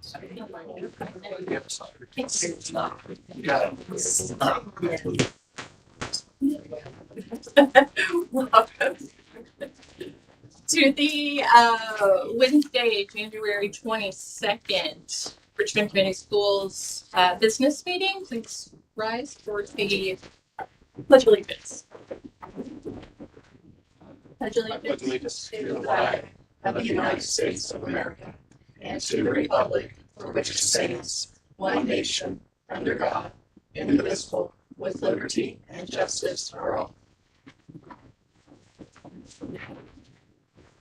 Welcome to the Wednesday, January 22nd, Richmond Community Schools business meeting. Please rise for the Pledge of Allegiance. Pledge allegiance to the flag of the United States of America and to the republic for which it stands, one nation, under God, indivisible, with liberty and justice for all.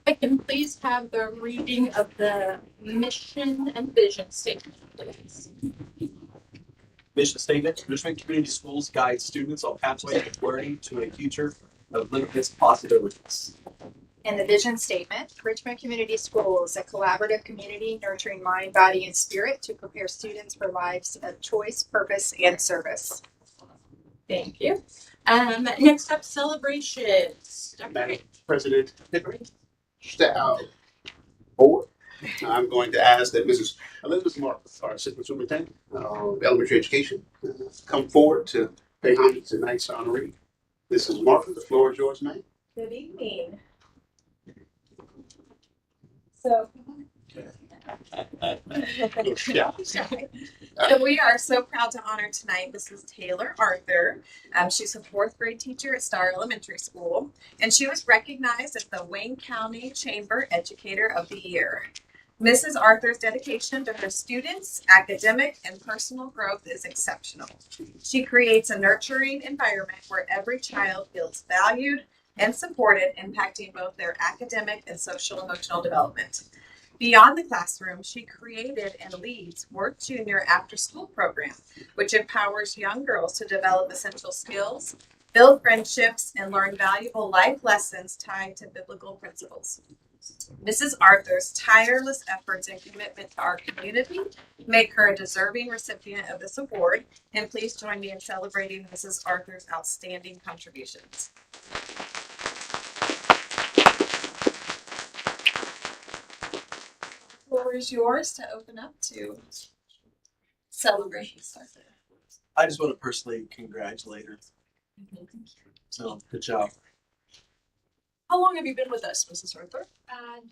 I can please have the reading of the mission and vision statement, please. Mission statement: Richmond Community Schools guide students on pathways of learning to a future of limitless possibilities. And the vision statement: Richmond Community Schools, a collaborative community nurturing mind, body, and spirit to prepare students for lives of choice, purpose, and service. Thank you. Next up, celebrations. Madam President Pickering, board, I'm going to ask that Mrs. Elizabeth Marcus, our Assistant Superintendent of Elementary Education, come forward to pay homage to tonight's honoree. Mrs. Marcus, the floor is yours, ma'am. Good evening. So we are so proud to honor tonight Mrs. Taylor Arthur. She's a fourth grade teacher at Star Elementary School, and she was recognized as the Wayne County Chamber Educator of the Year. Mrs. Arthur's dedication to her students' academic and personal growth is exceptional. She creates a nurturing environment where every child feels valued and supported, impacting both their academic and social emotional development. Beyond the classroom, she created and leads Work Junior After School program, which empowers young girls to develop essential skills, build friendships, and learn valuable life lessons tied to biblical principles. Mrs. Arthur's tireless efforts and commitment to our community make her a deserving recipient of this award, and please join me in celebrating Mrs. Arthur's outstanding contributions. The floor is yours to open up to celebrations. I just want to personally congratulate her. So, good job. How long have you been with us, Mrs. Arthur?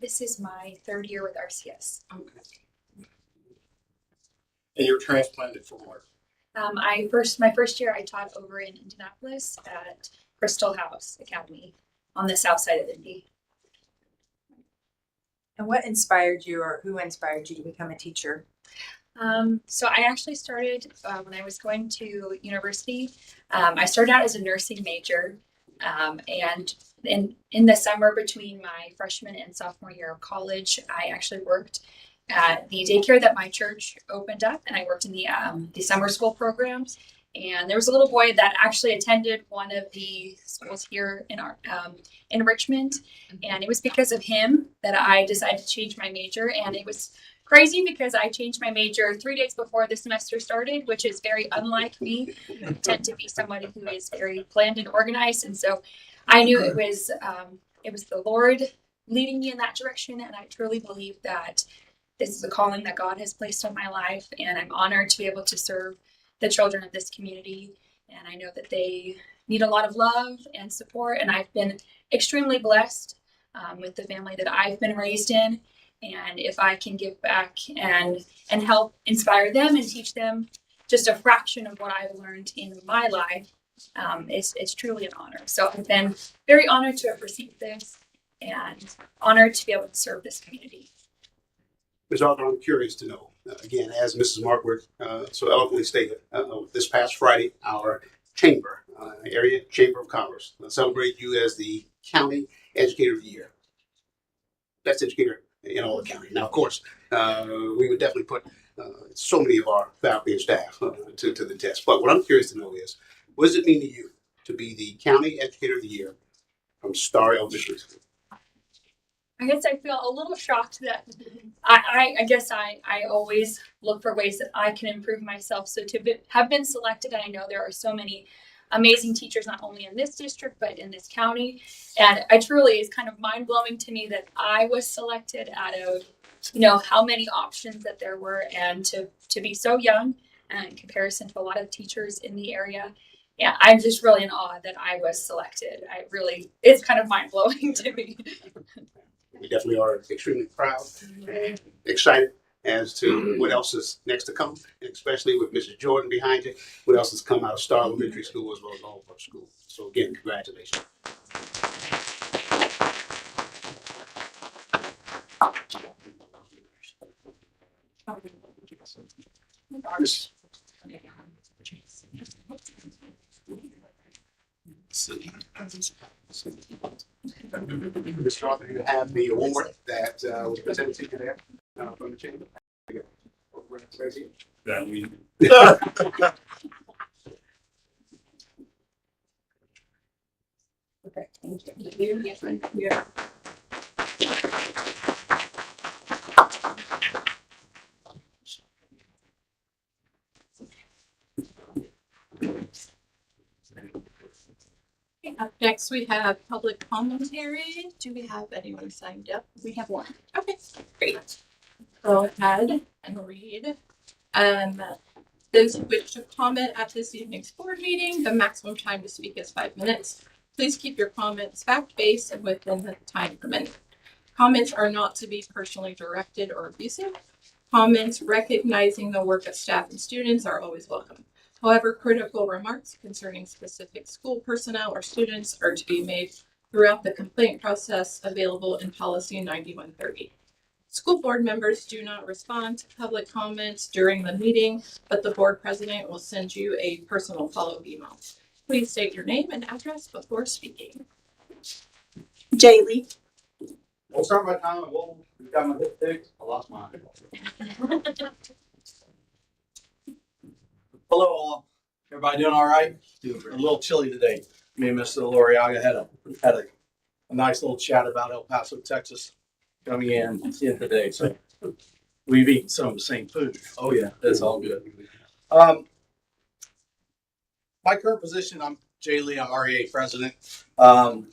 This is my third year with RCS. Okay. And you're transplanted from where? My first year I taught over in Indianapolis at Crystal House Academy on the south side of Indy. And what inspired you, or who inspired you to become a teacher? So I actually started when I was going to university. I started out as a nursing major, and in the summer between my freshman and sophomore year of college, I actually worked at the daycare that my church opened up, and I worked in the summer school programs. And there was a little boy that actually attended one of the schools here in Richmond, and it was because of him that I decided to change my major. And it was crazy because I changed my major 3 days before the semester started, which is very unlike me. I tend to be somebody who is very planned and organized, and so I knew it was the Lord leading me in that direction, and I truly believe that this is a calling that God has placed on my life, and I'm honored to be able to serve the children of this community. And I know that they need a lot of love and support, and I've been extremely blessed with the family that I've been raised in. And if I can give back and help inspire them and teach them just a fraction of what I've learned in my life, it's truly an honor. So I've been very honored to have received this and honored to be able to serve this community. Ms. Arthur, I'm curious to know, again, as Mrs. Markworth so eloquently stated, this past Friday, our chamber, area Chamber of Commerce, celebrated you as the County Educator of the Year. Best educator in all the county. Now, of course, we would definitely put so many of our faculty and staff to the test. But what I'm curious to know is, what does it mean to you to be the County Educator of the Year from Star Elementary School? I guess I feel a little shocked that I guess I always look for ways that I can improve myself. So to have been selected, I know there are so many amazing teachers, not only in this district, but in this county. And I truly, it's kind of mind blowing to me that I was selected out of how many options that there were, and to be so young in comparison to a lot of teachers in the area. Yeah, I'm just really in awe that I was selected. It's kind of mind blowing to me. We definitely are extremely proud and excited as to what else is next to come, and especially with Mrs. Jordan behind you, what else has come out of Star Elementary School as well as all of our schools. So again, congratulations. Mr. Arthur, you have the award that was presented to you there from the chamber. That we. Okay, thank you. Yes, yeah. Up next, we have public commentary. Do we have anyone signed up? We have one. Okay, great. Go ahead and read. Those who wish to comment at this evening's board meeting, the maximum time to speak is 5 minutes. Please keep your comments fact-based and within the time permitted. Comments are not to be personally directed or abusive. Comments recognizing the work of staff and students are always welcome. However, critical remarks concerning specific school personnel or students are to be made throughout the complaint process available in Policy 9130. School board members do not respond to public comments during the meeting, but the board president will send you a personal follow-up email. Please state your name and address before speaking. Jaylee. We'll start my time. We've got my hip fixed. I lost mine. Hello, all. Everybody doing all right? A little chilly today. Me and Mr. Loriaga had a nice little chat about El Paso, Texas, coming in today. So we've eaten some of the same food. Oh yeah, that's all good. My current position, I'm Jay Lee. I'm REA president. I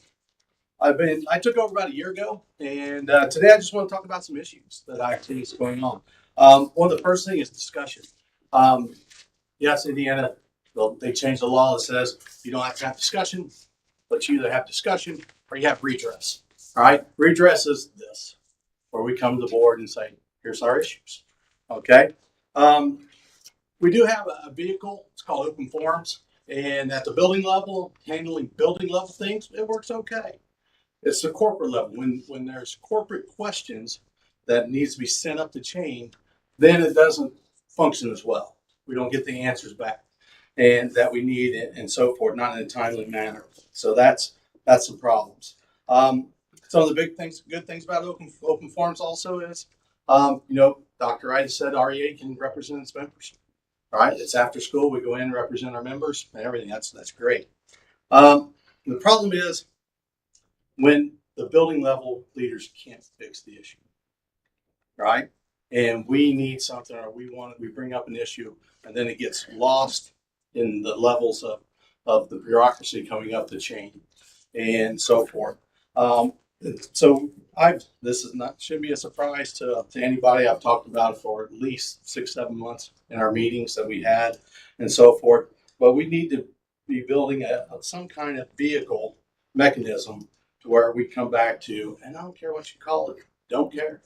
took over about a year ago, and today I just want to talk about some issues that I see is going on. One of the first thing is discussion. Yes, Indiana, they changed the law that says you don't have to have discussion, but you either have discussion or you have redress. All right, redress is this, where we come to the board and say, here's our issues. Okay. We do have a vehicle. It's called Open Forums, and at the building level, handling building level things, it works okay. It's the corporate level. When there's corporate questions that needs to be sent up the chain, then it doesn't function as well. We don't get the answers back and that we need and so forth, not in a timely manner. So that's some problems. Some of the good things about open forums also is, Dr. Wright said REA can represent its members. All right, it's after school. We go in and represent our members and everything. That's great. The problem is when the building level leaders can't fix the issue, right? And we need something, or we bring up an issue, and then it gets lost in the levels of the bureaucracy coming up the chain, and so forth. So this shouldn't be a surprise to anybody. I've talked about it for at least 6-7 months in our meetings that we had, and so forth. But we need to be building some kind of vehicle mechanism to where we come back to, and I don't care what you call it, don't care.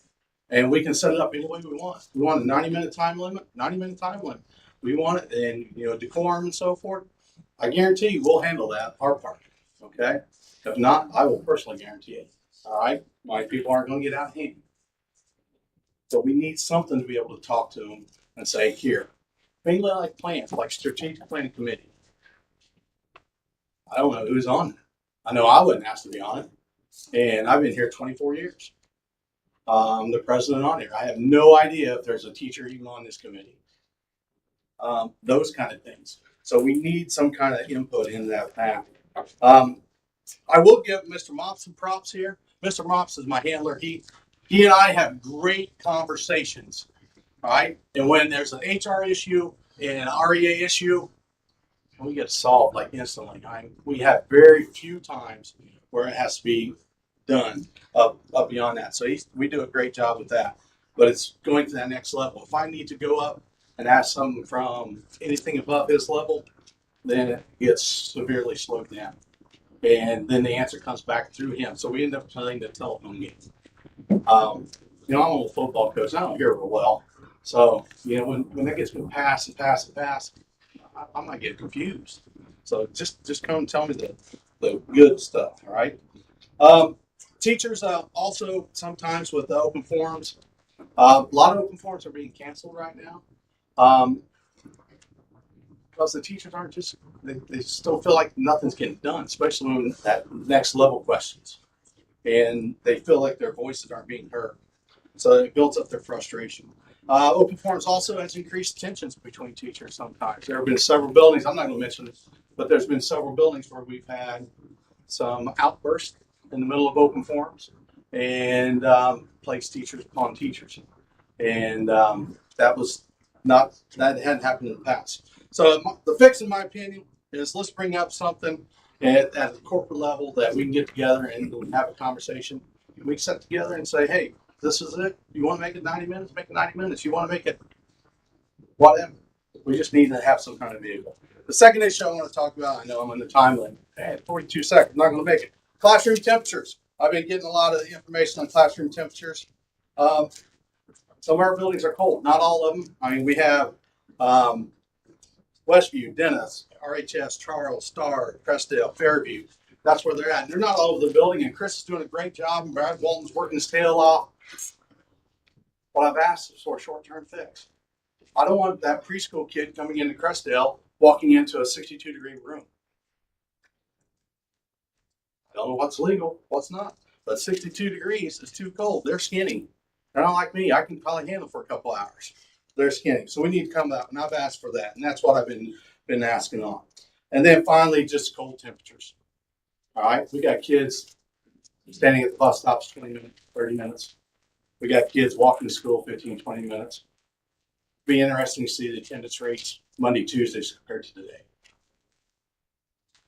And we can set it up any way we want. We want a 90-minute time limit, 90-minute time limit. We want it, and decorum and so forth. I guarantee you we'll handle that, our part. Okay? If not, I will personally guarantee it. All right? My people aren't going to get out of hand. So we need something to be able to talk to them and say, here, things like plans, like strategic planning committee. I don't know who's on it. I know I wasn't asked to be on it. And I've been here 24 years. I'm the president on here. I have no idea if there's a teacher even on this committee. Those kind of things. So we need some kind of input in that path. I will give Mr. Mops some props here. Mr. Mops is my handler. He and I have great conversations. All right. And when there's an HR issue and an REA issue, we get solved like instantly. We have very few times where it has to be done up beyond that. So we do a great job with that. but it's going to that next level. If I need to go up and ask something from anything above his level, then it gets severely slowed down. And then the answer comes back through him. So we end up playing the telephone game. You know, I'm a football coach. I don't hear real well. So, you know, when that gets me pass and pass and pass, I might get confused. So just come and tell me the good stuff, all right? Teachers also sometimes with the open forums, a lot of open forums are being canceled right now. Because the teachers aren't just, they still feel like nothing's getting done, especially when that next level questions. And they feel like their voices aren't being heard. So it builds up their frustration. Open forums also has increased tensions between teachers sometimes. There have been several buildings, I'm not going to mention this, but there's been several buildings where we've had some outbursts in the middle of open forums and placed teachers upon teachers. And that hadn't happened in the past. So the fix, in my opinion, is let's bring up something at the corporate level that we can get together and have a conversation. We can sit together and say, hey, this is it. You want to make it 90 minutes? Make it 90 minutes. You want to make it whatever. We just need to have some kind of vehicle. The second issue I want to talk about, I know I'm on the time limit. Hey, 42 seconds, not going to make it. Classroom temperatures. I've been getting a lot of information on classroom temperatures. Some of our buildings are cold, not all of them. I mean, we have Westview, Dennis, RHS, Charles, Star, Crestdale, Fairview. That's where they're at. They're not all over the building, and Chris is doing a great job, and Brad Walton's working his tail off. What I've asked is for a short-term fix. I don't want that preschool kid coming into Crestdale walking into a 62-degree room. I don't know what's legal, what's not, but 62 degrees is too cold. They're skinny. They're not like me. I can probably handle for a couple hours. They're skinny. So we need to come out, and I've asked for that, and that's what I've been asking on. And then finally, just cold temperatures. All right, we got kids standing at the bus stops 20 minutes, 30 minutes. We got kids walking to school 15, 20 minutes. Be interesting to see the attendance rates Monday, Tuesdays compared to today.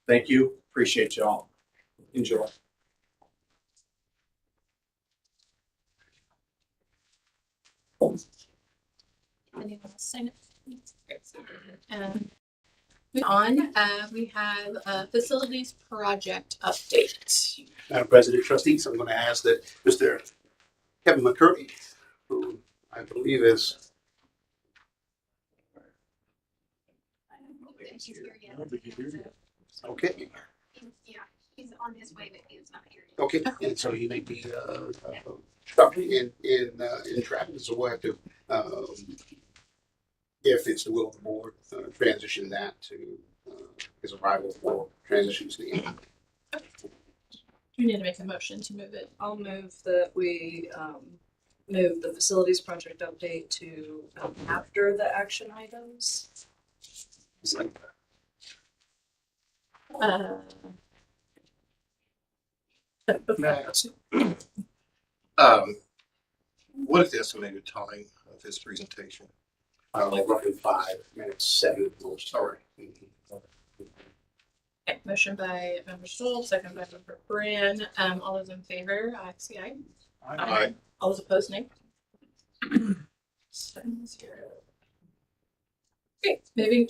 Thank you. Appreciate y'all. Enjoy. Anyone else sign it? Moving on, we have a facilities project update. Madam President, trustees, I'm going to ask that Mr. Kevin McCurry, who I believe is okay. Yeah, he's on his way, but he's not here. Okay, and so he may be stopping in traffic, so we'll have to, if it's the will of the board, transition that to his arrival for transitions to the. You need to make a motion to move it. I'll move that we move the facilities project update to after the action items. What is the estimated time of his presentation? Like roughly 5 minutes, 7 minutes. All right. Okay, motion by Member Stoll, second by Member Brand. All those in favor, say aye. Aye. All those opposed, nay. 7-0. Okay, moving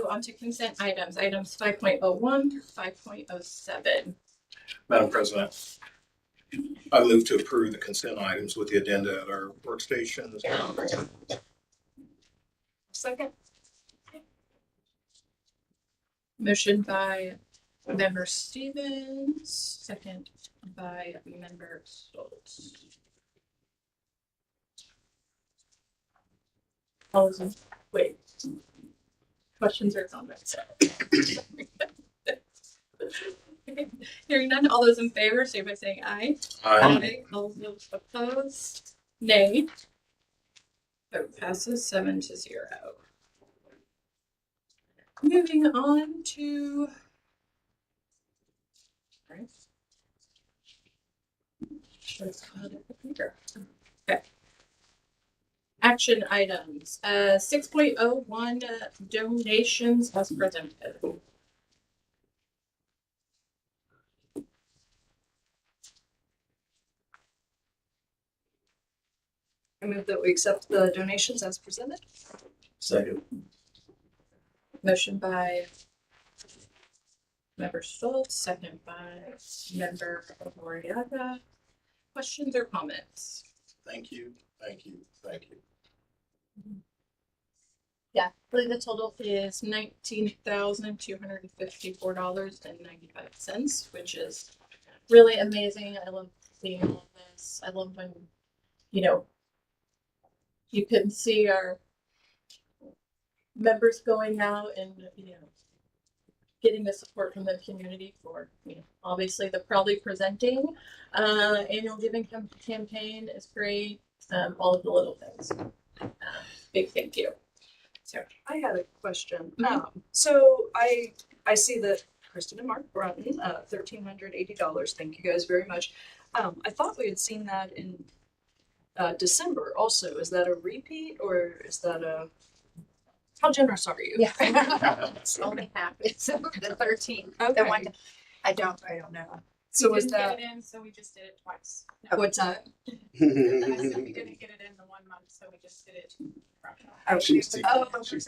on to consent items. Items 5.01 through 5.07. Madam President, I move to approve the consent items with the addenda at our workstations. Second. Motion by Member Stevens, second by Member Stoltz. All those in, wait. Questions or comments? Hearing none, all those in favor, say by saying aye. Aye. All those opposed, nay. Vote passes 7-0. Moving on to. Okay. Action items. 6.01 donations as presented. I move that we accept the donations as presented. Second. Motion by Member Stoltz, second by Member Moriaga. Questions or comments? Thank you, thank you, thank you. Yeah, I believe the total is $19,254.95, which is really amazing. I love seeing all of this. I love when, you can see our members going out and, getting the support from the community for, obviously the proudly presenting annual giving campaign is great. All of the little things. Big thank you. So I had a question. Mhm. So I see that Kristen and Mark Brunton, $1,380. Thank you guys very much. I thought we had seen that in December also. Is that a repeat or is that a? How generous are you? Yeah. It's only half. It's the 13th. Okay. The one, I don't know. So we is didn't that? get it in, so we just did it twice. What's that? I said we didn't get it in the 1 month, so we just did it. She's So I apologize.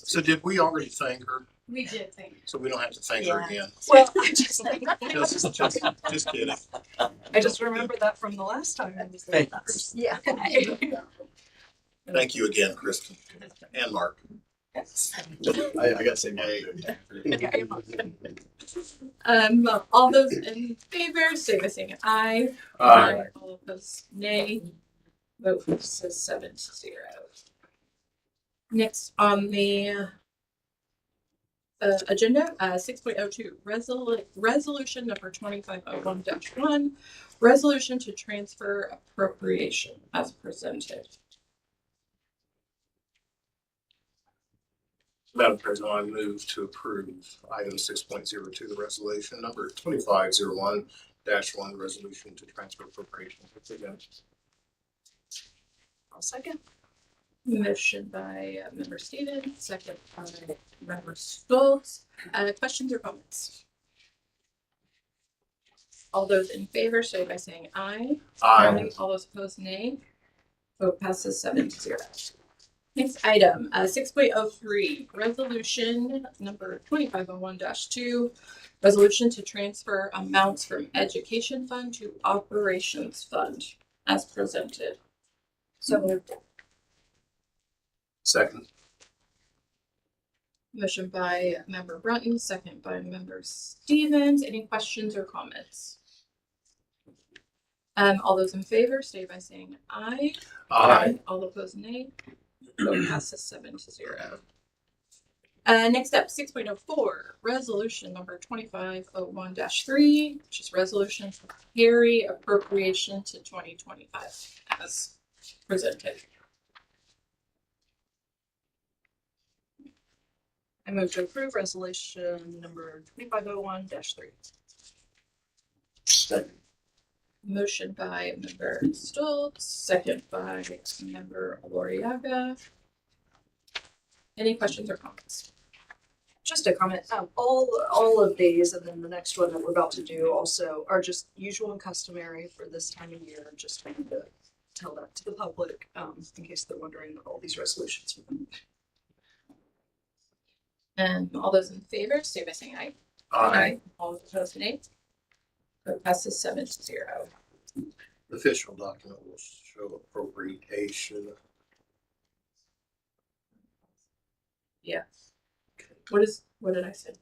So did we already thank her? We did thank you. So we don't have to thank her again? Well, I just Just kidding. I just remember that from the last time I was there. Thank you, Kristen. Yeah. Thank you again, Kristen and Mark. I gotta say, All those in favor, say by saying aye. Aye. All opposed, nay. Vote passes 7-0. Next on the agenda, 6.02, resolution number 2501-1, resolution to transfer appropriation as presented. Madam President, I move to approve item 6.02, the resolution number 2501-1, resolution to transfer appropriation. I'll second. Motion by Member Stevens, second by Member Stoltz. Questions or comments? All those in favor, say by saying aye. Aye. All those opposed, nay. Vote passes 7-0. Next item, 6.03, resolution number 2501-2, resolution to transfer amounts from education fund to operations fund as presented. So moved. Second. Motion by Member Brunton, second by Member Stevens. Any questions or comments? All those in favor, stay by saying aye. Aye. All opposed, nay. Vote passes 7-0. Next up, 6.04, resolution number 2501-3, which is resolution to carry appropriation to 2025 as presented. I move to approve resolution number 2501-3. Second. Motion by Member Stoltz, second by Member Loriaga. Any questions or comments? Just a comment. All of these, and then the next one that we're about to do also are just usual and customary for this time of year. Just wanted to tell that to the public, in case they're wondering what all these resolutions are. And all those in favor, stay by saying aye. Aye. All opposed, nay. Vote passes 7-0. The official document will show appropriation. Yeah. What did I say?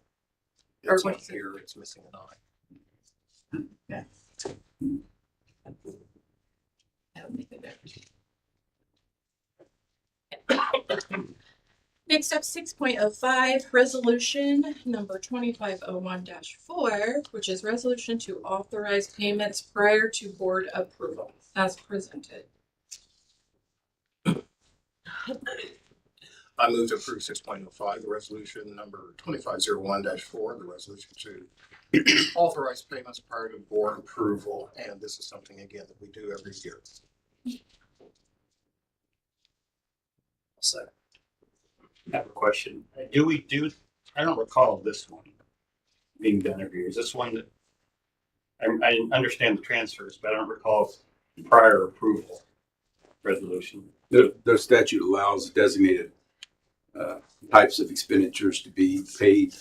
Or It's what not is it? here, it's missing an eye. I'll make it there. Next up, 6.05, resolution number 2501-4, which is resolution to authorize payments prior to board approval as presented. I move to approve 6.05, the resolution number 2501-4, the resolution to authorize payments prior to board approval. And this is something, again, that we do every year. So, I have a question. I don't recall this one being done every year. Is this one that, I understand the transfers, but I don't recall prior approval. resolution. The statute allows designated types of expenditures to be paid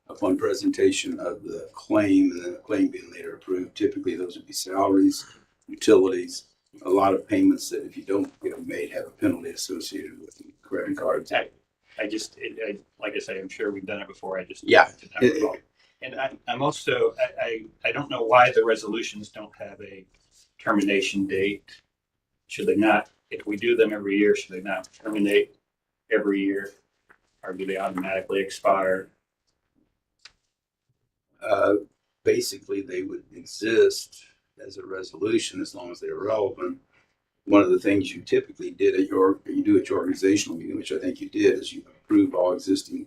upon presentation of the claim, and then the claim being later approved. Typically, those would be salaries, utilities, a lot of payments that if you don't get them made have a penalty associated with them. Credit cards. Like I say, I'm sure we've done it before. I just Yeah. did not recall. And I'm also I don't know why the resolutions don't have a termination date. Should they not? If we do them every year, should they not terminate every year, or do they automatically expire? Basically, they would exist as a resolution as long as they're relevant. One of the things you typically did at your organizational meeting, which I think you did, is you approved all existing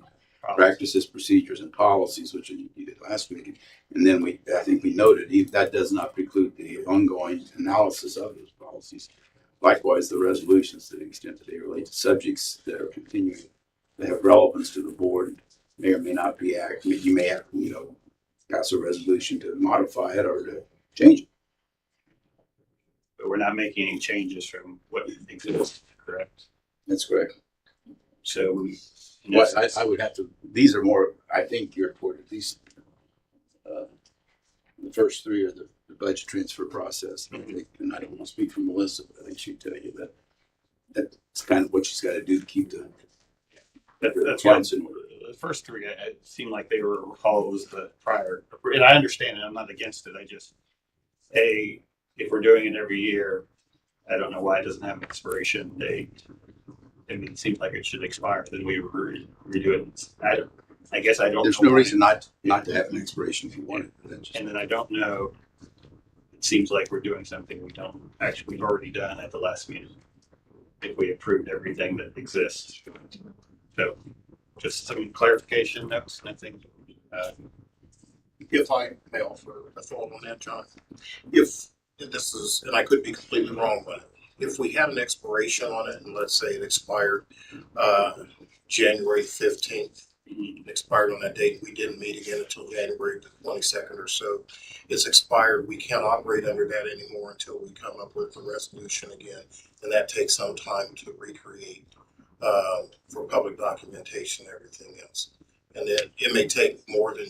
practices, procedures, and policies, which you did last week. And then I think we noted that does not preclude the ongoing analysis of those policies. Likewise, the resolutions, to the extent that they relate to subjects that are continuing, that have relevance to the board, may or may not be active. You may have, pass a resolution to modify it or to change it. But we're not making any changes from what exists, correct? That's correct. So I would have to. These are more. I think you're toward at least the first three are the budget transfer process. And I don't want to speak for Melissa, but I think she'd tell you that that's kind of what she's got to do to keep the that's funds in order. The first three, it seemed like they were recalled as the prior, and I understand it. I'm not against it. I just, if we're doing it every year, I don't know why it doesn't have an expiration date. I mean, it seems like it should expire. Then we redo it. I guess I don't. There's no reason not to have an expiration if you want it. And then I don't know. It seems like we're doing something we've already done at the last meeting. If we approved everything that exists, so just some clarification. That's nothing. If I may offer a thought on that, John, if this is, and I could be completely wrong, but if we had an expiration on it, and let's say it expired January 15th, it expired on that date, we didn't meet again until January 22nd or so, it's expired, we can't operate under that anymore until we come up with a resolution again, and that takes some time to recreate for public documentation and everything else. And then it may take more than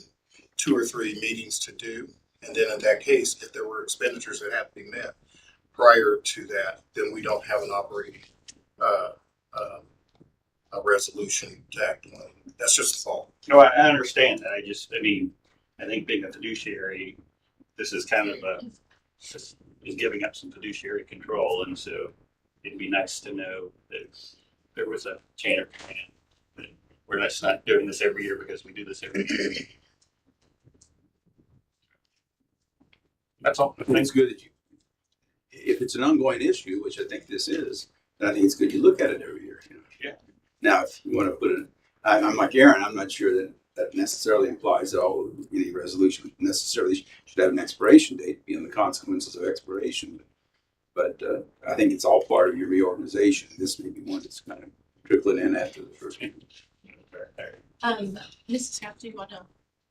2 or 3 meetings to do. And then in that case, if there were expenditures that have to be met prior to that, then we don't have an operating a resolution to act on. That's just a thought. No, I understand that. I think being a fiduciary, this is kind of is giving up some fiduciary control, and so it'd be nice to know that there was a chain of command. That we're just not doing this every year because we do this every year. That's all. I think it's good that if it's an ongoing issue, which I think this is, then I think it's good you look at it every year. Yeah. Now, if you want to put it, I'm like Aaron. I'm not sure that necessarily implies that any resolution necessarily should have an expiration date, beyond the consequences of expiration. But I think it's all part of your reorganization. This may be one that's kind of trickling in after the first meeting. Mrs. Happ, do you want to,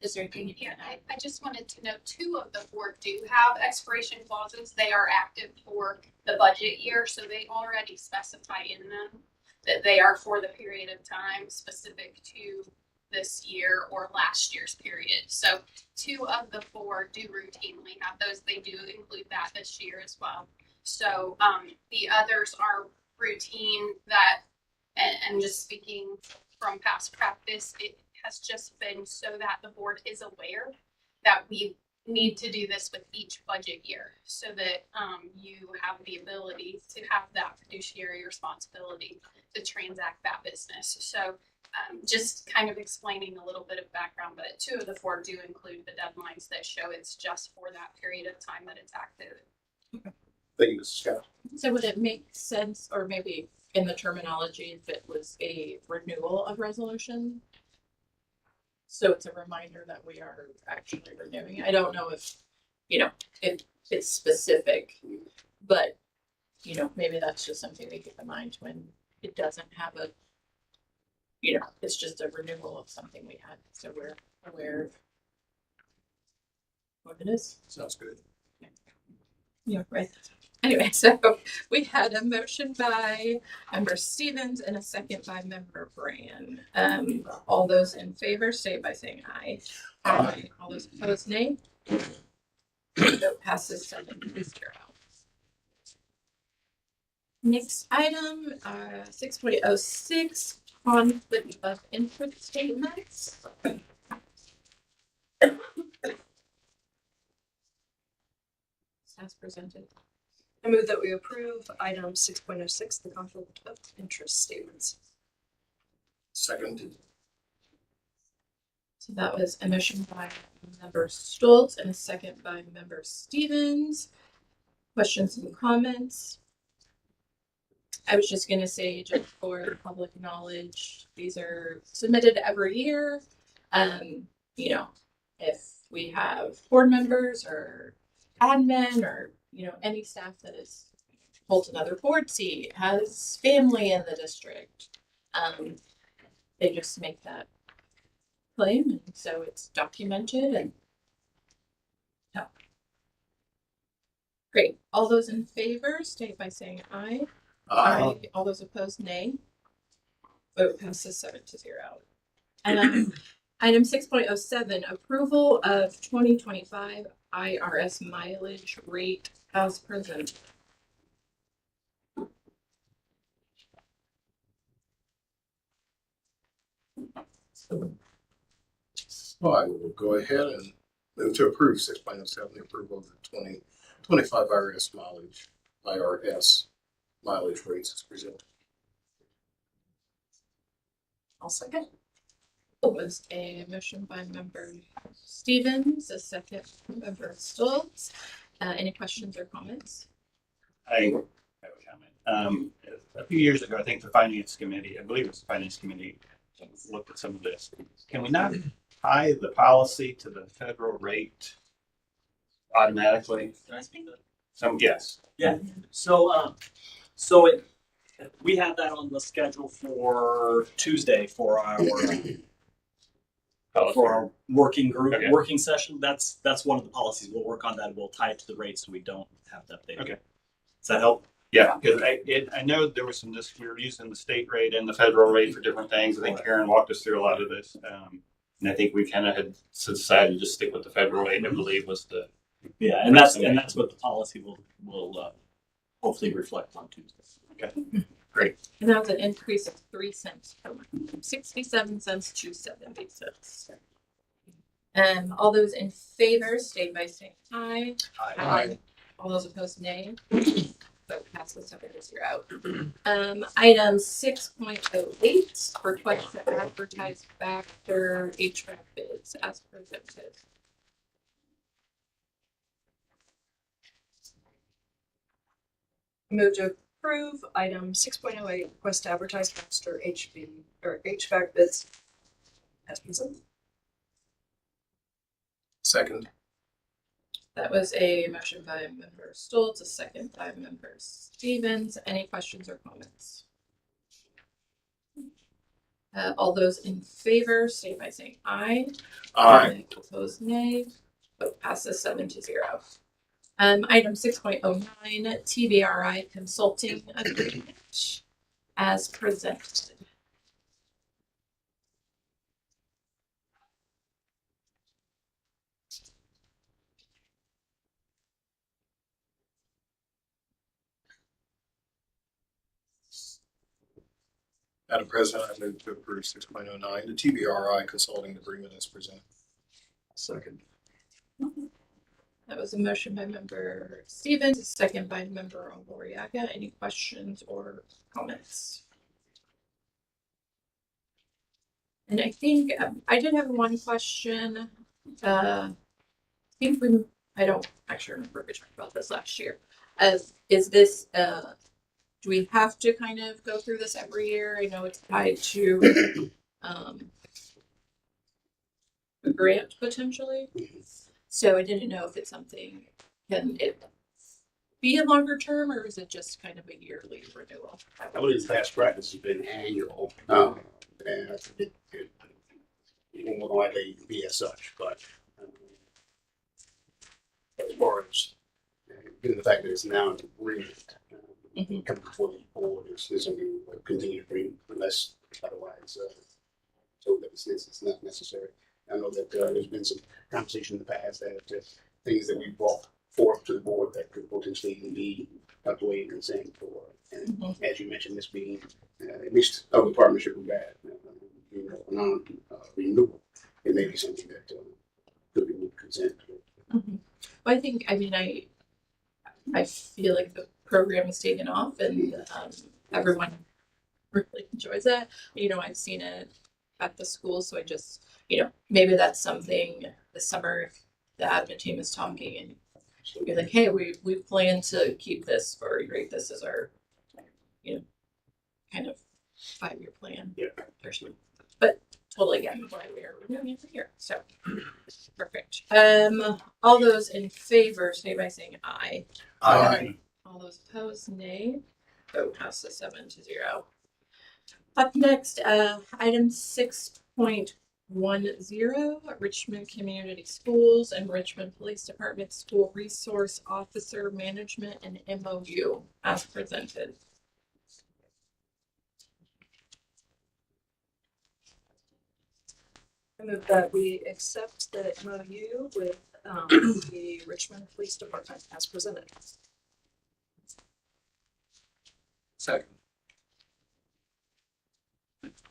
is there anything you can add? I just wanted to note 2 of the 4 do have expiration clauses. They are active for the budget year, so they already specify in them that they are for the period of time specific to this year or last year's period. So 2 of the 4 do routinely have those. They do include that this year as well. So the others are routine that, and just speaking from past practice, it has just been so that the board is aware that we need to do this with each budget year so that you have the ability to have that fiduciary responsibility to transact that business. So just kind of explaining a little bit of background, but 2 of the 4 do include the deadlines that show it's just for that period of time that it's active. Thank you, Mrs. Scott. So would it make sense, or maybe in the terminology, if it was a renewal of resolution? So it's a reminder that we are actually renewing. I don't know if, if it's specific, but, maybe that's just something to keep in mind when it doesn't have a, it's just a renewal of something we had. So we're aware of what it is. Sounds good. Yeah, right. Anyway, so we had a motion by member Stevens and a second by member Brand. All those in favor, say by saying aye. Aye. All those opposed, nay. Vote passes 7-0. Next item, 6.06, conflict of interest statements. As presented. I move that we approve item 6.06, the conflict of interest statements. Second. So that was a motion by member Stoltz and a second by member Stevens. Questions and comments? I was just gonna say, just for public knowledge, these are submitted every year. You know, if we have board members or admin or, you know, any staff that is holds another board seat, has family in the district, they just make that claim, and so it's documented. And yeah, great. All those in favor state by saying aye. Aye. All those opposed, nay. Vote passes 7-0. And item 6.07, approval of 2025 IRS mileage rate as presented. So I will go ahead and move to approve 6.07, the approval of the 2025 IRS mileage rates as presented. I'll second. It was a motion by member Stevens, a second by member Stoltz. Any questions or comments? I have a comment. A few years ago, I think the finance committee, I believe it was the finance committee, looked at some of this. Can we not tie the policy to the federal rate automatically? Can I speak to that? Some guess. Yeah. We have that on the schedule for Tuesday for our working group Okay. working session. That's one of the policies. We'll work on that. We'll tie it to the rate so we don't have to update. Okay. Does that help? Yeah, because I know there was we were using the state rate and the federal rate for different things. I think Karen walked us through a lot of this. And I think we kind of had decided to just stick with the federal rate, I believe was the. Yeah, and that's what the policy will hopefully reflect on Tuesday. Okay, great. And that was an increase of 3 cents per month, from 67 cents to 70 cents. All those in favor state by saying aye. Aye. All those opposed, nay. Vote passes 7-0. Item 6.08, request to advertise factor HVAC bids as presented. Move to approve item 6.08, request to advertise master HVAC bids as presented. Second. That was a motion by member Stoltz, a second by member Stevens. Any questions or comments? All those in favor, state by saying aye. Aye. Opposed, nay. Vote passes 7-0. Item 6.09, TBRI consulting agreement as presented. Madam President, I move to approve 6.09, the TBRI consulting agreement as presented. Second. That was a motion by member Stevens, a second by member Oloriaga. Any questions or comments? And I think I did have one question. I don't actually remember if we talked about this last year. Is this do we have to kind of go through this every year? I know it's tied to a grant potentially. So I didn't know if it's something, can it be a longer term or is it just kind of a yearly renewal? I believe past practice has been annual, and it will more likely be as such, but as far as given the fact that it's now an agreement, Mhm. coming before the board is going to be a continued agreement unless otherwise told that it's not necessary. I know that there's been some conversation in the past that things that we brought forth to the board that could potentially be tucked away in consent for. And as you mentioned, this being at least of the partnership with that, non-renewal, it may be something that could be with consent. Well, I think, I mean, I feel like the program is taken off and everyone really enjoys it. You know, I've seen it at the school, so I just, you know, maybe that's something this summer if the admin team is talking and you're like, hey, we plan to keep this for a grade. This is our, you know, kind of 5-year plan. Yeah. Or something. But totally get why we are renewing it for here. So perfect. All those in favor, say by saying aye. Aye. All those opposed, nay. Vote passes 7-0. Up next, item 6.10, Richmond Community Schools and Richmond Police Department School Resource Officer Management and MOU as presented. I move that we accept the MOU with the Richmond Police Department as presented. Second.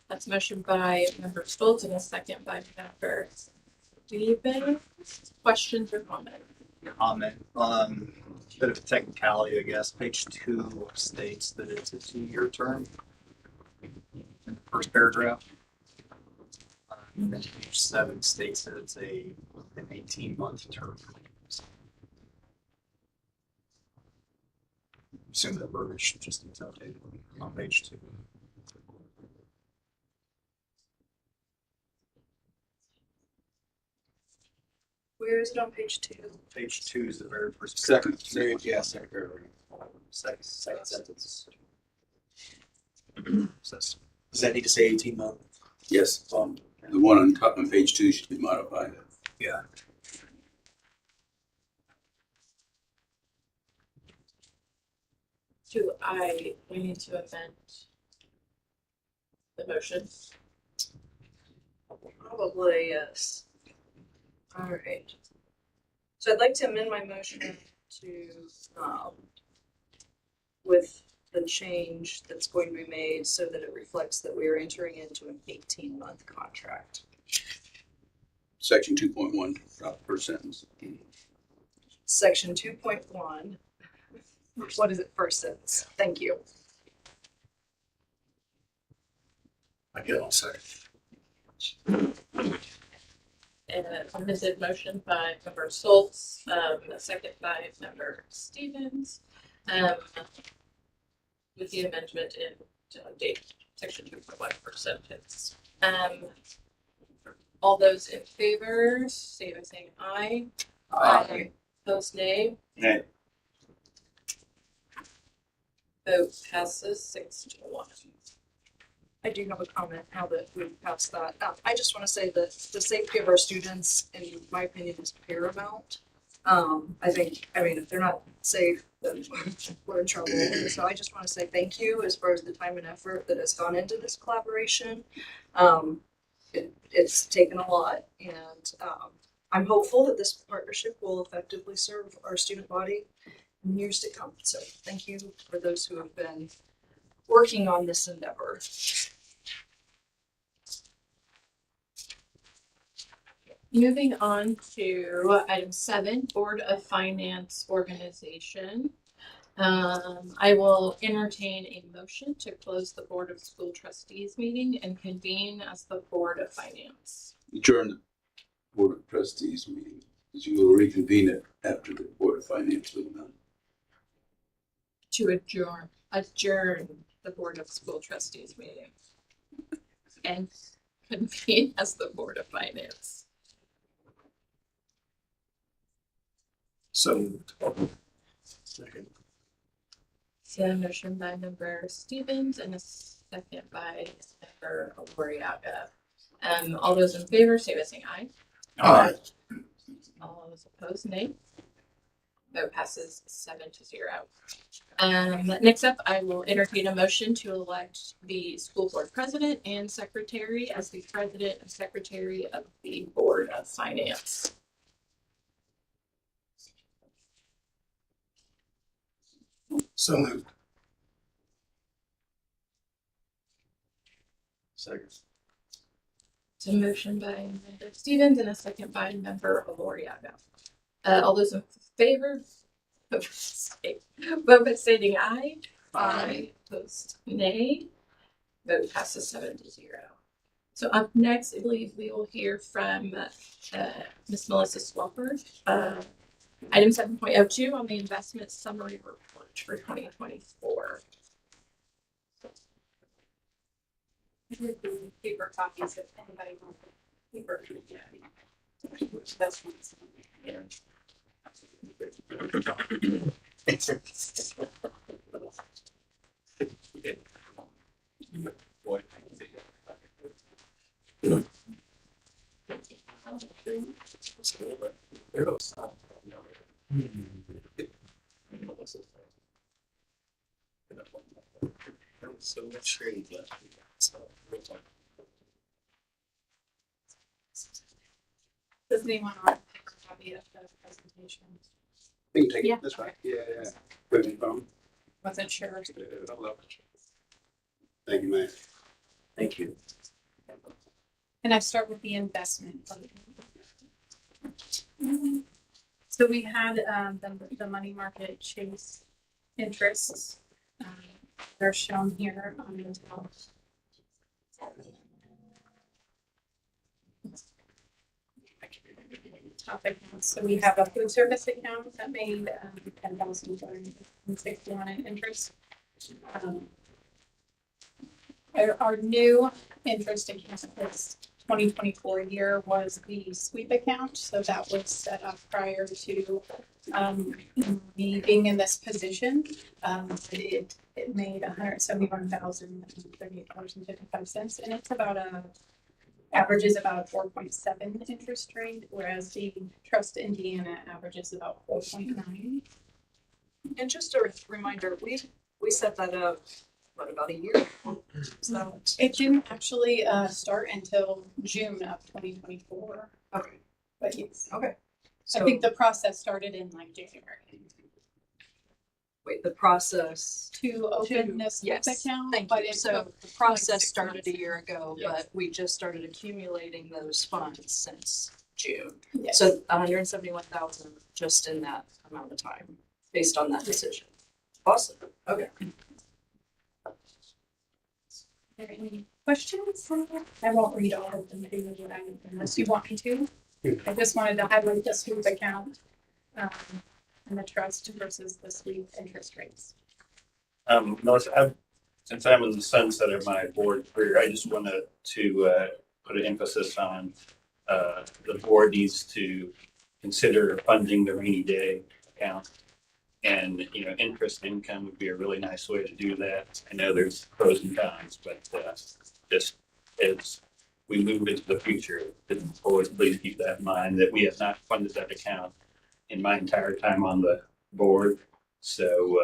That's motion by member Stoltz and a second by member Stevens. Questions or comments? Comment. Bit of a technicality, I guess. Page 2 states that it's a 2-year term. In the first paragraph. And then page 7 states that it's an 18-month term. Assume the verbiage just needs updated on page 2. Where is it on page 2? Page 2 is the very first. Second, paragraph. second paragraph. Second sentence. Says, Does that need to say 18 months? Yes, the one on top on page 2 should be modified. Yeah. We need to amend the motion. Probably, yes. All right. So I'd like to amend my motion to, with the change that's going to be made so that it reflects that we are entering into an 18-month contract. Section 2.1, first sentence. Section 2.1. What is it? First sentence. Thank you. I get on second. And an amended motion by member Stoltz, a second by member Stevens. With the amendment in date section 2.1 first sentence. All those in favor, say by saying aye. Aye. Opposed, nay. Nay. Vote passes 6-1. I do have a comment now that we've passed that. I just want to say that the safety of our students, in my opinion, is paramount. I mean, if they're not safe, then we're in trouble. So I just want to say thank you as far as the time and effort that has gone into this collaboration. It's taken a lot, and I'm hopeful that this partnership will effectively serve our student body in years to come. So thank you for those who have been working on this endeavor. Moving on to item 7, Board of Finance Organization. I will entertain a motion to close the Board of School Trustees meeting and convene as the Board of Finance. Adjourn the Board of Trustees meeting, as you will reconvene it after the Board of Finance will be done. To adjourn the Board of School Trustees meeting and convene as the Board of Finance. So moved. Second. So motion by member Stevens and a second by member Oriaga. All those in favor, say by saying aye. Aye. All those opposed, nay. Vote passes 7-0. Next up, I will entertain a motion to elect the school board president and secretary as the president and secretary of the Board of Finance. So moved. Second. It's a motion by member Stevens and a second by member Loriaga. All those in favor? Vote by stating aye. Aye. Opposed, nay. Vote passes 7-0. So up next, I believe we will hear from Ms. Melissa Swelper. Item 7.02 on the investment summary report for 2024. Paper copies if anybody wants paper. That's what's here. So much shade left. Does anyone want a paper copy of the presentation? You can take Yeah. it, that's right. Yeah, yeah. Put it in phone. Wasn't sure. Thank you, man. Thank you. And I start with the investment. So we had the money market chase interests. They're shown here on the top. Top accounts. So we have a food service account that made $10,261 in interest. Our new interest account this 2024 year was the sweep account. So that was set up prior to me being in this position. It made $171,038.55, and it's about averages about a 4.7 interest rate, whereas the Trust Indiana averages about 4.9. And just a reminder, we set that up, what, about a year ago? So It didn't actually start until June of 2024. okay, But yes, okay. I think the process started in like January Wait, the process. to open this sweep Yes, account. thank but you. it So took the process like 6 started months. a year ago, Yes. but we just started accumulating those funds since June. Yes. So 171,000 just in that amount of time, based on that decision. Awesome. Okay. Are there any questions? I won't read all of them unless you want me to. I just wanted to highlight the sweep account and the trust versus the sweep interest rates. Melissa, since I'm in the sunset of my board career, I just wanted to put an emphasis on the board needs to consider funding the rainy day account. And, interest income would be a really nice way to do that. I know there's pros and cons, but just as we move into the future, always please keep that in mind that we have not funded that account in my entire time on the board. So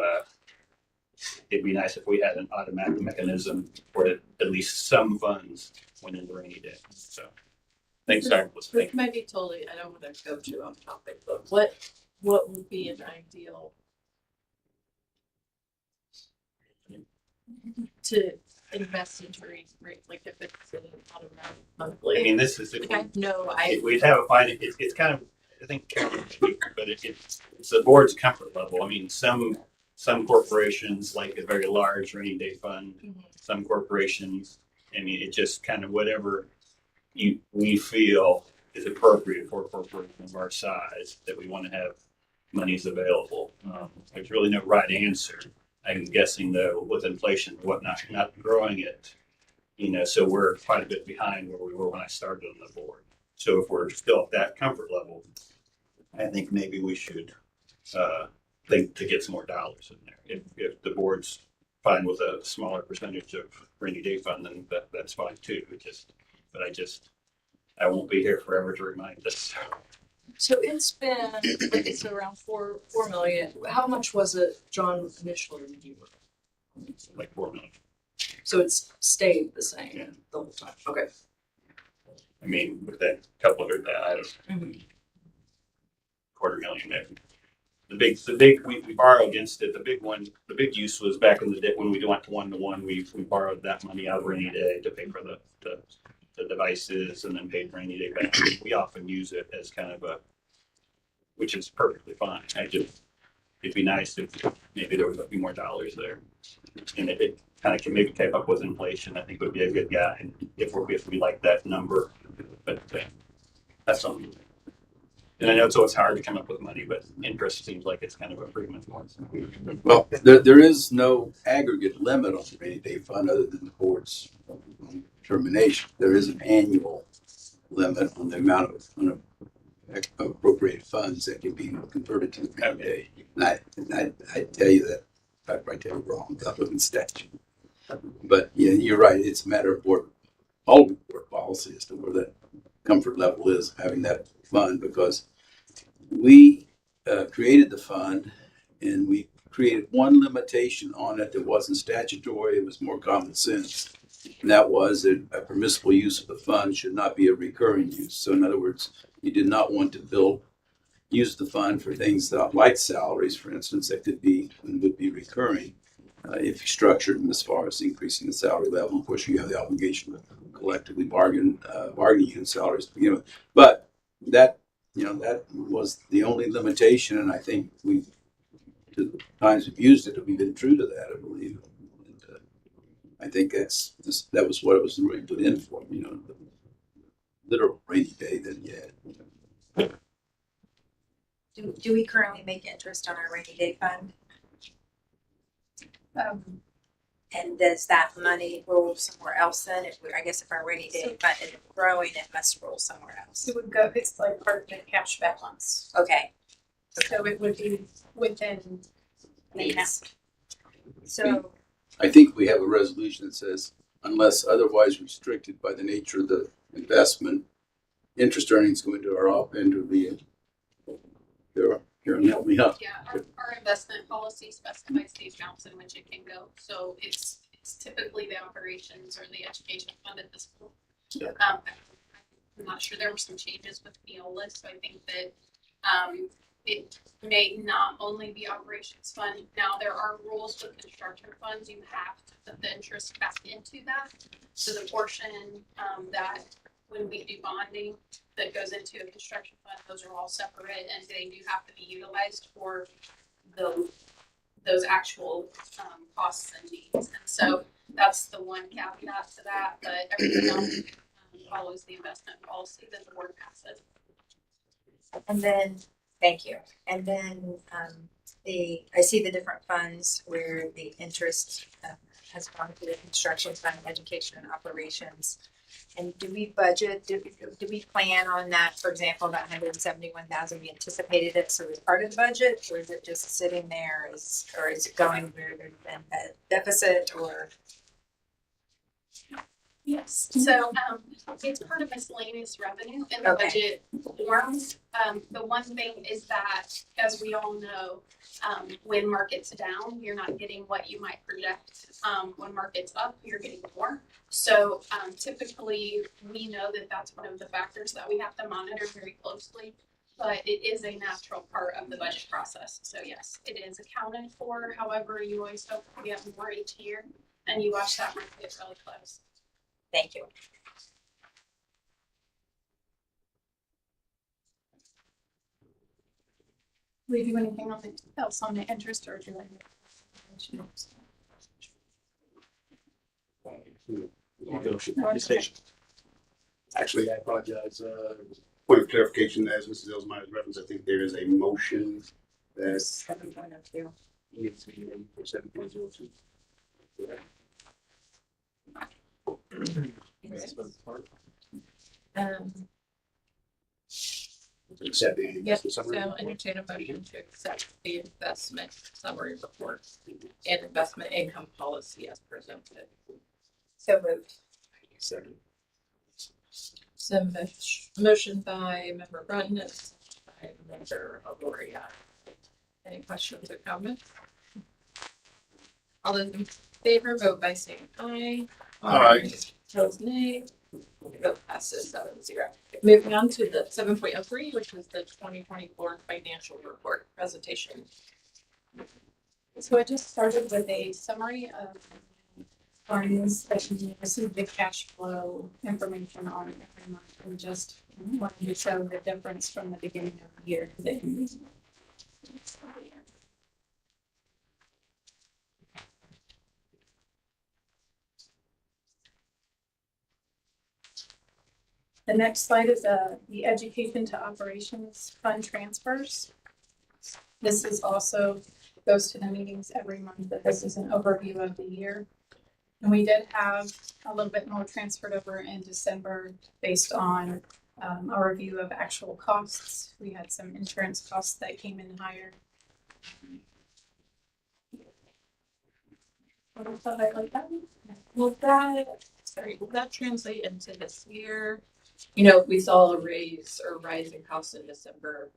it'd be nice if we had an automatic mechanism for at least some funds when in the rainy day. So thanks, Dr. This might be totally, I don't want to go too off topic, but what would be an ideal to invest into rate, like if it's an automatic monthly? I mean, this is, Like I know we'd have a fine, it's kind of, I think, but it's the board's comfort level. I mean, some corporations like a very large rainy day fund, some corporations, I mean, it just kind of whatever we feel is appropriate for a corporation of our size that we want to have monies available. There's really no right answer. I'm guessing though with inflation and whatnot, not growing it, so we're quite a bit behind where we were when I started on the board. So if we're still at that comfort level, I think maybe we should think to get some more dollars in there. If the board's fine with a smaller percentage of rainy day fund, then that's fine too. I won't be here forever to remind us. So it's been, it's around 4 million. How much was it, John, initially when you were? Like 4 million. So it's stayed the same Yeah. the whole time. Okay. I mean, with that couple of that, I don't know, Mhm. $250,000 maybe. The big, we borrow against it. The big one, the big use was back in the day when we went to one, we borrowed that money out of rainy day to pay for the devices and then paid rainy day back. We often use it as kind of a, which is perfectly fine. It'd be nice if maybe there was a few more dollars there. And it kind of can maybe keep up with inflation. I think would be a good guide if we like that number. But that's something. And I know it's hard to come up with money, but interest seems like it's kind of a frequent one. Well, there is no aggregate limit on the rainy day fund other than the board's determination. There is an annual limit on the amount of appropriated funds that can be converted to the rainy day. And I tell you that, I tell you wrong, that wasn't statute. But yeah, you're right, it's a matter of board policy as to where that comfort level is having that fund, because we created the fund and we created one limitation on it that wasn't statutory, it was more common sense. And that was that a permissible use of the fund should not be a recurring use. So in other words, you did not want to use the fund for things that, like salaries, for instance, that would be recurring if you structured them as far as increasing the salary level. Of course, you have the obligation to collectively bargain unit salaries to begin with. But that was the only limitation, and I think to the times we've used it, we've been true to that, I believe. And, I think that was what it was really put in for, the literal rainy day that you had. Do we currently make interest on our rainy day fund? And does that money roll somewhere else then? I guess if our rainy day fund is growing, it must roll somewhere else. It would go, it's like part of the cash balance. Okay, So it would be within the amount. so I think we have a resolution that says, unless otherwise restricted by the nature of the investment, interest earnings go into into the, Karen, help me out. Yeah, our investment policy specifies the amounts in which it can go. So it's typically the operations or the education fund at this point. Yeah. I'm not sure, there were some changes with Neola, so I think that it may not only be operations fund. Now, there are rules with construction funds. You have to put the interest back into that. So the portion that when we do bonding that goes into a construction fund, those are all separate and they do have to be utilized for those actual costs and needs. And so that's the one caveat to that, but everything else follows the investment policy that the board passes. and then thank you. And then I see the different funds where the interest has gone to the construction fund, education, and operations. And do we budget? Do we plan on that? For example, that 171,000, we anticipated it, so it's part of the budget, or is it just sitting there? Or is it going where there's been a deficit? Or Yes, so it's part of miscellaneous revenue in the budget forms. The one thing is that, as we all know, when market's down, you're not getting what you might project. When market's up, you're getting more. So typically, we know that that's one of the factors that we have to monitor very closely. But it is a natural part of the budget process. So yes, it is accounted for. However, you always hope we have more each year, and you watch that market really close. thank you. Do we do anything else on the interest or do Actually, I apologize. Point of clarification, as Mrs. Elsmeyer has referenced, I think there is a motion that 7.02. needs to be made for 7.02. Accept the investment summary. Entertain a motion to accept the investment summary report and investment income policy as presented. So moved. Second. So motion by member Brunton, Mr. Gloria. Any questions or comments? All those in favor, vote by saying aye. Aye. Opposed, nay. Vote passes 7-0. Moving on to the 7.03, which is the 2024 financial report presentation. So I just started with a summary of funds that you received the cash flow information on every month, and just wanted to show the difference from the beginning of the year to the end. The next slide is the education to operations fund transfers. This is also goes to the meetings every month, but this is an overview of the year. And we did have a little bit more transferred over in December based on our review of actual costs. We had some insurance costs that came in higher. What else did I like that? Will that translate into this year? You know, we saw a rise in costs in December.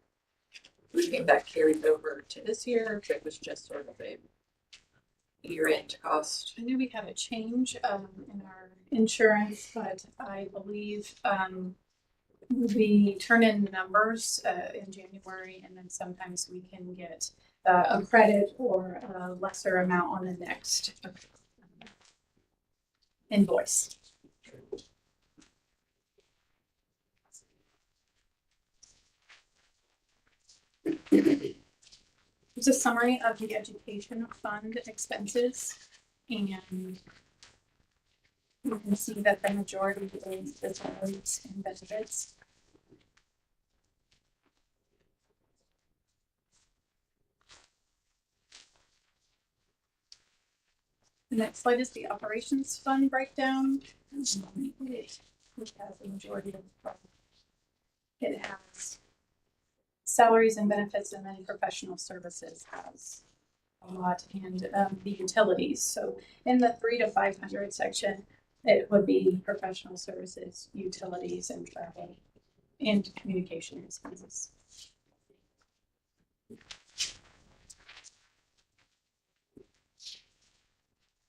Do we think that carried over to this year? If it was just sort of a year-end cost? I knew we had a change in our insurance, but I believe we turn in numbers in January, and then sometimes we can get a credit or a lesser amount on the next invoice. It's a summary of the education fund expenses, and you can see that the majority is the salaries and benefits. The next slide is the operations fund breakdown. It has the majority of the fund. It has salaries and benefits, and then professional services has a lot, and the utilities. So in the 300 to 500 section, it would be professional services, utilities, and travel, and communication expenses.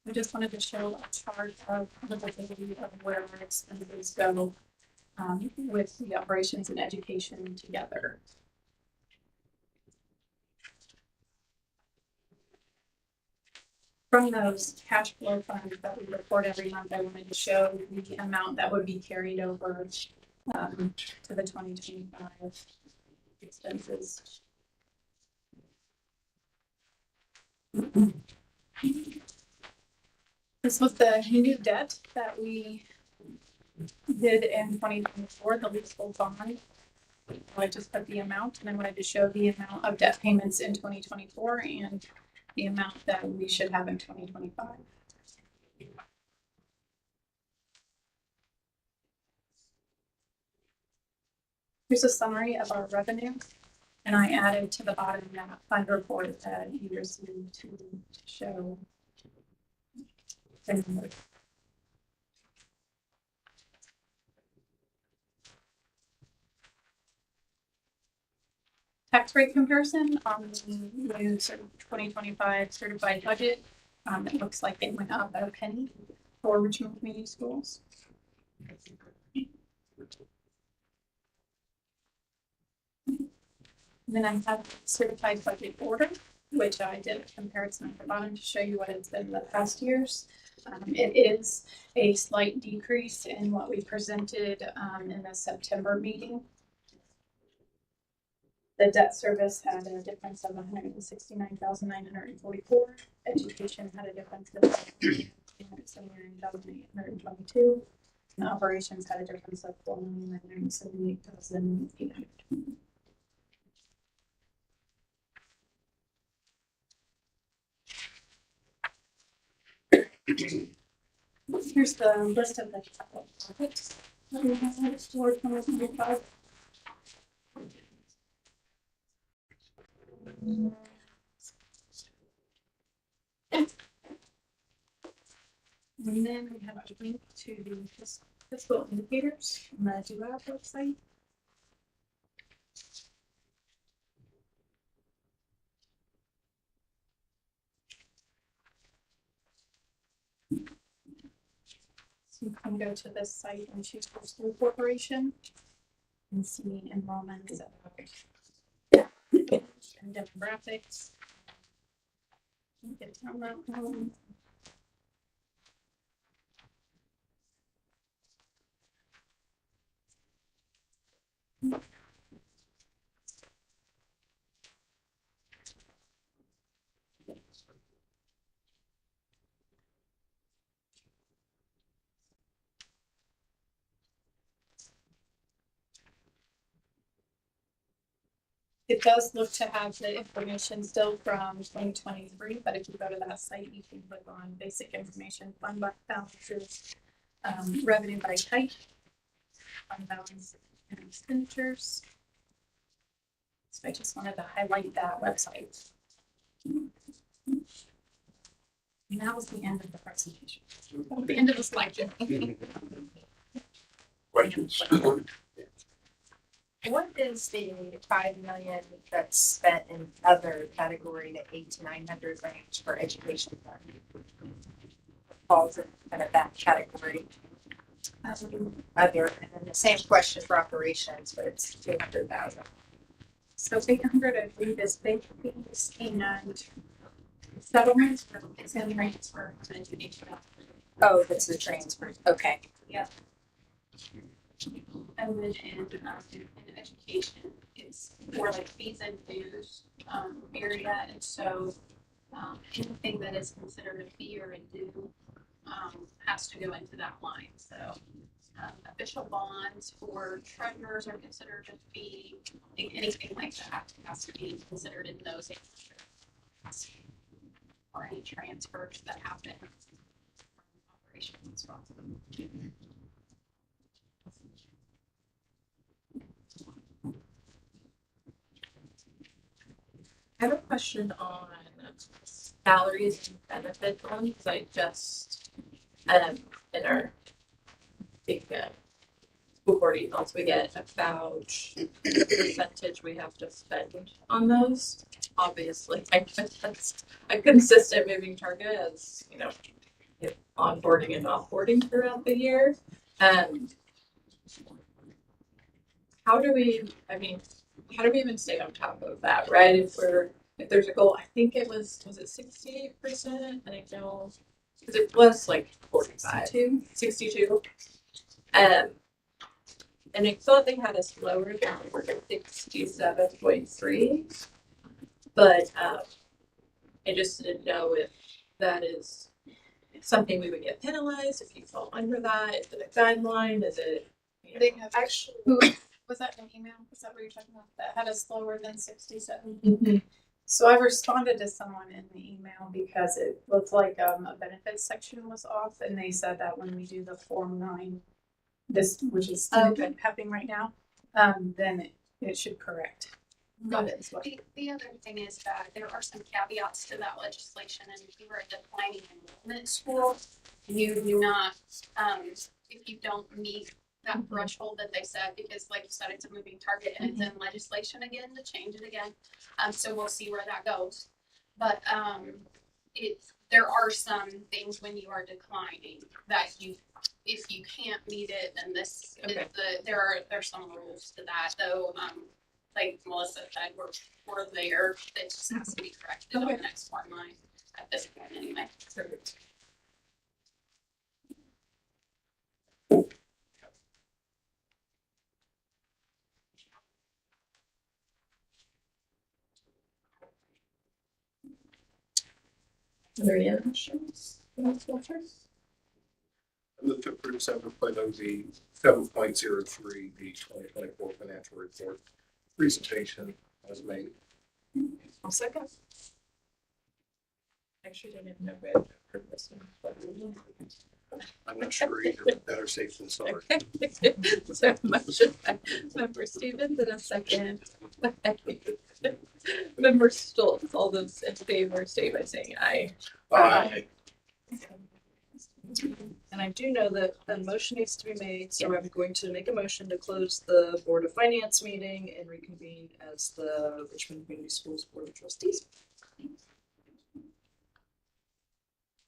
I just wanted to show a chart of the visibility of where our expenses go with the operations and education together. From those cash flow funds that we report every month, I wanted to show the amount that would be carried over to the 2025 expenses. This was the new debt that we did in 2024, the leasehold bond. I just put the amount, and I wanted to show the amount of debt payments in 2024 and the amount that we should have in 2025. Here's a summary of our revenue, and I added to the bottom that fund report that you received to show the numbers. Tax rate comparison on the new 2025 certified budget. It looks like it went up a penny for Richmond Community Schools. Then I have certified budget order, which I did a comparison at the bottom to show you what it's been the past years. It is a slight decrease in what we presented in the September meeting. The debt service had a difference of 169,944. Education had a difference of 179,822. And operations had a difference of 4,978,800. Here's the list of the capital projects that we have for 2025. And then we have a link to the fiscal indicators on the DUAP website. So you can go to this site and choose for school corporation and see enrollments and demographics. Get on that one. It does look to have the information still from 2023, but if you go to that site, you can click on basic information, fund balances, revenue by type, fund balance and expenditures. So I just wanted to highlight that website. And that was the end of the presentation. The end of the slide deck. Questions? What is the 5 million that's spent in other category, the 800 to 900 range for education fund? Falls in kind of that category. Other, and then the same question for operations, but it's 200,000. So 800, I believe, is big fees and settlements and transfer to education. Oh, that's the transfer. Okay. And then in education, it's more like fees and dues area, and so anything that is considered a fee or a due has to go into that line. So official bonds for treasurers are considered a fee. Anything like that has to be considered in those areas. Or any transfers that happen from operations as well. I have a question on salaries and benefits one, because I just, in our big school board emails, we get about the percentage we have to spend on those. Obviously, I guess that's a consistent moving target as, you know, onboarding and offboarding throughout the year. How do we even stay on top of that, right? If there's a goal, I think it was it 68%? And I know, because it was like 62. And I thought they had us lower than 67.3. But I just didn't know if that is something we would get penalized if you fall under that. Is it a guideline? Is it? They have actually, was that an email? Was that what you're talking about? That had us lower than 67? Mm-hmm. So I responded to someone in the email because it looked like a benefits section was off, and they said that when we do the Form 9, which is happening right now, then it should correct. Got it. The other thing is that there are some caveats to that legislation, and if you were a declining enrollment school, you do not, if you don't meet that threshold that they set, because like you said, it's a moving target and it's in legislation again to change it again. So we'll see where that goes. But there are some things when you are declining that if you can't meet it, then there's some rules to that, though. Like Melissa said, we're there. It just has to be corrected on the next one line at this point anyway. Perfect. Are there any other questions? Move to approve 7.03, the 2024 financial report presentation as made. I'll second. Actually, I didn't know we had heard this one. I'm not sure either, but better safe than sorry. So motion by Member Stevens and a second by Member Stoltz. All those in favor stay by saying aye. Aye. And I do know that a motion needs to be made, so I'm going to make a motion to close the Board of Finance meeting and reconvene as the Richmond Community Schools Board of Trustees.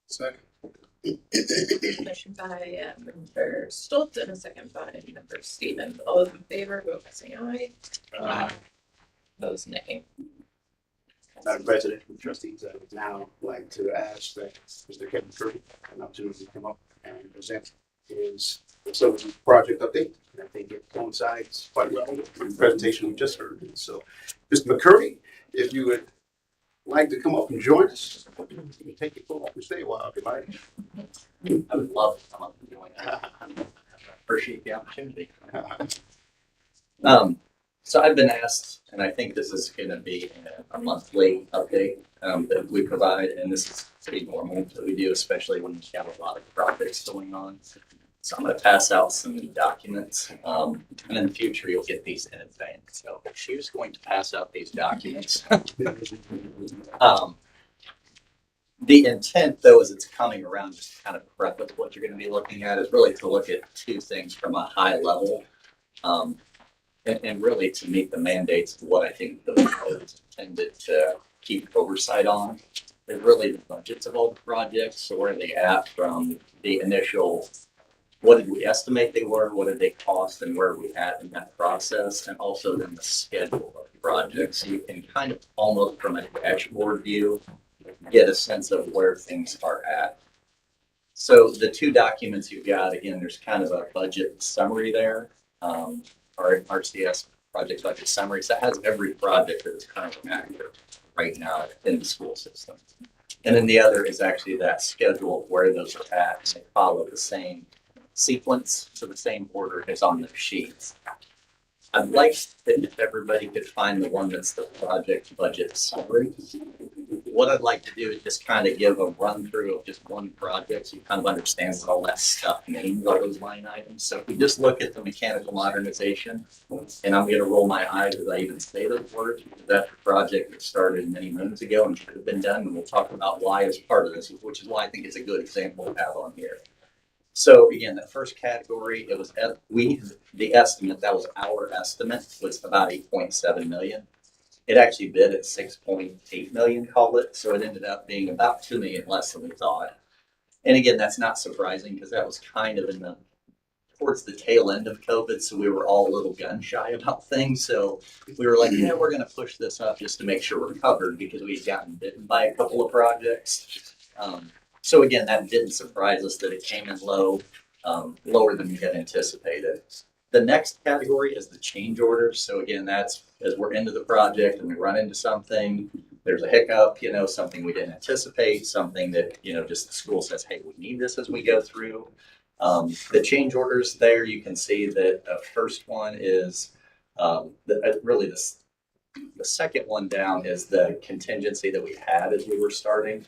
Second. Motion by Member Stoltz and a second by Member Stevens. All those in favor, vote by saying aye. Aye. Opposed, nay. Madam President, and trustees, I would now like to ask that Mr. Kevin Kirby an opportunity to come up and present his facility project update. And I think it coincides quite well with the presentation we just heard. And so, Mr. McCurdy, if you would like to come up and join us, you can take your phone off and stay a while, if you like. I would love to come up and join that. I appreciate the opportunity. So I've been asked, and I think this is going to be a monthly update that we provide, and this is pretty normal that we do, especially when we have a lot of projects going on. So I'm going to pass out some documents, and in the future you'll get these in advance. So she was going to pass out these documents. The intent, though, as it's coming around, just to kind of preface what you're going to be looking at, is really to look at two things from a high level. And really to meet the mandates of what I think the code is intended to keep oversight on. Is really the budgets of all the projects. So where are they at from the initial, what did we estimate they were, what did they cost, and where are we at in that process, and also then the schedule of the project. So you can kind of almost from a dashboard view, get a sense of where things are at. So the two documents you've got, again, there's kind of a budget summary there. Our RCS project budget summary. So that has every project that is currently active right now in the school system. And then the other is actually that schedule of where those are at. They follow the same sequence, so the same order as on the sheets. I'd like that if everybody could find the one that's the project budget summary. What I'd like to do is just kind of give a run through of just one project so you kind of understand what all that stuff means, all those line items. So if we just look at the mechanical modernization, and I'm going to roll my eyes as I even say those words, because that's a project that started many moons ago and should have been done, and we'll talk about why as part of this, which is why I think it's a good example to have on here. So again, the first category, it was the estimate, that was our estimate, was about 8.7 million. It actually bid at 6.8 million, call it. So it ended up being about 2 million less than we thought. And again, that's not surprising because that was kind of towards the tail end of COVID. So we were all a little gun shy about things. So we were like, yeah, we're going to push this up just to make sure we're covered because we had gotten bitten by a couple of projects. So again, that didn't surprise us that it came in low, lower than we had anticipated. The next category is the change orders. So again, that's as we're into the project and we run into something, there's a hiccup, something we didn't anticipate, something that, just the school says, hey, we need this as we go through. The change orders there, you can see that the first one is really the second one down is the contingency that we had as we were starting.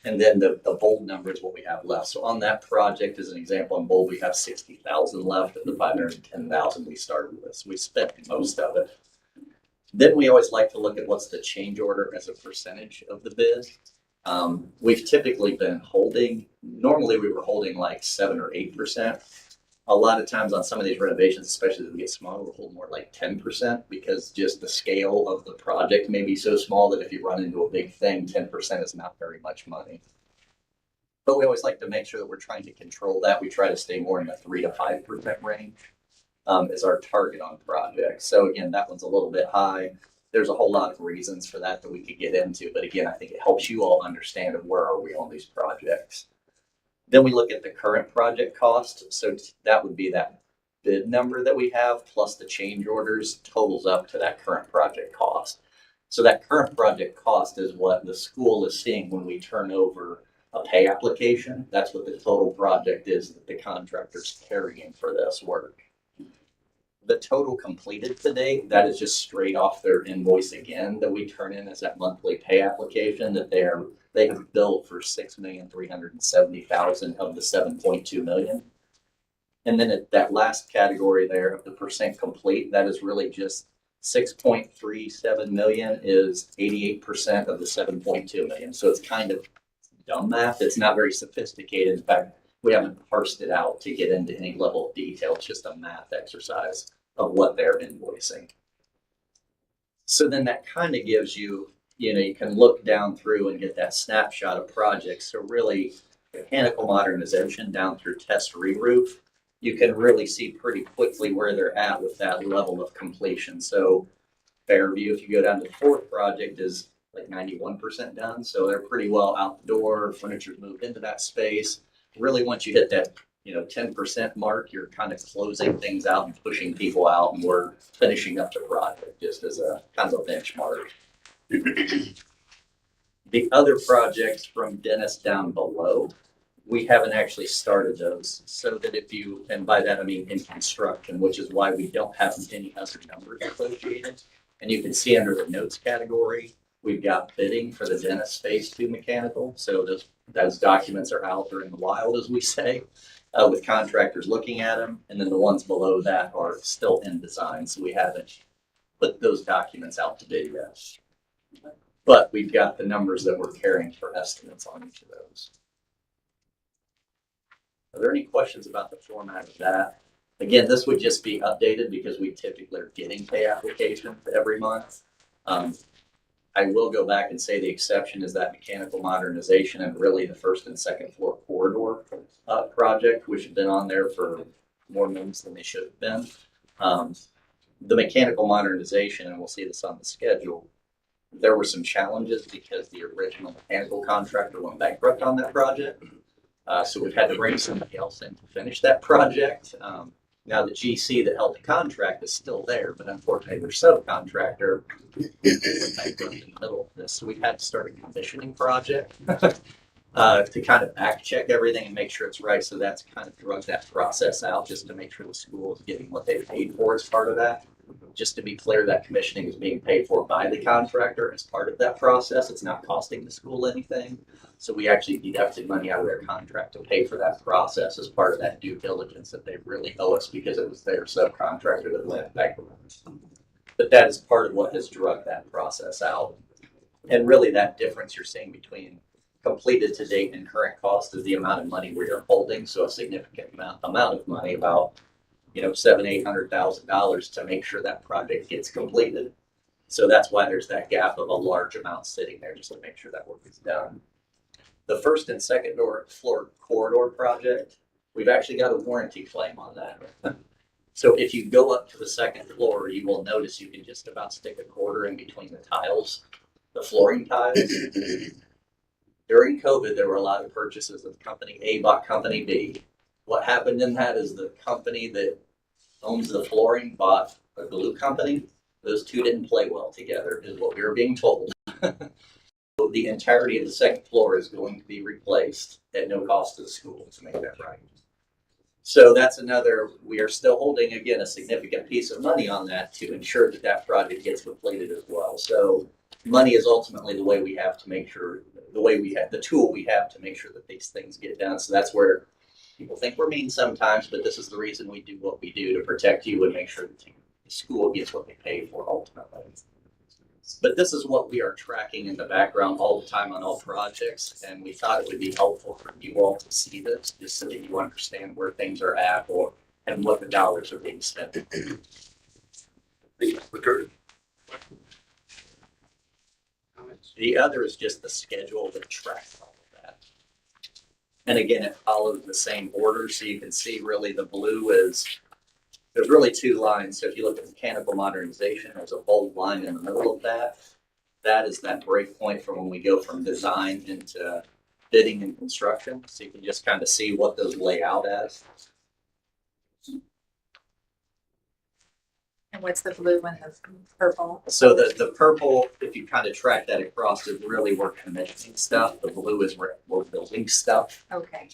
And then the bold number is what we have left. So on that project, as an example, in bold, we have 60,000 left of the 510,000 we started with. So we spent most of it. Then we always like to look at what's the change order as a percentage of the bid. We've typically been holding, normally we were holding like 7 or 8%. A lot of times on some of these renovations, especially as we get smaller, we'll hold more like 10% because just the scale of the project may be so small that if you run into a big thing, 10% is not very much money. But we always like to make sure that we're trying to control that. We try to stay more in the 3 to 5% range is our target on projects. So again, that one's a little bit high. There's a whole lot of reasons for that we could get into. But again, I think it helps you all understand of where are we on these projects. Then we look at the current project cost. So that would be that bid number that we have plus the change orders totals up to that current project cost. So that current project cost is what the school is seeing when we turn over a pay application. That's what the total project is that the contractor's carrying for this work. The total completed to date, that is just straight off their invoice again that we turn in as that monthly pay application that they have billed for 6,370,000 of the 7.2 million. And then at that last category there of the percent complete, that is really just 6.37 million is 88% of the 7.2 million. So it's kind of dumb math. It's not very sophisticated. In fact, we haven't parsed it out to get into any level of detail. It's just a math exercise of what they're invoicing. So then that kind of gives you, you can look down through and get that snapshot of projects. So really, mechanical modernization down through test re-roof, you can really see pretty quickly where they're at with that level of completion. So Fairview, if you go down to the fourth project, is like 91% done. So they're pretty well out the door. Furniture's moved into that space. Really, once you hit that 10% mark, you're kind of closing things out and pushing people out, and we're finishing up the project just as a kind of a benchmark. The other projects from Dennis down below, we haven't actually started those. So that if you, and by that I mean in construction, which is why we don't have any other numbers associated. And you can see under the notes category, we've got bidding for the Dennis Phase 2 mechanical. So those documents are out there in the wild, as we say, with contractors looking at them. And then the ones below that are still in design. So we haven't put those documents out to bid yet. But we've got the numbers that we're carrying for estimates on each of those. Are there any questions about the format of that? Again, this would just be updated because we typically are getting pay applications every month. I will go back and say the exception is that mechanical modernization and really the first and second floor corridor project, which have been on there for more months than they should have been. The mechanical modernization, and we'll see this on the schedule, there were some challenges because the original mechanical contractor went bankrupt on that project. So we've had to bring somebody else in to finish that project. Now the GC that held the contract is still there, but unfortunately their subcontractor went bankrupt in the middle of this. So we had to start a commissioning project to kind of back check everything and make sure it's right. So that's kind of drug that process out just to make sure the school is getting what they paid for as part of that. Just to be clear, that commissioning is being paid for by the contractor as part of that process. It's not costing the school anything. So we actually deducted money out of their contract to pay for that process as part of that due diligence that they really owe us because it was their subcontractor that went bankrupt. But that is part of what has drugged that process out. And really that difference you're seeing between completed to date and current cost is the amount of money we are holding. So a significant amount of money, about $700,000-800,000 to make sure that project gets completed. So that's why there's that gap of a large amount sitting there just to make sure that work is done. The first and second floor corridor project, we've actually got a warranty claim on that. So if you go up to the second floor, you will notice you can just about stick a quarter in between the tiles, the flooring tiles. During COVID, there were a lot of purchases of company A bought company B. What happened in that is the company that owns the flooring bought a glue company. Those two didn't play well together, is what we were being told. So the entirety of the second floor is going to be replaced at no cost to the school to make that right. So that's another, we are still holding, again, a significant piece of money on that to ensure that that project gets completed as well. So money is ultimately the way we have to make sure, the tool we have to make sure that these things get done. So that's where people think we're mean sometimes, but this is the reason we do what we do to protect you and make sure that the school gets what they pay for ultimately. But this is what we are tracking in the background all the time on all projects, and we thought it would be helpful for you all to see this, just so that you understand where things are at and what the dollars are being spent. The other is just the schedule that tracks all of that. And again, it follows the same order, so you can see really the blue is, there's really two lines. So if you look at mechanical modernization, there's a bold line in the middle of that. That is that break point from when we go from design into bidding and construction. So you can just kind of see what those lay out as. And what's the blue and the purple? So the purple, if you kind of track that across, is really we're commissioning stuff. The blue is we're building stuff. Okay.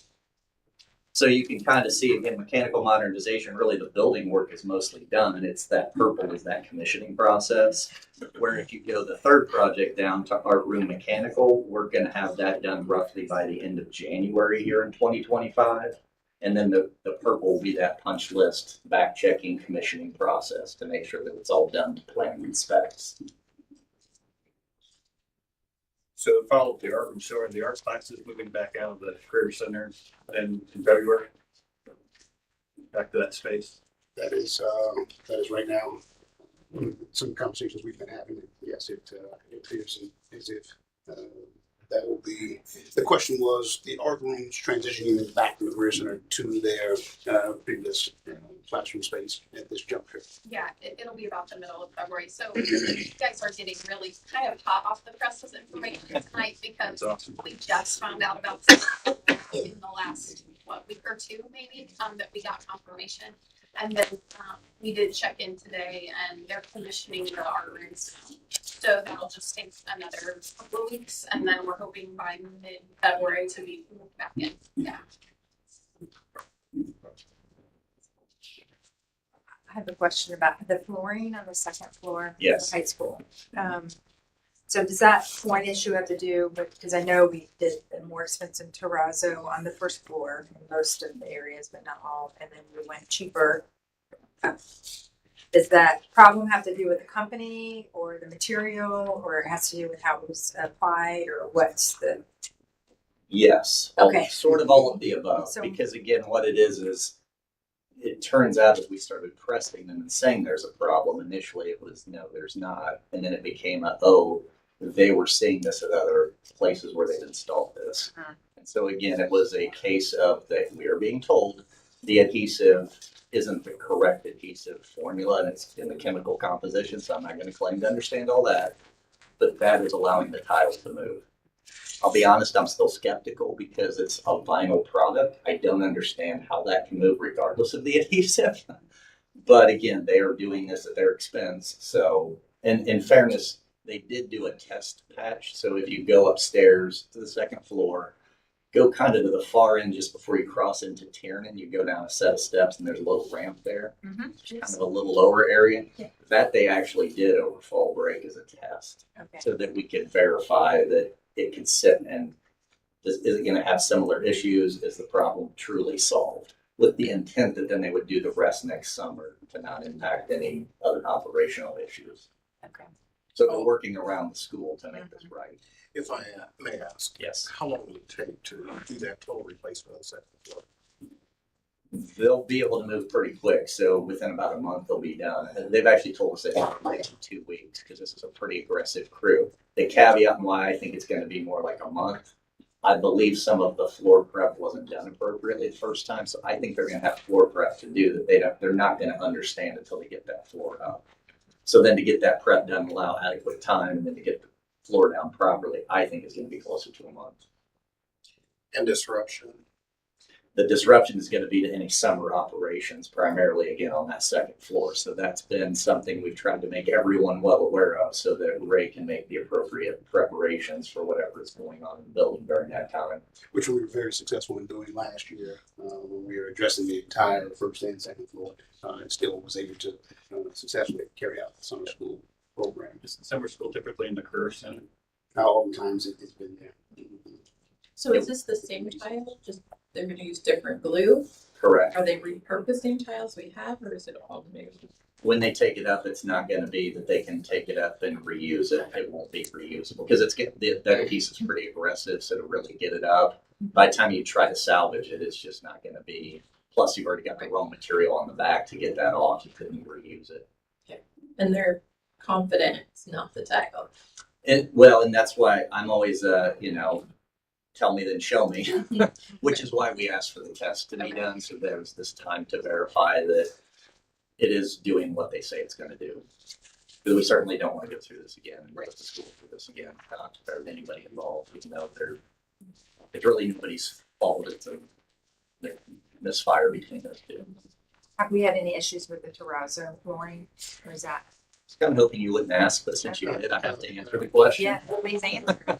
So you can kind of see, again, mechanical modernization, really the building work is mostly done, and it's that purple is that commissioning process. Where if you go the third project down to art room mechanical, we're going to have that done roughly by the end of January here in 2025. And then the purple will be that punch list back checking commissioning process to make sure that it's all done to plan and specs. So follow up the art room, so are the art classes moving back out of the career center in February? Back to that space? That is right now. Some conversations we've been having. Yes, it appears as if that will be, the question was the art rooms transitioning back from the Career Center to their previous classroom space at this juncture. Yeah, it'll be about the middle of February. So you guys are getting really kind of hot off the presses information tonight because we just found out about this in the last week or two maybe that we got confirmation. And then we did check in today and they're commissioning the art rooms. So that'll just take another couple of weeks and then we're hoping by mid-February to be moved back in. Yeah. I have a question about the flooring on the second floor of Yes. the high school. So does that one issue have to do with, because I know we did a more expensive terrazzo on the first floor in most of the areas, but not all, and then we went cheaper. Does that problem have to do with the company or the material, or it has to do with how it was applied, or what's the? Yes. Okay. Sort of all of the above. So- Because again, what it is it turns out as we started pressing them and saying there's a problem, initially it was no, there's not. And then it became they were seeing this at other places where they'd installed this. And so again, it was a case of that we are being told the adhesive isn't the correct adhesive formula and it's in the chemical composition. So I'm not going to claim to understand all that, but that is allowing the tiles to move. I'll be honest, I'm still skeptical because it's a vinyl product. I don't understand how that can move regardless of the adhesive. But again, they are doing this at their expense. So, and in fairness, they did do a test patch. So if you go upstairs to the second floor, go kind of to the far end just before you cross into Tiernan, you go down a set of steps and there's a little ramp there. Kind of a little lower area. Yeah. That they actually did over fall break as a test. Okay. So that we could verify that it can sit and is it going to have similar issues? Is the problem truly solved? With the intent that then they would do the rest next summer to not impact any other operational issues. Okay. So we're working around the school to make this right. If I may ask, Yes. how long will it take to do that total replacement of the second floor? They'll be able to move pretty quick. So within about a month, they'll be done. And they've actually told us they want to wait 2 weeks because this is a pretty aggressive crew. The caveat and why I think it's going to be more like a month. I believe some of the floor prep wasn't done appropriately the first time. So I think they're going to have floor prep to do that. They're not going to understand until they get that floor up. So then to get that prep done, and allow adequate time, and then to get the floor down properly, I think is going to be closer to a month. And disruption? The disruption is going to be to any summer operations, primarily again on that second floor. So that's been something we've tried to make everyone well aware of so that Ray can make the appropriate preparations for whatever is going on in the building during that time. Which we were very successful in doing last year when we were addressing the entire first and second floor. And still was able to successfully carry out the summer school program. Is the summer school typically in the Career Center? Oftentimes it's been there. So is this the same tile, just they're gonna use different glue? Correct. Are they repurposing tiles we have, or is it all new? When they take it up, it's not going to be that they can take it up and reuse it. It won't be reusable because that piece is pretty aggressive. So to really get it up, by the time you try to salvage it, it's just not going to be. Plus, you've already got the raw material on the back to get that off. You couldn't reuse it. And they're confident it's not the tile. And that's why I'm always, tell me then show me, which is why we asked for the test to be done. So there's this time to verify that it is doing what they say it's going to do. Because we certainly don't want to go through this again and raise the school through this again. Not to hurt anybody involved, even though it's really nobody's fault. It's a misfire between those two. Have we had any issues with the terrazzo flooring, or is that? I was kind of hoping you wouldn't ask, but since you did, I have to answer the question. Yeah, please answer.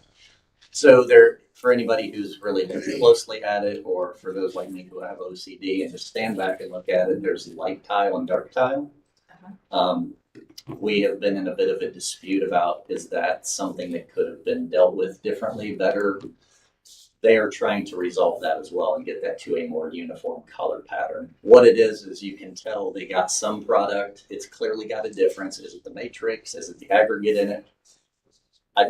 So for anybody who's really looking closely at it, or for those like me who have OCD and just stand back and look at it, there's light tile and dark tile. We have been in a bit of a dispute about, is that something that could have been dealt with differently, better? They are trying to resolve that as well and get that to a more uniform color pattern. What it is you can tell they got some product. It's clearly got a difference. Is it the matrix? Is it the aggregate in it?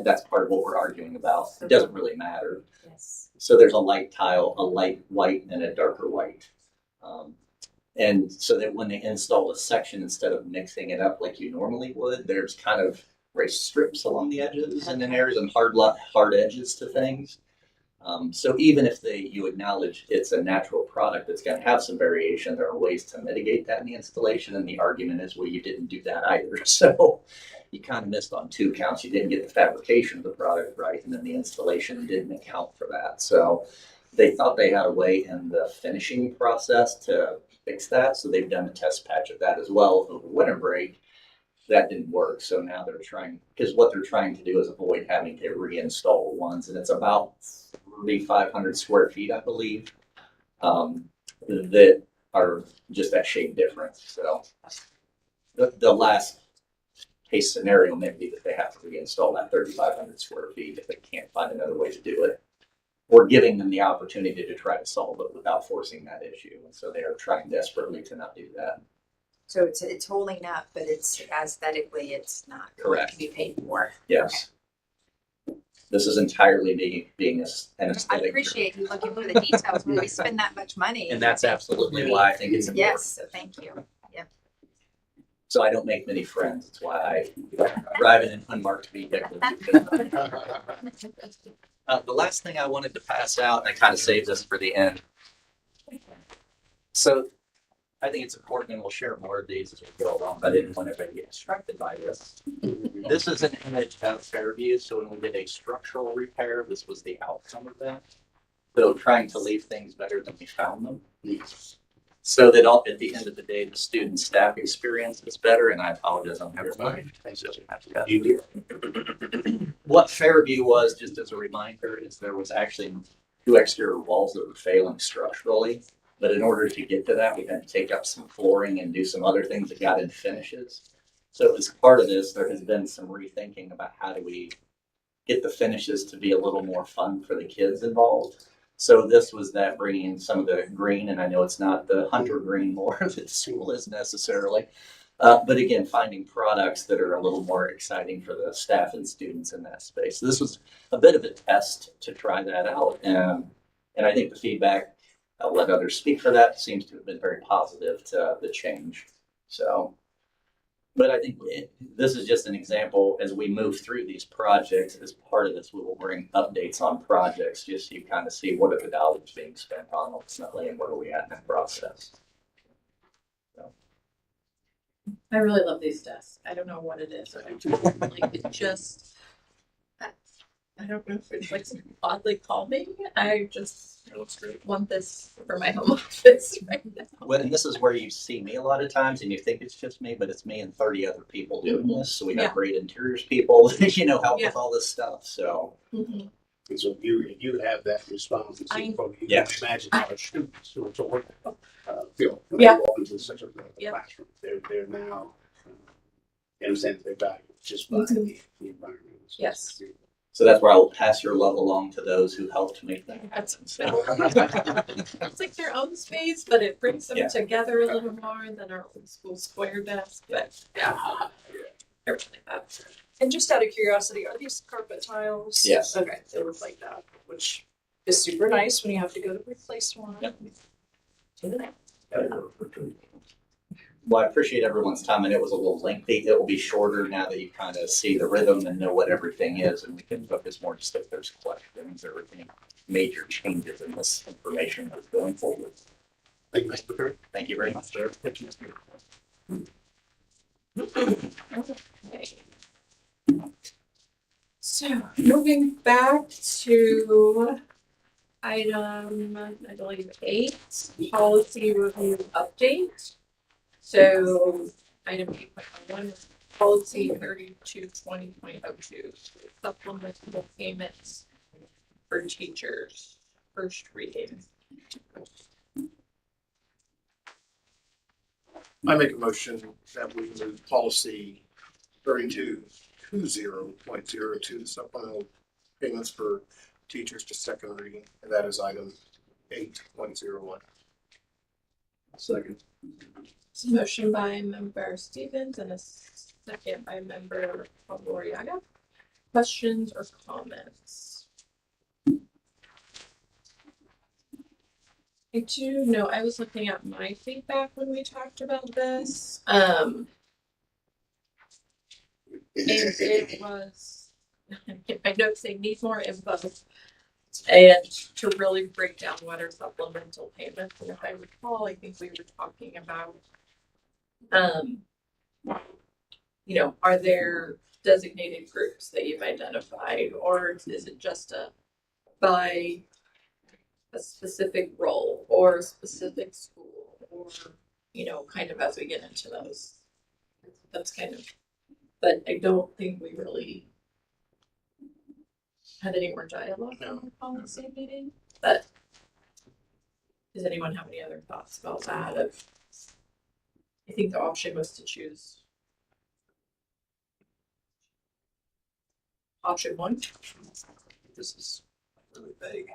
That's part of what we're arguing about. It doesn't really matter. Yes. So there's a light tile, a light white, and a darker white. And so that when they install a section, instead of mixing it up like you normally would, there's kind of race strips along the edges and in areas and hard edges to things. So even if you acknowledge it's a natural product that's going to have some variation, there are ways to mitigate that in the installation. And the argument is, well, you didn't do that either. So you kind of missed on two counts. You didn't get the fabrication of the product right, and then the installation didn't account for that. So they thought they had a way in the finishing process to fix that. So they've done a test patch of that as well over winter break. That didn't work. So now they're trying, because what they're trying to do is avoid having to reinstall ones. And it's about 3,500 square feet, I believe, that are just that shape difference. So the last case scenario may be that they have to reinstall that 3,500 square feet if they can't find another way to do it, or giving them the opportunity to try to solve it without forcing that issue. And so they are trying desperately to not do that. So it's holding up, but it's aesthetically, it's not Correct. to be paid for. Yes. This is entirely being an I aesthetic. appreciate you looking for the details when we spend that much money. And that's absolutely why I think it's important. Yes, so thank you. So I don't make many friends. That's why I drive in an unmarked vehicle. The last thing I wanted to pass out, and I kind of saved this for the end. So I think it's important, and we'll share more of these as we go along, but I didn't want everybody to get distracted by this. This is an image of Fairview. So when we did a structural repair, this was the outcome of that. So trying to leave things better than we found them. So that at the end of the day, the student staff experience is better. And I apologize, I'm having What Fairview was, just as a reminder, is there was actually 2 exterior walls that were failing structurally. But in order to get to that, we had to take up some flooring and do some other things that got in finishes. So as part of this, there has been some rethinking about how do we get the finishes to be a little more fun for the kids involved. So this was that, bringing some of the green, and I know it's not the hunter green more that the school is necessarily, but again, finding products that are a little more exciting for the staff and students in that space. So this was a bit of a test to try that out, and I think the feedback, I'll let others speak for that, seems to have been very positive to the change. So, but I think this is just an example as we move through these projects. As part of this, we will bring updates on projects just so you kind of see what are the dollars being spent on ultimately and where are we at in that process. So. I really love these desks. I don't know what it is. Like it just, I don't know if it's like oddly calming. I just want this for my home office right now. Well, and this is where you see me a lot of times and you think it's just me, but it's me and 30 other people doing this. So we have great interiors people, help with all this stuff. So. And so you have that responsibility from you. Yeah. Imagine how students who are working feel when Yeah. they walk into such a classroom. They're now understand their value just by the environment. Yes. So that's where I will pass your love along to those who helped make that. It's like their own space, but it brings them Yeah. together a little more than our old school square desk. But yeah, I really like that. And just out of curiosity, are these carpet tiles? Yes. Okay, they look like that, which is super nice when you have to go to replace one. Yep. Well, I appreciate everyone's time, and it was a little lengthy. It will be shorter now that you kind of see the rhythm and know what everything is, and we can focus more just if there's questions or any major changes in this information that's going forward. Thank you, Mr. Booker. Thank you very much, sir. So moving back to item, I believe 8, policy review update. So item 8.1 is policy 3220.02, supplemental payments for teachers, first reading. I make a motion that we move policy 3220.02, supplemental payments for teachers to second reading, and that is item 8.01. Second. It's a motion by member Stevens and a second by member Loriaga. Questions or comments? I do know, I was looking at my feedback when we talked about this. it was, I know they need more info and to really break down what are supplemental payments. And if I recall, I think we were talking about, you know, are there designated groups that you've identified, or is it just by a specific role or a specific school, or, you know, kind of as we get into those, that's kind of, but I don't think we really had any more dialogue on the policy meeting, but does anyone have any other thoughts about that? I think the option was to choose option one. This is really vague.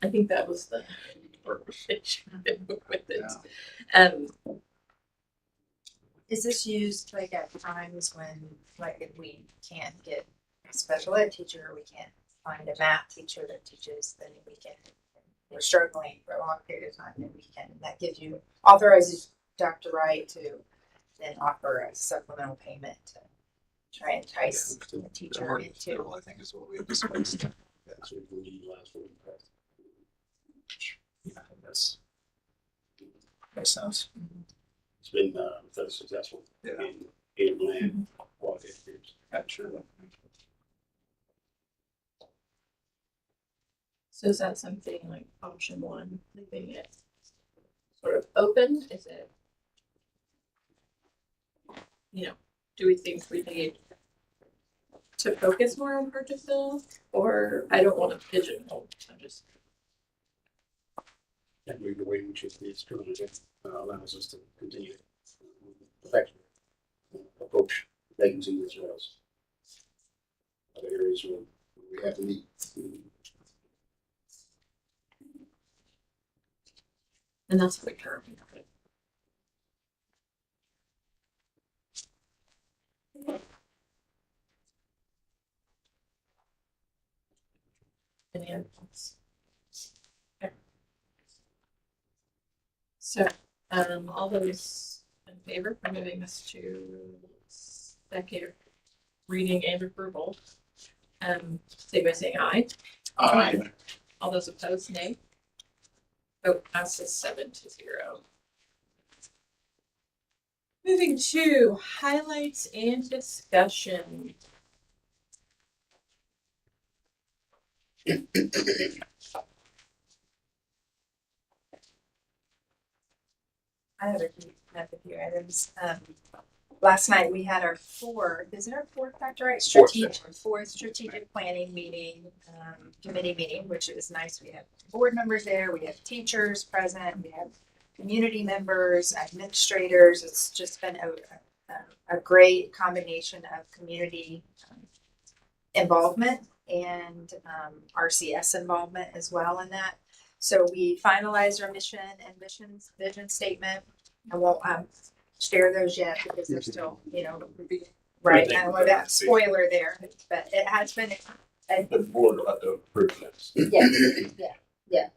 I think that was the issue with it. Is this used like at times when, like if we can't get a special ed teacher, we can't find a math teacher that teaches, then we can, we're struggling for a long period of time, then we can, that gives you, authorizes Dr. Wright to then offer a supplemental payment to try and entice the teacher into. I think is what we have discussed. That's what we need last week. Yeah, that's makes sense. It's been fairly successful Yeah. in land quality years. Sure. So is that something like option one, leaving it sort of open? Is it, you know, do we think we need to focus more on Purchaseville, or I don't want to pigeonhole? I'm just, And the way in which it's currently allows us to continue effective approach vacancies as well as other areas where we have to meet. and that's what we're any other thoughts? Okay. So, all those in favor for moving this to second reading and approval, say by saying aye. Aye. All those opposed, nay. Vote passes 7-0. Moving to highlights and discussion. I have a few items. Last night we had our is it our fourth, Dr. Wright? Fourth strategic planning meeting, committee meeting, which was nice. We have board members there, we have teachers present, we have community members, administrators. It's just been a great combination of community involvement and RCS involvement as well in that. So we finalized our mission and vision statement. I won't share those yet because they're still, you know, right. I don't want that spoiler there, but it has been. The board will have to approve this. Yeah.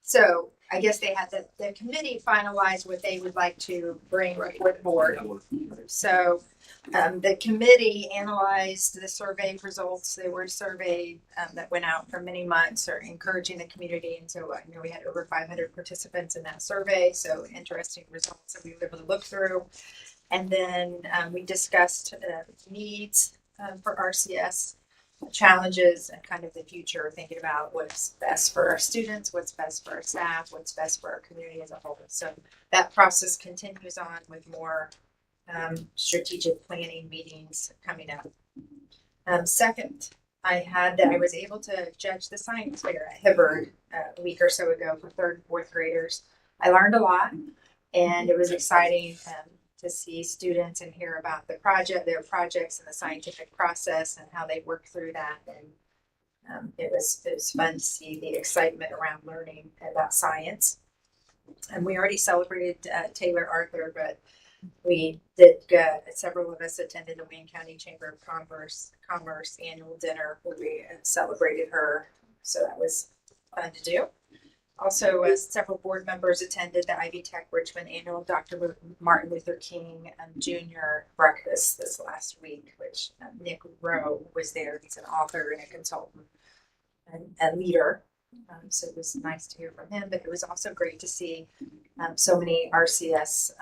So I guess they had the committee finalize what they would like to bring before the board. So the committee analyzed the survey results. They were a survey that went out for many months, or encouraging the community. And so I know we had over 500 participants in that survey. So interesting results that we were able to look through. And then we discussed needs for RCS, challenges, and kind of the future, thinking about what's best for our students, what's best for our staff, what's best for our community as a whole. So that process continues on with more strategic planning meetings coming up. Second, I was able to judge the science fair at Hibbard a week or so ago for third and fourth graders. I learned a lot, and it was exciting to see students and hear about their projects and the scientific process and how they work through that. And it was fun to see the excitement around learning about science. And we already celebrated Taylor Arthur, but we did several of us attended the Wayne County Chamber of Commerce annual dinner where we celebrated her. So that was fun to do. Also, several board members attended the Ivy Tech Richmond annual Dr. Martin Luther King Jr. breakfast this last week, which Nick Rowe was there. He's an author and a consultant and a leader. So it was nice to hear from him, but it was also great to see so many RCS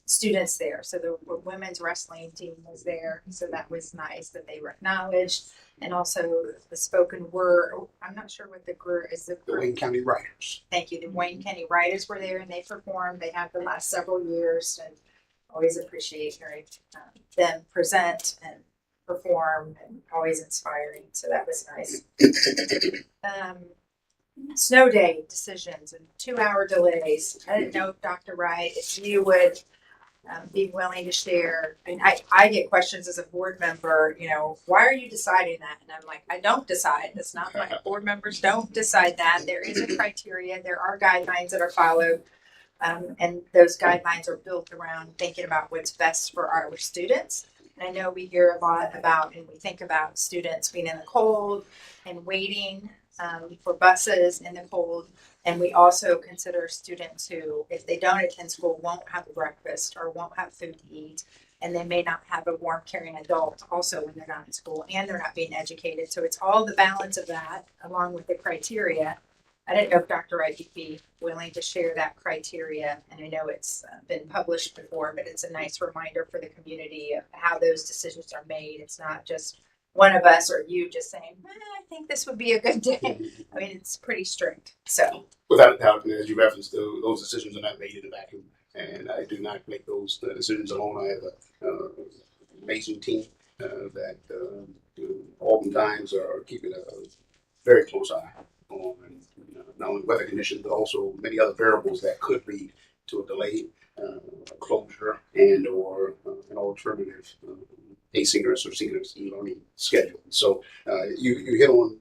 students there. So the women's wrestling team was there. So that was nice that they were acknowledged. And also the spoken word, I'm not sure what the group is. The Wayne County Writers. Thank you. The Wayne County Writers were there and they performed. They have the last several years, and always appreciate hearing them present and perform, and always inspiring. So that was nice. Snow day decisions and 2-hour delays. I didn't know, Dr. Wright, if you would be willing to share. I mean, I get questions as a board member, why are you deciding that? And I'm like, I don't decide. It's not my board members don't decide that. There is a criteria. There are guidelines that are followed. And those guidelines are built around thinking about what's best for our students. And I know we hear a lot about, and we think about students being in the cold and waiting for buses in the cold. And we also consider students who, if they don't attend school, won't have a breakfast or won't have food to eat. And they may not have a warm caring adult also when they're not in school and they're not being educated. So it's all the balance of that along with the criteria. I didn't know if Dr. Wright would be willing to share that criteria. And I know it's been published before, but it's a nice reminder for the community of how those decisions are made. It's not just one of us or you just saying, I think this would be a good day. I mean, it's pretty strict. So Without a doubt, and as you referenced, those decisions are not made in a vacuum, and I do not make those decisions alone. I have an amazing team that oftentimes are keeping a very close eye on not only weather conditions, but also many other variables that could lead to a delay, a closure, and or an alternative asynchronous or synchronous e-learning schedule. So you hit on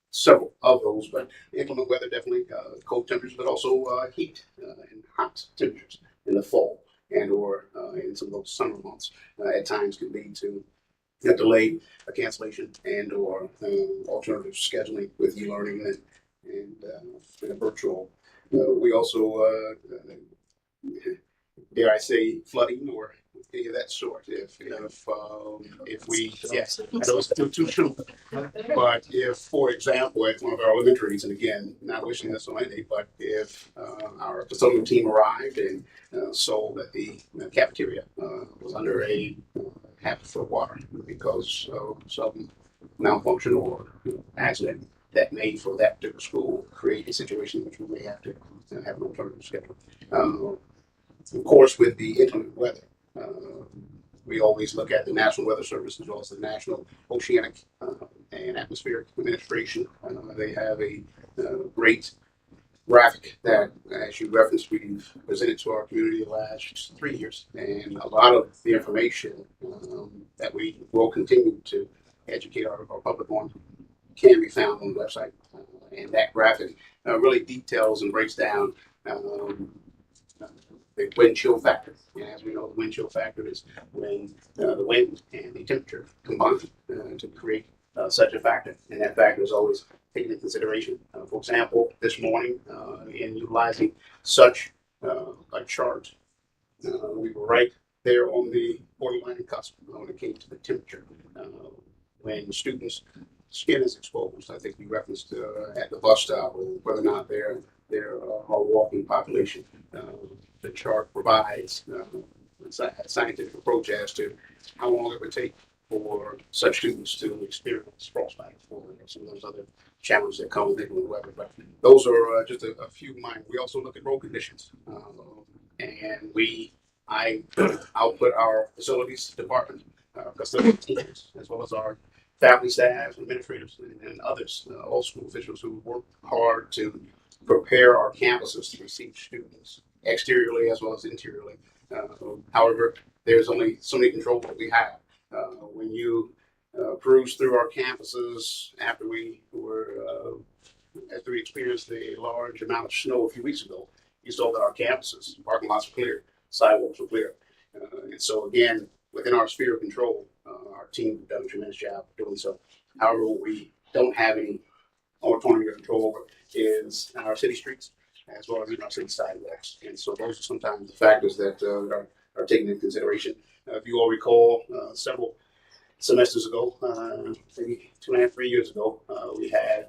several of those, but inclement weather definitely, cold temperatures, but also heat and hot temperatures in the fall and or in some of those summer months at times can lead to a delay, a cancellation, and or alternative scheduling with e-learning and a virtual. We also, dare I say, flooding or any of that sort. If we, yes, I know it's too soon. But if, for example, at one of our elementaries, and again, not wishing this on any, but if our facility team arrived and saw that the cafeteria was under a half foot of water because of some malfunction or accident that may, for that particular school, create a situation which we may have to have an alternative schedule. Of course, with the inclement weather, we always look at the National Weather Service as well as the National Oceanic and Atmospheric Administration. They have a great graphic that, as you referenced, we've presented to our community the last 3 years. And a lot of the information that we will continue to educate our public on can be found on the website. And that graphic really details and breaks down the wind chill factor. And as we know, the wind chill factor is when the wind and the temperature combine to create such a factor. And that factor is always taken into consideration. For example, this morning, in utilizing such a chart, we were right there on the borderline and cusp when it came to the temperature. When students' skin is exposed, I think we referenced at the bus stop whether or not they're a walking population. The chart provides a scientific approach as to how long it would take for such students to experience frostbite or some of those other challenges that come with inclement weather. But those are just a few minor. We also look at road conditions, and I'll put our facilities department, custodial teams, as well as our faculty, staff, administrators, and others, all school officials who work hard to prepare our campuses to receive students exteriorly as well as interiorly. However, there's only so many controls that we have. When you cruise through our campuses after we experienced a large amount of snow a few weeks ago, you saw that our campuses, parking lots were clear, sidewalks were clear. And so again, within our sphere of control, our team has done a tremendous job doing so. However, we don't have any autonomy or control over is our city streets as well as in our city sidewalks. And so those are sometimes the factors that are taken into consideration. If you all recall, several semesters ago, maybe 2.5, 3 years ago, we had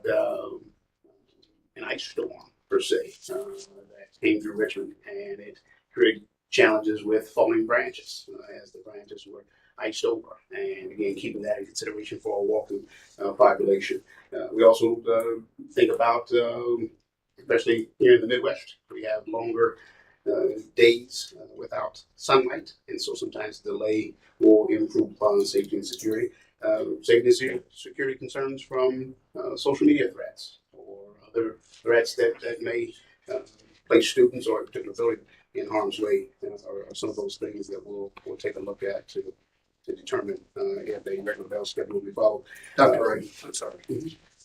an ice storm per se that came through Richmond, and it created challenges with falling branches as the branches were iced over, and again keeping that in consideration for our walking population. We also think about, especially here in the Midwest, we have longer days without sunlight, and so sometimes delay will improve upon safety and security. Safety and security concerns from social media threats or other threats that may place students or a particular building in harm's way are some of those things that we'll take a look at to determine if a regular bell schedule will be followed. Dr. Wright, I'm sorry.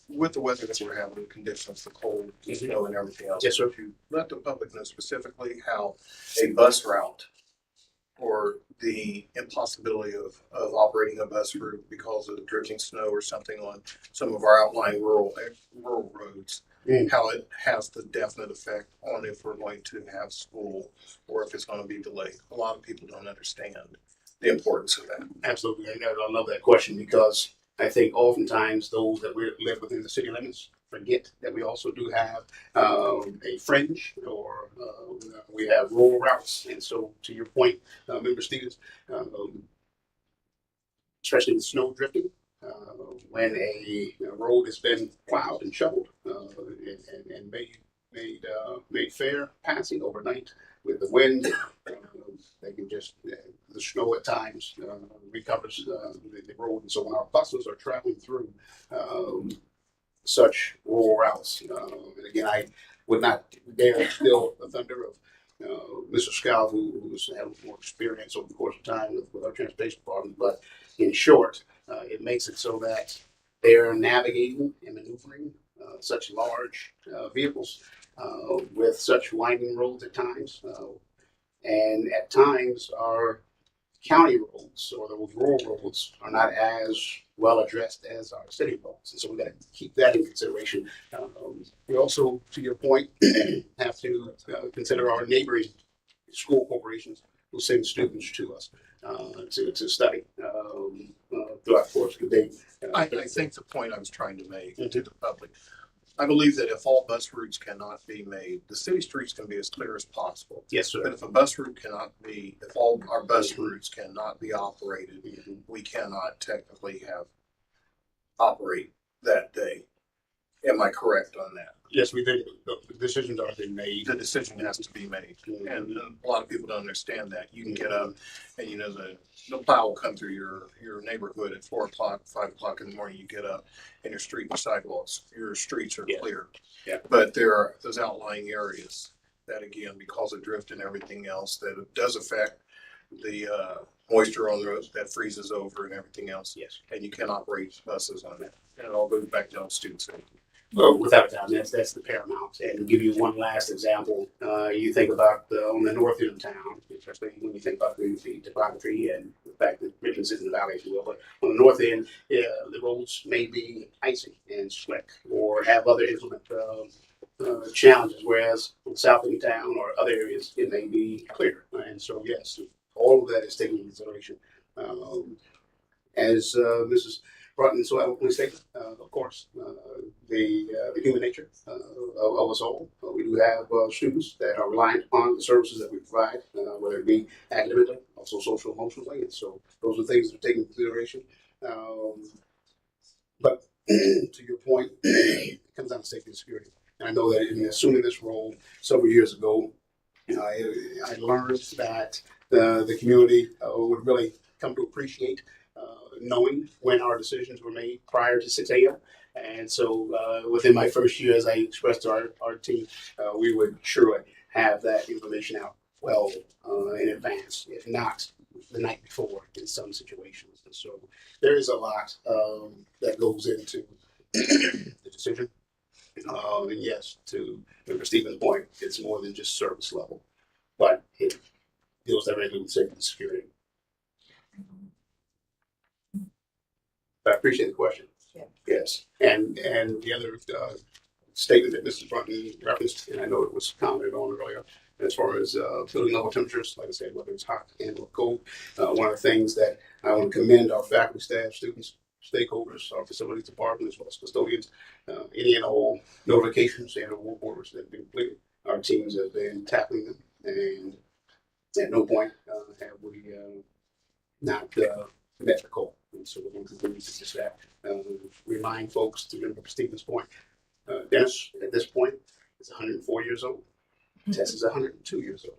With the weather that we're having, the conditions, the cold, the snow and everything else. Yes, sir. Would you let the public know specifically how a bus route or the impossibility of operating a bus route because of the drifting snow or something on some of our outlying rural roads, how it has the definite effect on if we're going to have school or if it's going to be delayed? A lot of people don't understand the importance of that. Absolutely. I love that question because I think oftentimes those that live within the city limits forget that we also do have a fringe or we have rural routes. And so to your point, Member Stevens, especially with snow drifting, when a road has been plowed and shoveled and made fair passing overnight with the wind, they can just the snow at times recovers the road, and so when our buses are traveling through such rural routes, and again, I would not dare steal the thunder of Mr. Scow, who's had more experience over the course of time with our transportation department, but in short, it makes it so that they're navigating and maneuvering such large vehicles with such winding roads at times, and at times our county roads or those rural roads are not as well addressed as our city roads, and so we got to keep that in consideration. We also, to your point, have to consider our neighboring school corporations who send students to us to study throughout the course of the day. I think the point I was trying to make to the public, I believe that if all bus routes cannot be made, the city streets can be as clear as possible. Yes, sir. But if a bus route cannot be, if all our bus routes cannot be operated, we cannot technically operate that day. Am I correct on that? Yes, we think the decisions are being made. The decision has to be made, and a lot of people don't understand that. You can get up, and the plow will come through your neighborhood at 4 o'clock, 5 o'clock in the morning. You get up, and your sidewalks, your streets are clear. Yeah. But there are those outlying areas that, again, because of drift and everything else, that it does affect the moisture on the road that freezes over and everything else. Yes. And you can operate buses on that, and it all goes back down to student safety. Well, without a doubt, that's the paramount. And to give you one last example, you think about on the north end of town, especially when you think about the topography and the fact that Richmond sits in the valley, if you will. But on the north end, the roads may be icy and slick or have other inclement challenges, whereas on the south end of town or other areas, it may be clear. And so, yes, all of that is taken into consideration. As Mrs. Broughton so eloquently stated, of course, the human nature of us all. We do have students that are reliant upon the services that we provide, whether it be academically, also social, emotionally, and so those are things that are taken into consideration. But to your point, it comes down to safety and security. And I know that in assuming this role several years ago, I learned that the community would really come to appreciate knowing when our decisions were made prior to 6 a.m. And so within my first year, as I expressed to our team, we would surely have that information out well in advance, if not the night before in some situations. And so there is a lot that goes into the decision. And yes, to Member Stevens' point, it's more than just service level, but it deals directly with safety and security. I appreciate the question. Yeah. Yes, and the other statement that Mrs. Brunton referenced, and I know it was commented on earlier, as far as building level temperatures, like I said, whether it's hot and or cold, one of the things that I want to commend our faculty, staff, students, stakeholders, our facilities department, as well as custodians, any and all notifications and award orders that have been completed. Our teams have been tackling them, and at no point have we not met the goal. And so we're going to continue to just that. Remind folks to remember Stephen's point. Dennis, at this point, is 104 years old. Tess is 102 years old.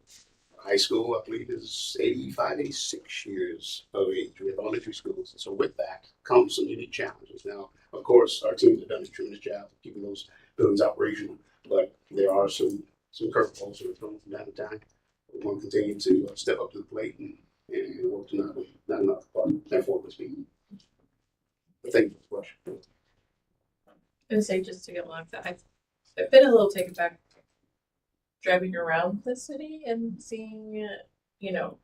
High school, I believe, is 85, 86 years of age. We have elementary schools. And so with that comes some unique challenges. Now, of course, our teams have done a tremendous job of keeping those buildings operational, but there are some curveballs that are thrown from time to time. We want to continue to step up to the plate and work to not enough part, metaphorically speaking. But thank you for the question. And say just to get along with that, I've been a little taken back driving around the city and seeing, you know,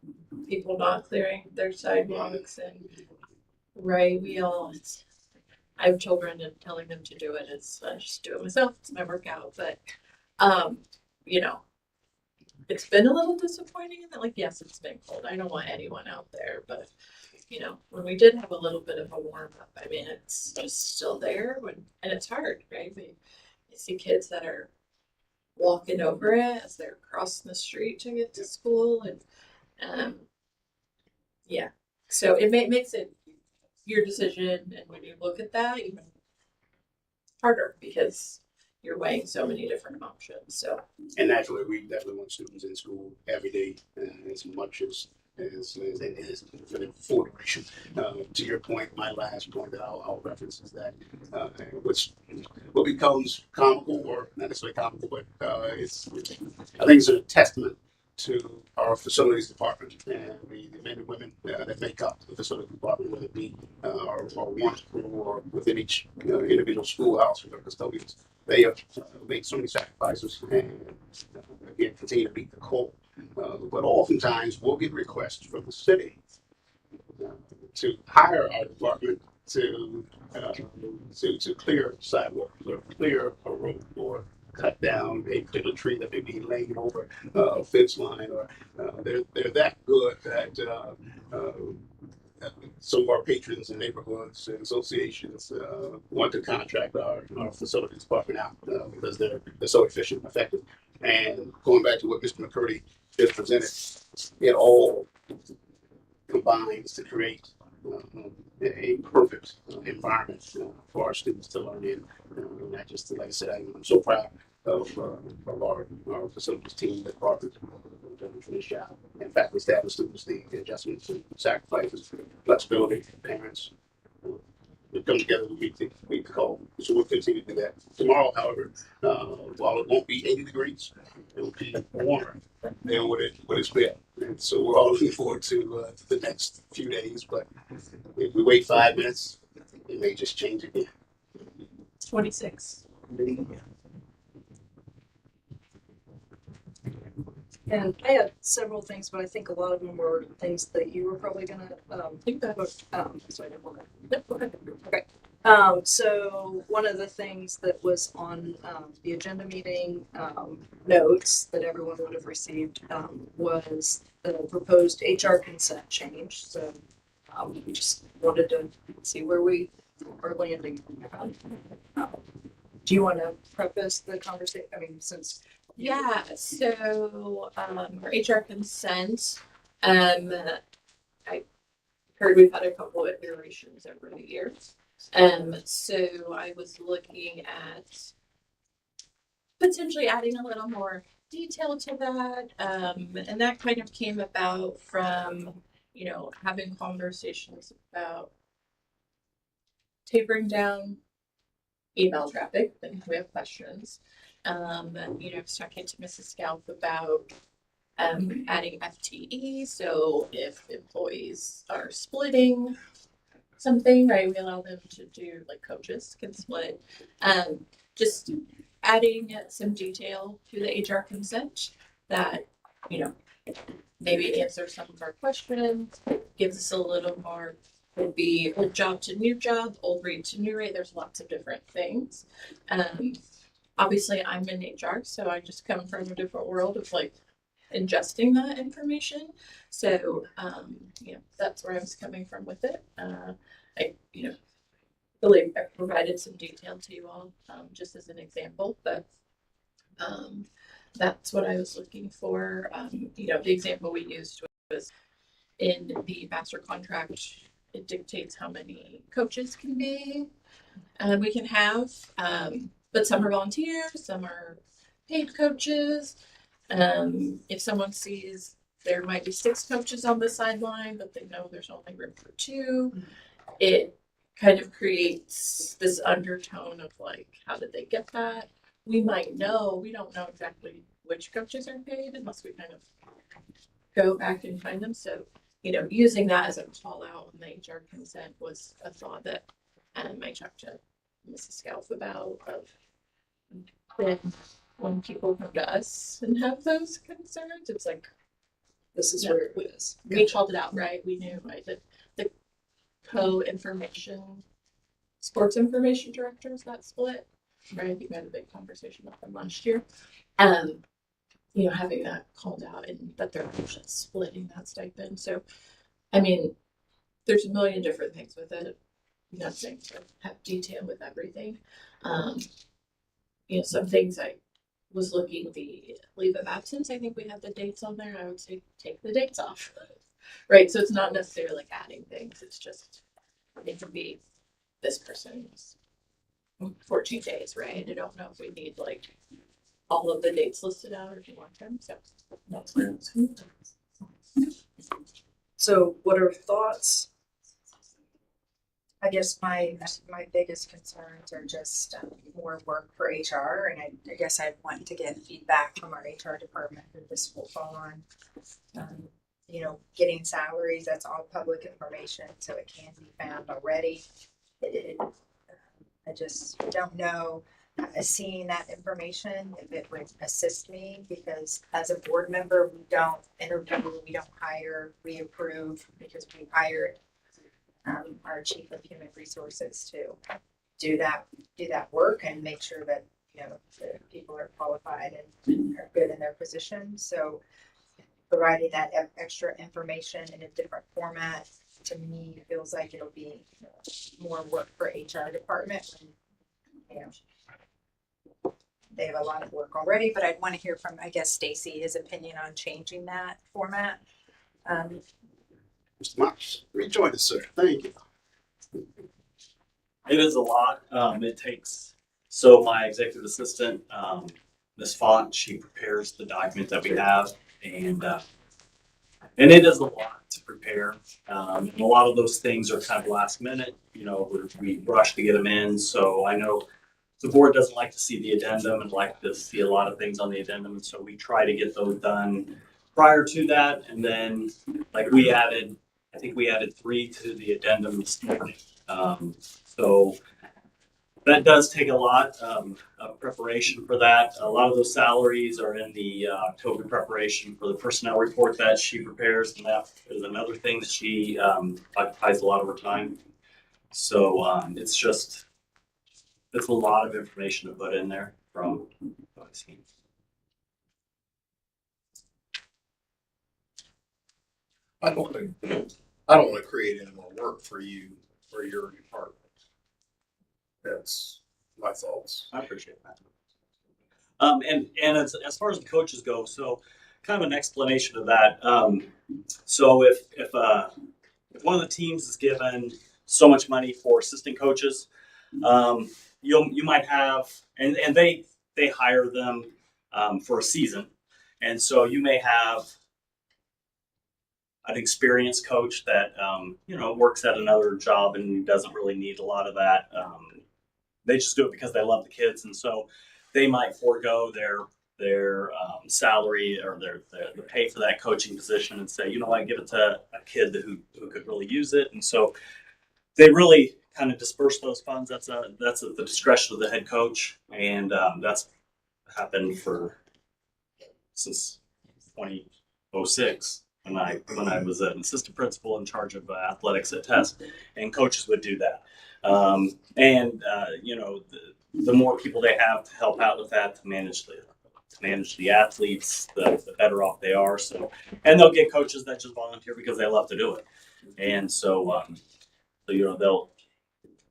people not clearing their sidewalks and I have children and telling them to do it. I just do it myself. It's my workout, but you know, it's been a little disappointing in that, like, yes, it's been cold. I don't want anyone out there, but you know, when we did have a little bit of a warm up, I mean, it's just still there and it's hard, right? You see kids that are walking over it as they're crossing the street to get to school, and yeah, so it makes it your decision, and when you look at that, even harder because you're weighing so many different options. So, and naturally, we definitely want students in school every day, as much as for the full duration. To your point, my last point that I'll reference is that what becomes comical, or not necessarily comical, but I think it's a testament to our facilities department and the men and women that make up the facilities department, whether it be our one crew or within each individual schoolhouse with our custodians. They have made so many sacrifices and again continue to beat the cold. But oftentimes we'll get requests from the city to hire our department to clear sidewalks or clear a road or cut down a particular tree that may be laying over a fence line, or they're that good that some of our patrons and neighborhoods and associations want to contract our facilities department out because they're so efficient and effective. And going back to what Mr. McCurdy just presented, it all combines to create a perfect environment for our students to learn in. Not just, like I said, I'm so proud of our facilities team that brought this to this job. And faculty, staff, and students, the adjustments and sacrifices, flexibility, parents. We come together to meet the call. So we'll continue to do that. Tomorrow, however, while it won't be 80 degrees, it will be warmer than what it's been. And so we're all looking forward to the next few days. But if we wait 5 minutes, it may just change again. 26. And I had several things, but I think a lot of them were things that you were probably gonna think about. So I didn't want to. Okay. So one of the things that was on the agenda meeting notes that everyone would have received was the proposed HR consent change. So we just wanted to see where we are landing. Do you want to preface the conversation? I mean, since Yeah, so our HR consent, I heard we've had a couple of iterations over the years. So I was looking at potentially adding a little more detail to that. And that kind of came about from, you know, having conversations about tapering down email traffic, and we have questions. You know, I was talking to Mrs. Scalp about adding FTE. So if employees are splitting something, right, we allow them to do, like, coaches can split. Just adding some detail to the HR consent that, you know, maybe answer some of our questions, gives us a little more Could be old job to new job, old rate to new rate. There's lots of different things. Obviously, I'm in HR, so I just come from a different world of like ingesting that information. So, that's where I was coming from with it. I believe I provided some detail to you all, just as an example, but that's what I was looking for. The example we used was in the master contract. It dictates how many coaches can be, we can have, but some are volunteers, some are paid coaches. If someone sees there might be 6 coaches on the sideline, but they know there's only room for 2, it kind of creates this undertone of like, how did they get that? We don't know exactly which coaches are paid unless we kind of go back and find them. So, using that as a call out on the HR consent was a thought that I talked to Mrs. Scalf about, of then when people come to us and have those concerns, it's like, This is where it is. we called it out, right? We knew, right, that the sports information directors got split, right? I think we had a big conversation about them last year. Having that called out and that they're actually splitting that stipend. So, there's a million different things with it. I'm not saying to have detail with everything. Some things I was looking, the leave of absence, I think we have the dates on there. I would say take the dates off. Right. So it's not necessarily like adding things. It's just, it could be this person's 14 days, right? I don't know if we need like all of the dates listed out or if you want them. So that's where it's. So what are thoughts? I guess my biggest concerns are just more work for HR, and I guess I'd want to get feedback from our HR department who this will fall on. Getting salaries, that's all public information, so it can be found already. I just don't know, seeing that information, if it would assist me, because as a board member, we don't interview, we don't hire, we approve, because we hired our chief of human resources to do that work and make sure that the people are qualified and are good in their position. So providing that extra information in a different format, to me, feels like it'll be more work for HR department when, they have a lot of work already. But I'd want to hear from, I guess, Stacy, his opinion on changing that format. Mr. Marks, rejoin us, sir. Thank you. It is a lot. It takes, so my executive assistant, Ms. Font, she prepares the document that we have, and it is a lot to prepare. And a lot of those things are kind of last minute, we rush to get them in. So I know the board doesn't like to see the addendum and like to see a lot of things on the addendum. And so we try to get those done prior to that. And then I think we added 3 to the addendum this morning. So that does take a lot of preparation for that. A lot of those salaries are in the October preparation for the personnel report that she prepares, and that is another thing that she occupies a lot of her time. So it's a lot of information to put in there from what I've seen. I don't want to create any more work for you or your department. That's my thoughts. I appreciate that. And as far as the coaches go, so kind of an explanation of that. So if one of the teams is given so much money for assistant coaches, you might have, and they hire them for a season, and so you may have an experienced coach that works at another job and doesn't really need a lot of that. They just do it because they love the kids, and so they might forego their salary or the pay for that coaching position and say, I give it to a kid who could really use it. And so they really kind of disperse those funds. That's at the discretion of the head coach, and that's happened since 2006. when I was an assistant principal in charge of athletics at Test, and coaches would do that. You know, the more people they have to help out with that, to manage the athletes, the better off they are. So, and they'll get coaches that just volunteer because they love to do it, and so you know they'll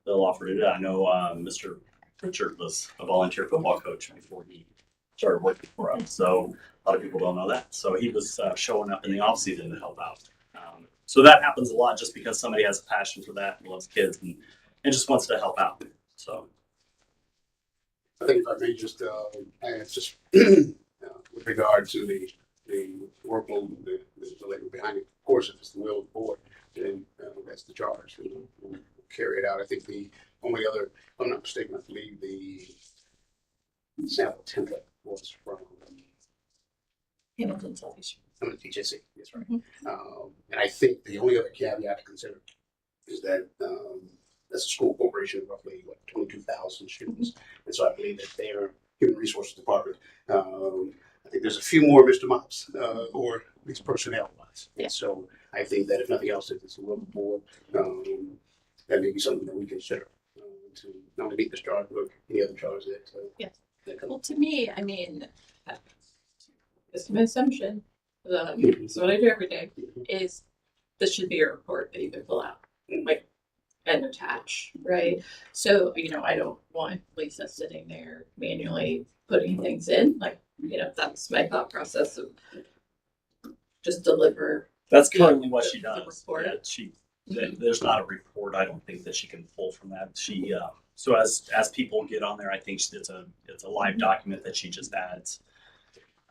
offer to do that. I know Mr. Richard was a volunteer football coach before he started working for us, so a lot of people don't know that. So he was showing up in the off season to help out. So that happens a lot just because somebody has a passion for that and loves kids and just wants to help out. So I think if I may just add just with regard to the workload, the labor behind it, of course, if it's the will of the board, then that's the charge. We'll carry it out. I think the only other, if I'm not mistaken, I believe the sample template was from Hamilton Salvation. the TJC. That's right. And I think the only other caveat to consider is that that's a school corporation of roughly 22,000 students, and so I believe that their human resources department. I think there's a few more Mr. Mops, or at least personnel-wise. Yeah. So I think that if nothing else, if it's a little board, that may be something that we consider to not only meet this charge, but any other charge that. Yes. That come. Well, to me, I mean, it's my assumption. It's what I do every day. Is this should be a report that you can fill out, like, and attach, right? So you know, I don't want Lisa sitting there manually putting things in. Like, you know, that's my thought process of just deliver. that's currently what she the does. report. Yeah, there's not a report. I don't think that she can pull from that. She so as people get on there, I think it's a live document that she just adds.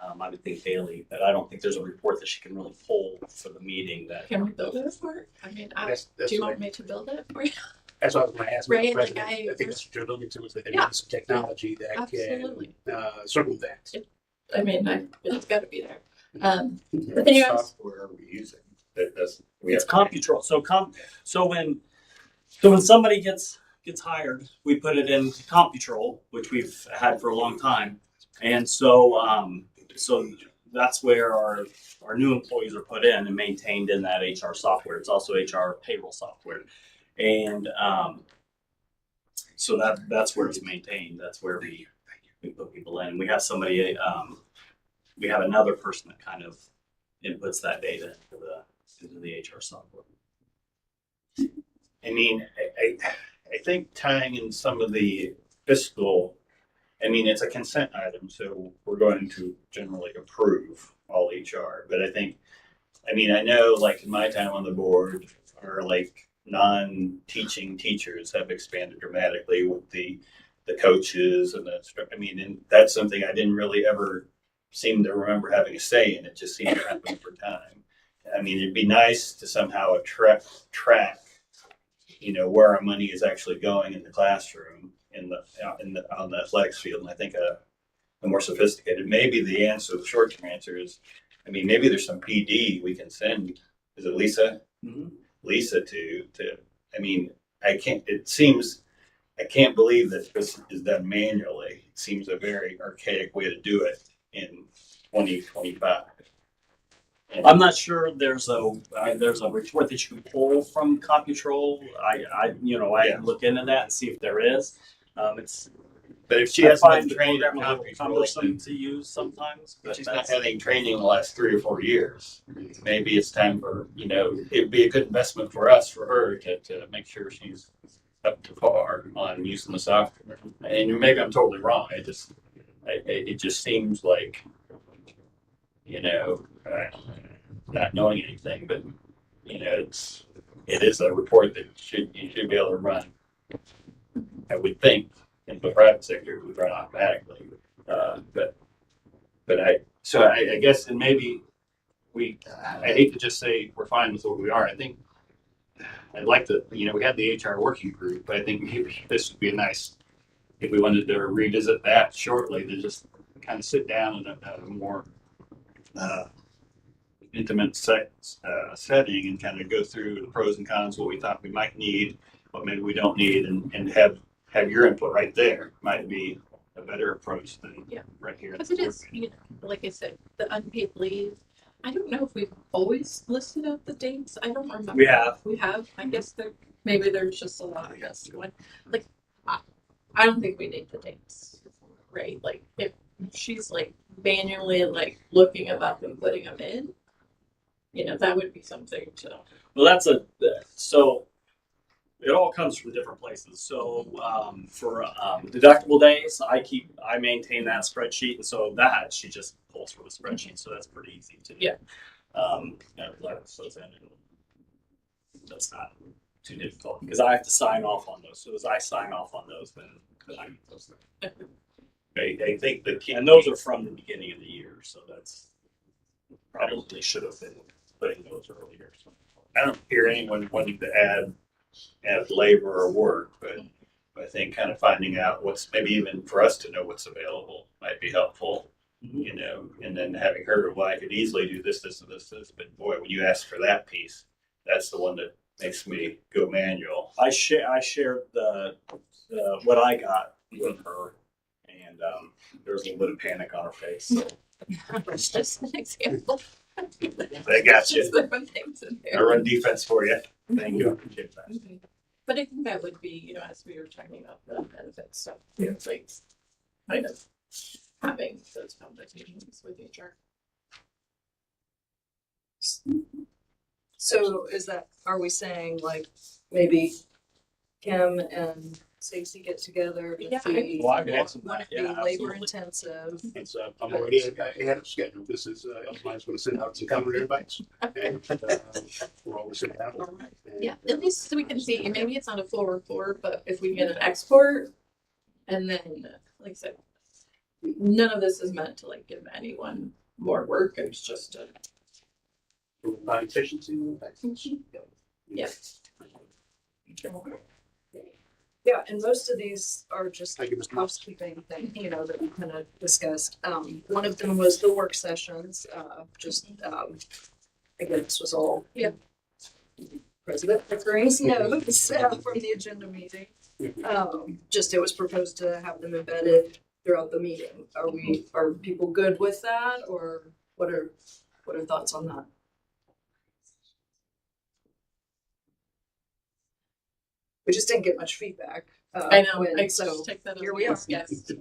I would think daily, but I don't think there's a report that she can really pull for the meeting. That Can we build a report? I mean, That's do you right. want me to build it for you? That's what I was going to ask. Right, Mr. like President. I think that's what you're alluding to, is that there Yeah. is some technology that Absolutely. can circumvent. I mean, it's got to be there. But What then you ask, software are we using? We it's have CompuTrol. So when somebody gets hired, we put it in CompuTrol, which we've had for a long time, and so that's where our new employees are put in and maintained in that HR software. It's also HR payroll software, and so that's where it's maintained. That's where we put people in. We have somebody. We have another person that kind of inputs that data into the HR software. I mean, I think tying in some of the fiscal, I mean, it's a consent item, so we're going to generally approve all HR. But I know, like in my time on the board, our like non-teaching teachers have expanded dramatically with the coaches and and that's something I didn't really ever seem to remember having a say in. It just seemed to happen over time. I mean, it'd be nice to somehow track, where our money is actually going in the classroom, on the athletics field. And I think the more sophisticated, maybe the short-term answer is, I mean, maybe there's some PD we can send. Is it Lisa? Mm-hmm. Lisa to. I mean, I can't believe that this is done manually. It seems a very archaic way to do it in 2025. I'm not sure there's a report that you can pull from CompuTrol. I can look into that and see if there is. But if she has find been the trained program in a little CompuTrol, cumbersome to use sometimes, but but she's not having training in the last 3 or 4 years. Maybe it's time for, it'd be a good investment for us, for her to make sure she's up to par on using the software. And maybe I'm totally wrong. It just seems like, not knowing anything, but it is a report that you should be able to run. I would think in the private sector it would run automatically, but I guess, and maybe I hate to just say we're fine with what we are. I think I'd like to, we had the HR working group, but I think maybe this would be nice if we wanted to revisit that shortly, to just kind of sit down in a more intimate setting and kind of go through the pros and cons, what we thought we might need, what maybe we don't need, and have your input right there. Might be a better approach than right here. because it is, like I said, the unpaid leave. I don't know if we've always listed out the dates. I don't remember. We have. We have. I guess maybe there's just a lot of us going. Like, I don't think we need the dates, right? Like, if she's like manually like looking them up and putting them in, that would be something to. Well, so it all comes from different places. So for deductible days, I maintain that spreadsheet, and so that she just pulls from the spreadsheet. So that's pretty easy to do. Yeah. So that's not too difficult because I have to sign off on those. So as I sign off on those, then I get those. I think and those are from the beginning of the year, so that's probably should have been putting those earlier. So I don't hear anyone wanting to add labor or work, but I think kind of finding out what's maybe even for us to know what's available might be helpful, and then having heard, well, I could easily do this, this, and this, but boy, when you ask for that piece, that's the one that makes me go manual. I shared the what I got with her, and there was a little bit of panic on her face. So. It's just an example. I got you. I run defense for you. Thank you. I appreciate that. But I think that would be, as we were talking about the benefits stuff, it's like kind of having those conversations with HR. So are we saying like maybe Kim and Stacy get together if we Well, I could add some want to yeah, be absolutely. labor intensive? It's, I'm already ahead of schedule. This is, Elmine's going to send out some calendar invites. And we're always sitting down. Yeah, at least so we can see, maybe it's not a full report, but if we get an export, and then, like I said, none of this is meant to like give anyone more work, it's just a. Efficiency. Yeah. Yeah, and most of these are just Thank you, Mr. Moss. housekeeping thing, that we kind of discussed. One of them was the work sessions, again, this was all. Yeah. President Pickering's notes from the agenda meeting. Just it was proposed to have them embedded throughout the meeting. Are people good with that, or what are thoughts on that? We just didn't get much feedback. I know, when- I so just take that as here we are. yes.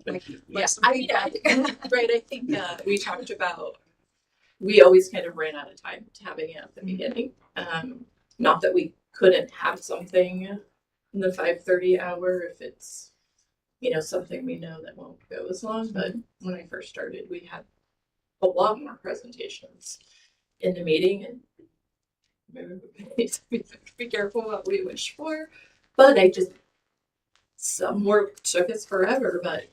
Yes, Right, I think we talked about, we always kind of ran out of time to having it at the beginning. Not that we couldn't have something in the 5:30 hour if it's, something we know that won't go as long, but when I first started, we had a lot more presentations in the meeting, and maybe we need to be careful what we wish for, but some work took us forever, but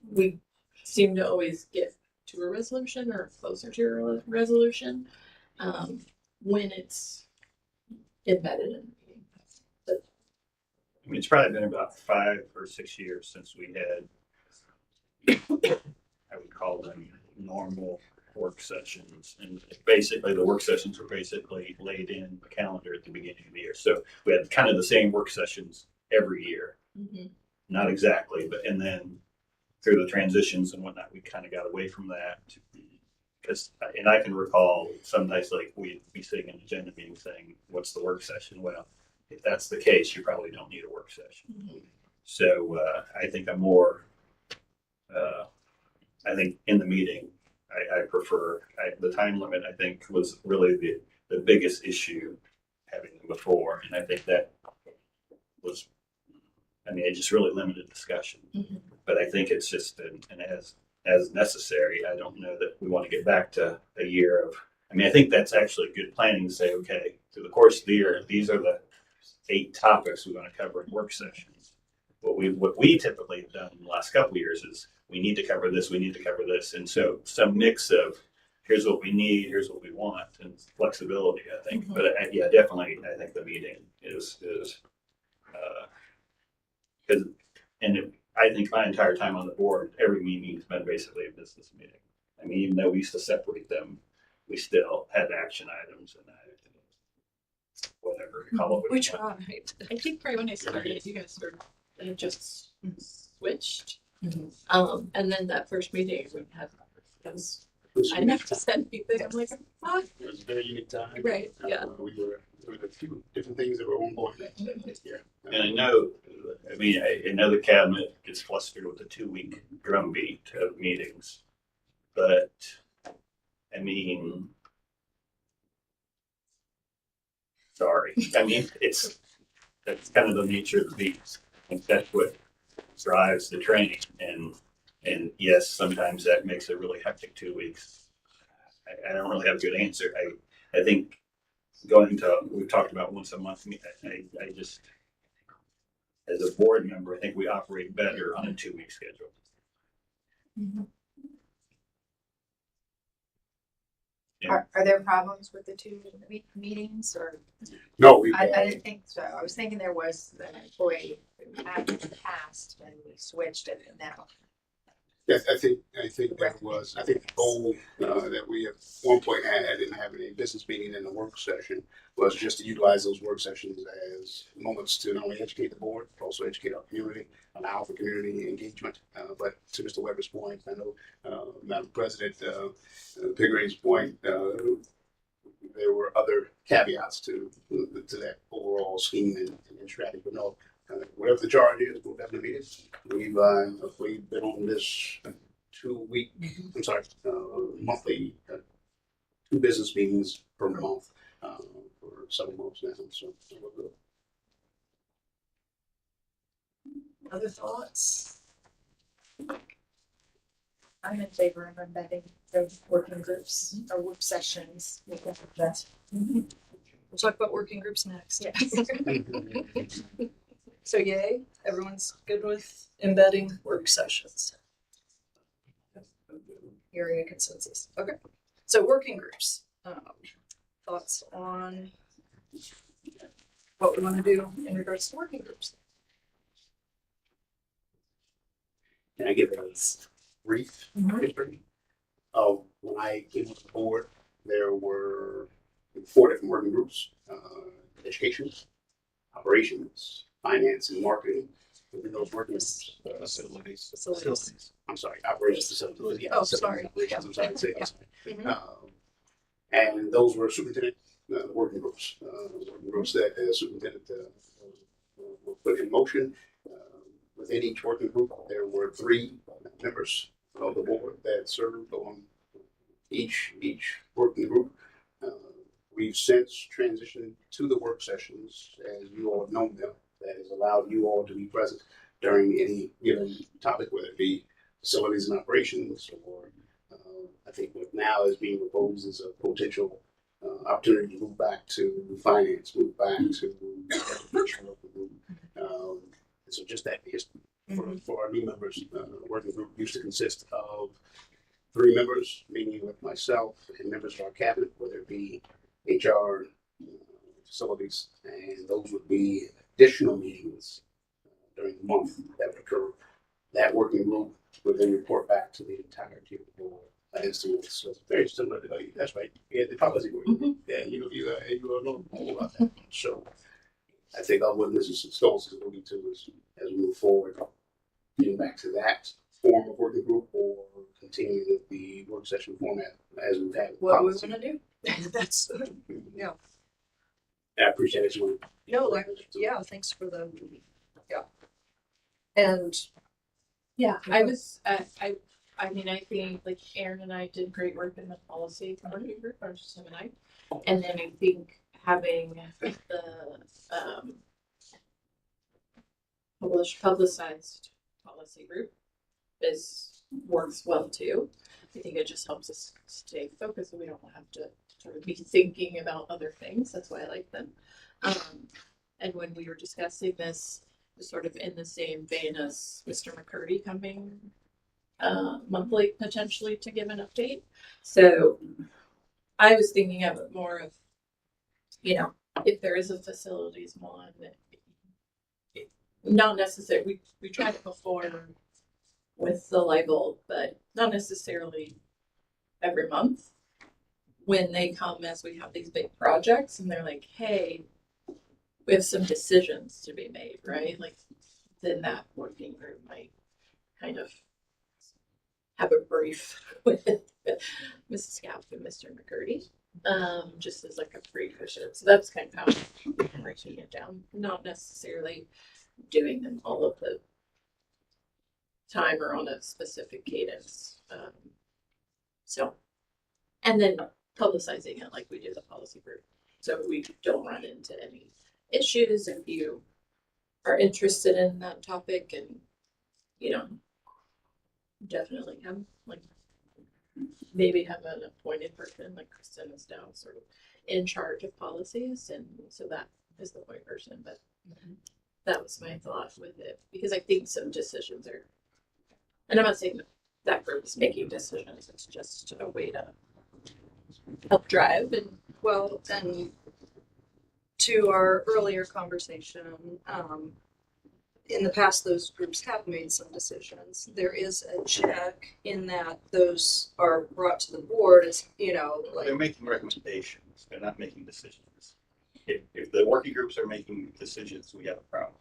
we seem to always get to a resolution or closer to a resolution when it's embedded in the meeting. I mean, it's probably been about 5 or 6 years since we had, I would call them normal work sessions. And basically the work sessions were basically laid in the calendar at the beginning of the year. So we had kind of the same work sessions every year. Mm-hmm. Not exactly, and then through the transitions and whatnot, we kind of got away from that. And I can recall sometimes like we'd be sitting in an agenda meeting saying, what's the work session? Well, if that's the case, you probably don't need a work session. Mm-hmm. So I think I'm more, I think in the meeting, I prefer, the time limit I think was really the biggest issue having them before. And I think that was, it just really limited discussion. Mm-hmm. But I think it's just, and as necessary, I don't know that we want to get back to a year of, I think that's actually good planning to say, okay, through the course of the year, these are the 8 topics we're going to cover in work sessions. What we typically have done in the last couple of years is we need to cover this, we need to cover this. And so some mix of here's what we need, here's what we want, and flexibility, I think. Mm-hmm. But yeah, definitely, I think the meeting is because, I think my entire time on the board, every meeting has been basically a business meeting. Even though we used to separate them, we still had action items and whatever. Call it We tried. I think right when I started, you guys had just switched. Mm-hmm. And then that first meeting we had was I never said anything. I'm like, fuck. It was a very unique time. Right, yeah. There were a few different things that were on board that year. And I know, I mean, I know the cabinet gets flustered with the 2 week drumbeat of meetings, but I mean, sorry. I mean, that's kind of the nature of the beast. I think that's what drives the training. And yes, sometimes that makes a really hectic 2 weeks. I don't really have a good answer. I think we've talked about once a month. I just, as a board member, I think we operate better on a 2 week schedule. Yeah. Are there problems with the 2 week meetings or? No, we. I didn't think so. I was thinking there was an employee who had in the past and we switched it and now. Yes, I think the goal that we at one point had in having a business meeting and a work session was just to utilize those work sessions as moments to not only educate the board, but also educate our community, allow for community engagement. But to Mr. Weber's point, I know Madam President Piggering's point, there were other caveats to that overall scheme and strategy. But no, whatever the charge is, we'll definitely meet it. We've been on this 2 week, monthly, 2 business meetings per month for several months now. So we're good. Other thoughts? I'm in favor of embedding the working groups or work sessions. We'll talk about working groups next. Yes. So yay, everyone's good with embedding work sessions. Hearing a consensus. Okay. So working groups. Thoughts on what we want to do in regards to working groups? Can I give it a brief history? When I came on the board, there were 4 different working groups: education, operations, finance, and marketing. Within those working groups, facilities. I'm sorry, operations, facilities. Yeah, Oh, sorry. Operations, I'm sorry. Yeah. Mhm. And those were superintendent working groups. Working groups that the superintendent will put in motion. Within each working group, there were 3 members of the board that served on each working group. We've since transitioned to the work sessions, as you all have known them, that has allowed you all to be present during any given topic, whether it be facilities and operations, or I think what now is being proposed is a potential opportunity to move back to finance, move back to education. And so just that history for our new members, the working group used to consist of 3 members, meaning with myself and members of our cabinet, whether it be HR, facilities, and those would be additional meetings during the month that would occur. That working group would then report back to the entirety of the board. So it's very similar to that's right. Yeah, the policy group. Yeah, you know all about that. So I think what Mrs. Stolz is alluding to is as we move forward, getting back to that form of working group or continue with the work session format as we've had. What we want to do? That's yeah. I appreciate it. No, yeah. Thanks for the and Yeah, I was, I mean, I think like Aaron and I did great work in the policy working group, or just him and I. And then I think having the, publicized policy group works well too. I think it just helps us stay focused and we don't have to sort of be thinking about other things. That's why I like them. And when we were discussing this, it was sort of in the same vein as Mr. McCurdy coming monthly potentially to give an update. So I was thinking of it more of, if there is a facilities one, not necessarily, we tried it before with the label, but not necessarily every month. When they come as we have these big projects and they're like, hey, we have some decisions to be made, right? Like then that working group might kind of have a brief with Mrs. Gaff and Mr. McCurdy, just as like a precursor. So that's kind of how I'm breaking it down, not necessarily doing them all of the time or on a specific cadence. So, and then publicizing it like we do the policy group, so we don't run into any issues. If you are interested in that topic, and you know, definitely have like maybe have an appointed person like Kristen is now sort of in charge of policies, and so that is the point person. But that was my thought with it, because I think some decisions are, and I'm not saying that group is making decisions, it's just a way to help drive. And Well, and to our earlier conversation, in the past, those groups have made some decisions. There is a check in that those are brought to the board as, you know, like, They're making recommendations. They're not making decisions. If the working groups are making decisions, we have a problem.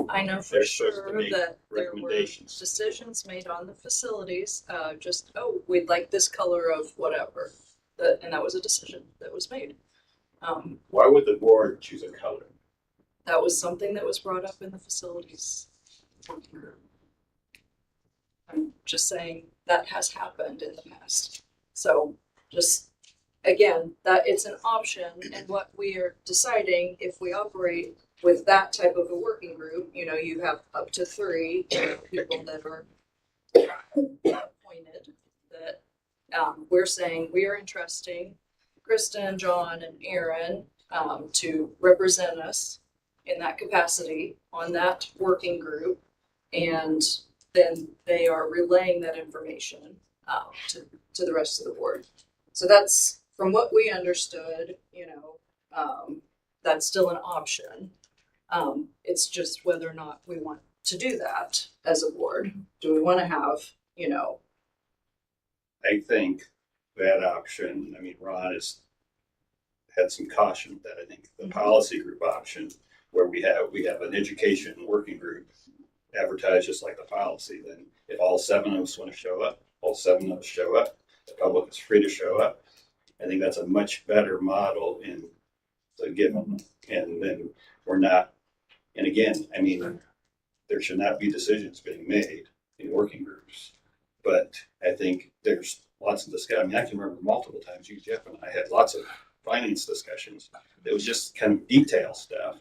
I know for They're supposed to sure make that there were recommendations. decisions made on the facilities, just, oh, we'd like this color of whatever. And that was a decision that was made. Why would the board choose a color? That was something that was brought up in the facilities working group. I'm just saying that has happened in the past. So just, again, that it's an option, and what we are deciding, if we operate with that type of a working group, you know, you have up to 3 people that are appointed, that we're saying we are entrusting Kristen, John, and Aaron to represent us in that capacity on that working group, and then they are relaying that information to the rest of the board. So that's, from what we understood, you know, that's still an option. It's just whether or not we want to do that as a board. Do we want to have, you know? I think that option, I mean, Ron has had some caution with that. I think the policy group option, where we have an education working group advertised just like the policy, then if all 7 of us want to show up, all 7 of us show up. The public is free to show up. I think that's a much better model in the given, and then we're not. And again, I mean, there should not be decisions being made in working groups, but I think there's lots of discussion. I mean, I can remember multiple times you, Jeff, and I had lots of finance discussions. It was just kind of detail stuff.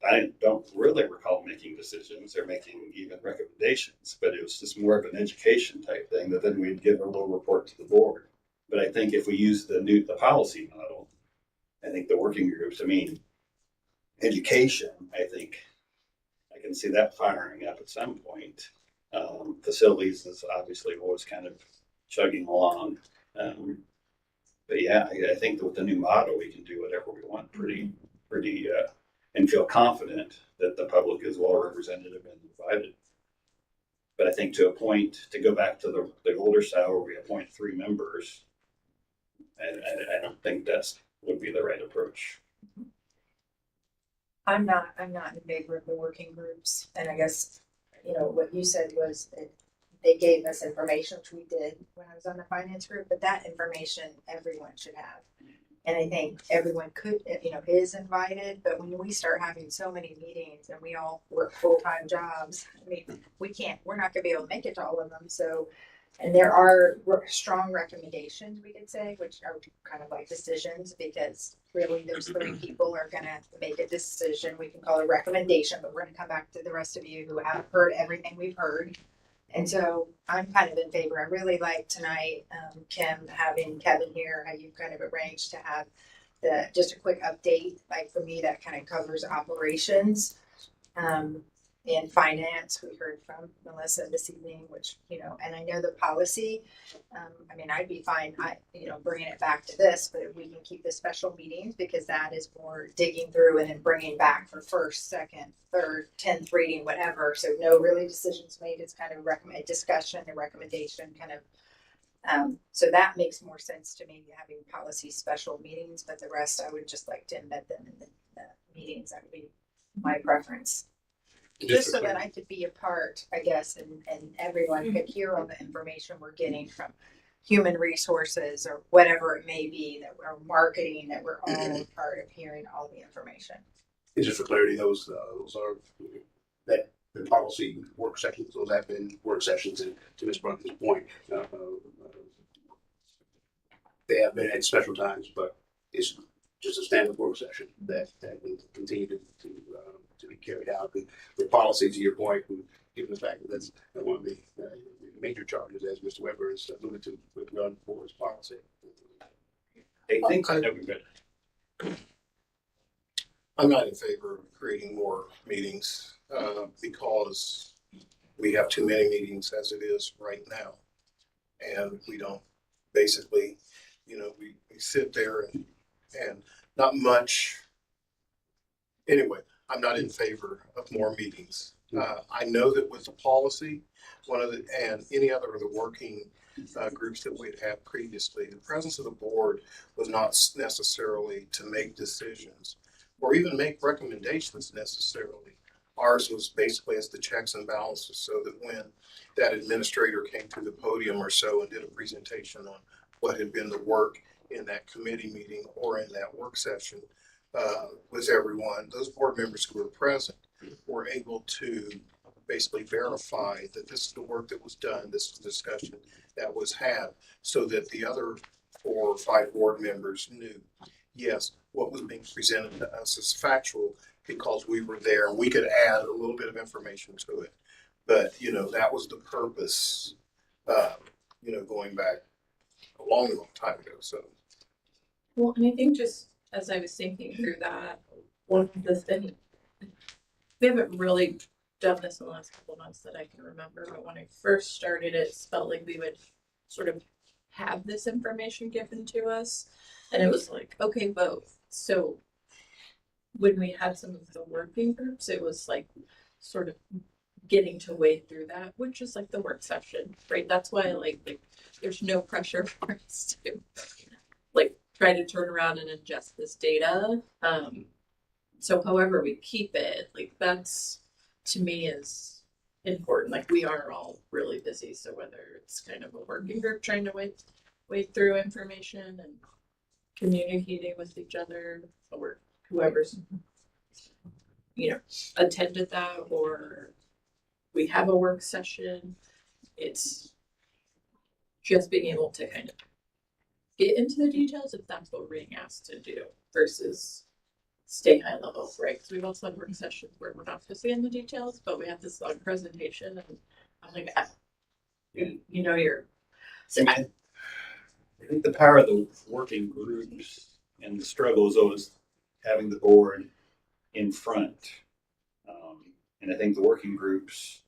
I don't really recall making decisions or making even recommendations, but it was just more of an education type thing that then we'd give a little report to the board. But I think if we use the policy model, I think the working groups, I mean, education, I think I can see that firing up at some point. Facilities is obviously always kind of chugging along. But yeah, I think that with the new model, we can do whatever we want pretty, and feel confident that the public is well represented and invited. But I think to go back to the older style where we appoint 3 members, I don't think that's would be the right approach. I'm not in favor of the working groups, and I guess, you know, what you said was that they gave us information, which we did when I was on the finance group, but that information everyone should have. And I think everyone could, you know, is invited, but when we start having so many meetings and we all work full-time jobs, I mean, we're not gonna be able to make it to all of them, so. And there are strong recommendations, we could say, which are kind of like decisions, because really those 3 people are gonna make a decision. We can call it a recommendation, but we're gonna come back to the rest of you who have heard everything we've heard. And so I'm kind of in favor. I really like tonight, Kim, having Kevin here, how you've kind of arranged to have just a quick update. Like for me, that kind of covers operations. In finance, we heard from Melissa this evening, which, you know, and I know the policy, I mean, I'd be fine, bringing it back to this, but if we can keep the special meetings, because that is more digging through and then bringing back for first, second, third, 10th reading, whatever. So no really decisions made. It's kind of a discussion, a recommendation kind of. So that makes more sense to me, having policy special meetings, but the rest I would just like to embed them in the meetings. That would be my preference. Just so that I could be a part, I guess, and everyone could hear all the information we're getting from human resources or whatever it may be, that we're marketing, that we're all part of hearing all the information. And just for clarity, those are that the policy work sessions. Those have been work sessions, and to Ms. Brunton's point, they have been at special times, but it's just a standard work session that will continue to be carried out. The policy, to your point, given the fact that that's one of the major charges, as Mr. Weber has alluded to, with run for his policy. I think that would be good. I'm not in favor of creating more meetings because we have too many meetings as it is right now. And we don't basically, we sit there and not much. Anyway, I'm not in favor of more meetings. I know that with the policy, and any other of the working groups that we'd had previously, the presence of the board was not necessarily to make decisions or even make recommendations necessarily. Ours was basically as the checks and balances, so that when that administrator came to the podium or so and did a presentation on what had been the work in that committee meeting or in that work session with everyone, those board members who were present were able to basically verify that this is the work that was done, this is the discussion that was had, so that the other 4 or 5 board members knew, yes, what was being presented to us is factual because we were there and we could add a little bit of information to it. But, that was the purpose, going back a long, long time ago. So, Well, and I think just as I was thinking through that, one of the things, we haven't really done this in the last couple of months that I can remember, but when I first started, it felt like we would sort of have this information given to us, and it was like, okay, both. So when we had some of the working groups, it was like sort of getting to wade through that, which is like the work session, right? That's why like there's no pressure for us to try to turn around and ingest this data. So however we keep it, that's to me is important. Like, we are all really busy, so whether it's kind of a working group trying to wade through information and communicating with each other, or whoever's attended that, or we have a work session, it's just being able to kind of get into the details if that's what we're being asked to do versus stay high level, right? Because we've also had work sessions where we're not supposed to get in the details, but we have this long presentation, and I'm like, you're. So I think the power of the working groups and the struggle is always having the board in front. And I think the working groups,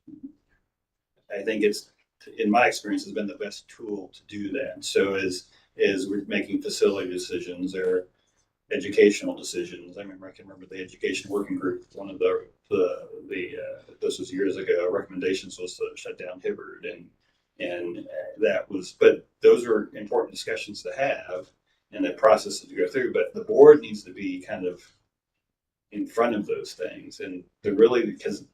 I think it's, in my experience, has been the best tool to do that. So as we're making facility decisions or educational decisions, I can remember the education working group, one of the this was years ago, recommendations was to shut down Hibbard, and that was, but those are important discussions to have and the processes to go through, but the board needs to be kind of in front of those things, and to really, because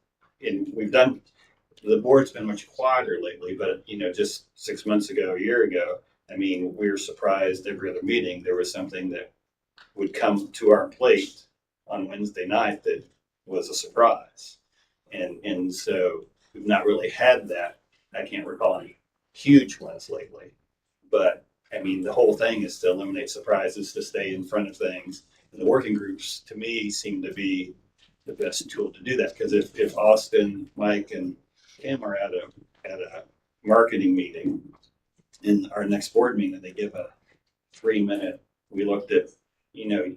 the board's been much quieter lately, but just 6 months ago, a year ago, we were surprised every other meeting there was something that would come to our plate on Wednesday night that was a surprise, and so we've not really had that. I can't recall any huge ones lately, but the whole thing is to eliminate surprises, to stay in front of things. And the working groups, to me, seem to be the best tool to do that, because if Austin, Mike, and Kim are at a marketing meeting, in our next board meeting, they give a 3-minute. We looked at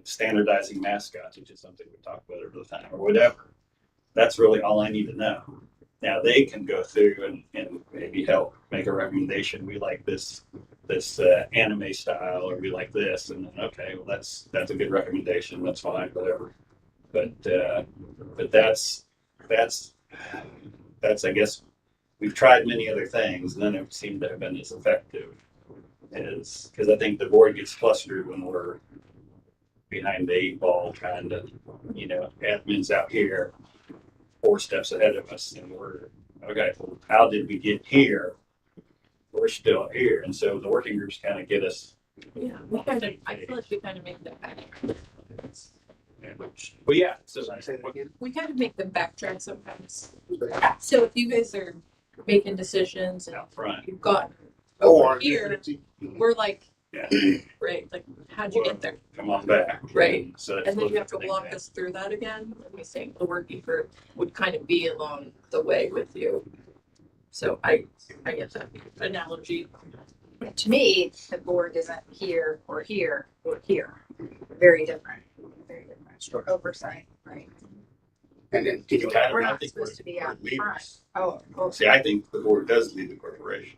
standardizing mascots, which is something we talk about over the time, or whatever. That's really all I need to know. Now they can go through and maybe help make a recommendation. We like this anime style, or we like this, and then, okay, well that's a good recommendation. That's fine, whatever. But that's I guess we've tried many other things, and none of them seem to have been as effective as, because I think the board gets flustered when we're behind the 8 ball, trying to admins out here 4 steps ahead of us, and we're okay. How did we get here? We're still here, and so the working groups kind of get us. Yeah, we kind of, I feel like we kind of make them back. Well, yeah. So We kind of make them backtrack sometimes. So if you guys are making decisions and out front. you've got Oh, over here, we're like, Yeah. right, like, how'd you get there? Come on back. Right. So And then you have to walk us through that again. And we think the working group would kind of be along the way with you. So I get that analogy. To me, the board isn't here or here or here. Very different. Very different. Oversight, right? And then You know, We're I not think supposed to be we're out front. leaders. Oh, See, I think the board does lead the corporation.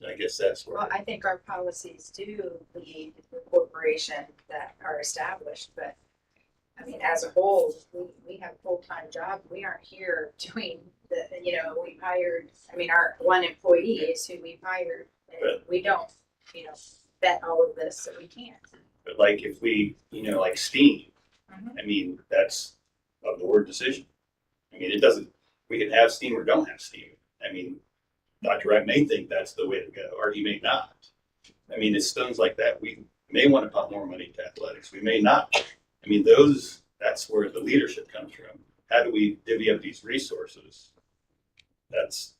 So I guess that's where. well, I think our policies do lead the corporation that are established, but I mean, as a whole, we have full-time jobs. We aren't here doing the, we've hired, I mean, our one employee is who we've hired. And we don't, vet all of this, so we can't. But like if we, like STEAM, Mhm. I mean, that's a board decision. I mean, it doesn't, we can have STEAM or don't have STEAM. I mean, Dr. Wright may think that's the way to go, or he may not. I mean, it's things like that. We may want to put more money into athletics. We may not. I mean, that's where the leadership comes from. How do we divvy up these resources? That's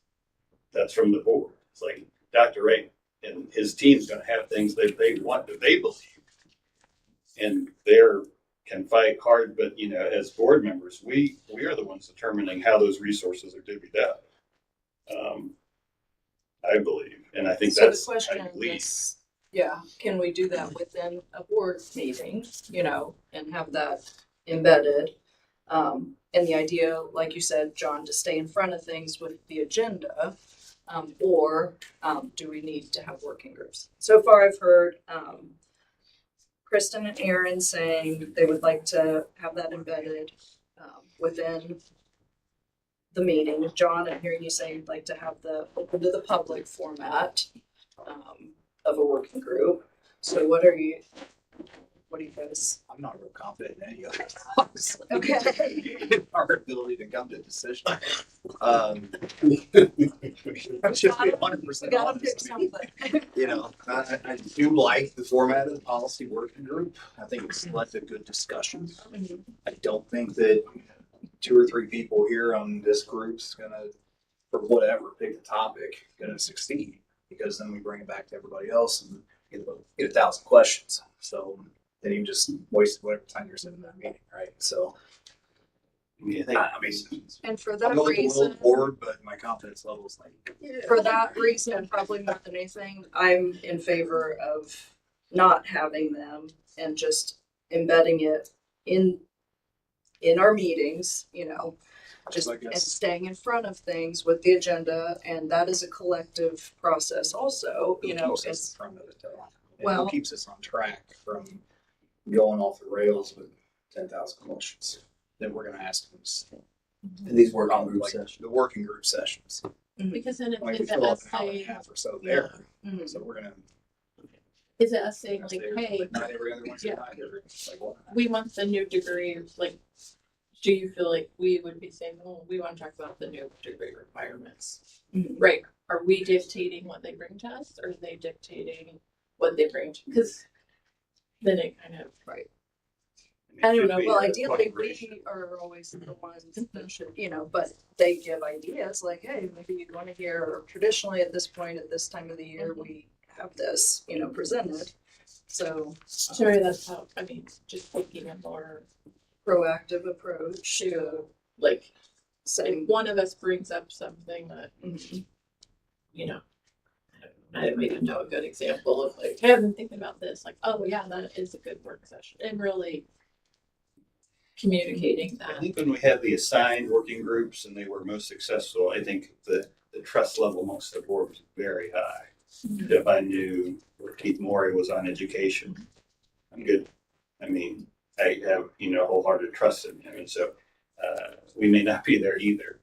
from the board. It's like Dr. Wright and his team's going to have things that they want, that they believe. And can fight hard, but as board members, we are the ones determining how those resources are divvied up. I believe, and I think So that's the question how you lead. is, yeah, can we do that within a board meeting, and have that embedded? And the idea, like you said, John, to stay in front of things with the agenda, or do we need to have working groups? So far, I've heard Kristen and Aaron saying they would like to have that embedded within the meeting. John, I'm hearing you say you'd like to have the open to the public format of a working group. So what do you guys? I'm not real confident in any of it, honestly. Okay. Our ability to come to decision. I'm just being 100% Gotta pick honest. something. I do like the format of the policy working group. I think it's led to good discussion. I don't think that 2 or 3 people here on this group's gonna, for whatever, pick the topic, gonna succeed. Because then we bring it back to everybody else and get 1,000 questions. So then you just wasted whatever time you're sitting in that meeting, right? So I mean, And for I'm that going with the will of reason, the board, but my confidence level is like. for that reason, probably more than anything, I'm in favor of not having them and just embedding it in our meetings, just and staying in front of things with the agenda, and that is a collective process also, Who keeps us it's in front of it though? And well- who keeps us on track from going off the rails with 10,000 questions that we're gonna ask them? And these working group sessions, the working group sessions. Because then Like we it's fill an up an hour and a essay, half or so there, Mhm. so we're gonna. is it us saying like, stay hey, Not every other one's yeah. not every, like what? we want the new degree, like, do you feel like we would be saying, oh, we want to talk about the new degree requirements? Mhm. Right, are we dictating what they bring to us, or are they dictating what they bring to, because then it kind of, Right. And it I don't should know. be Well, a ideally, collaboration. we are always the ones that should, but they give ideas like, hey, maybe you'd want to hear, or traditionally at this point, at this time of the year, we have this, presented. So, sure, that's how, I mean, just taking a more proactive approach to, like, saying, if one of us brings up something that, mhm, I don't even know a good example of like, hey, I've been thinking about this, like, oh yeah, that is a good work session, and really communicating I that. think when we had the assigned working groups and they were most successful, I think the trust level amongst the board was very high. If I knew where Keith Morey was on education, I'm good. I mean, I have, wholehearted trust in him. And so we may not be there either.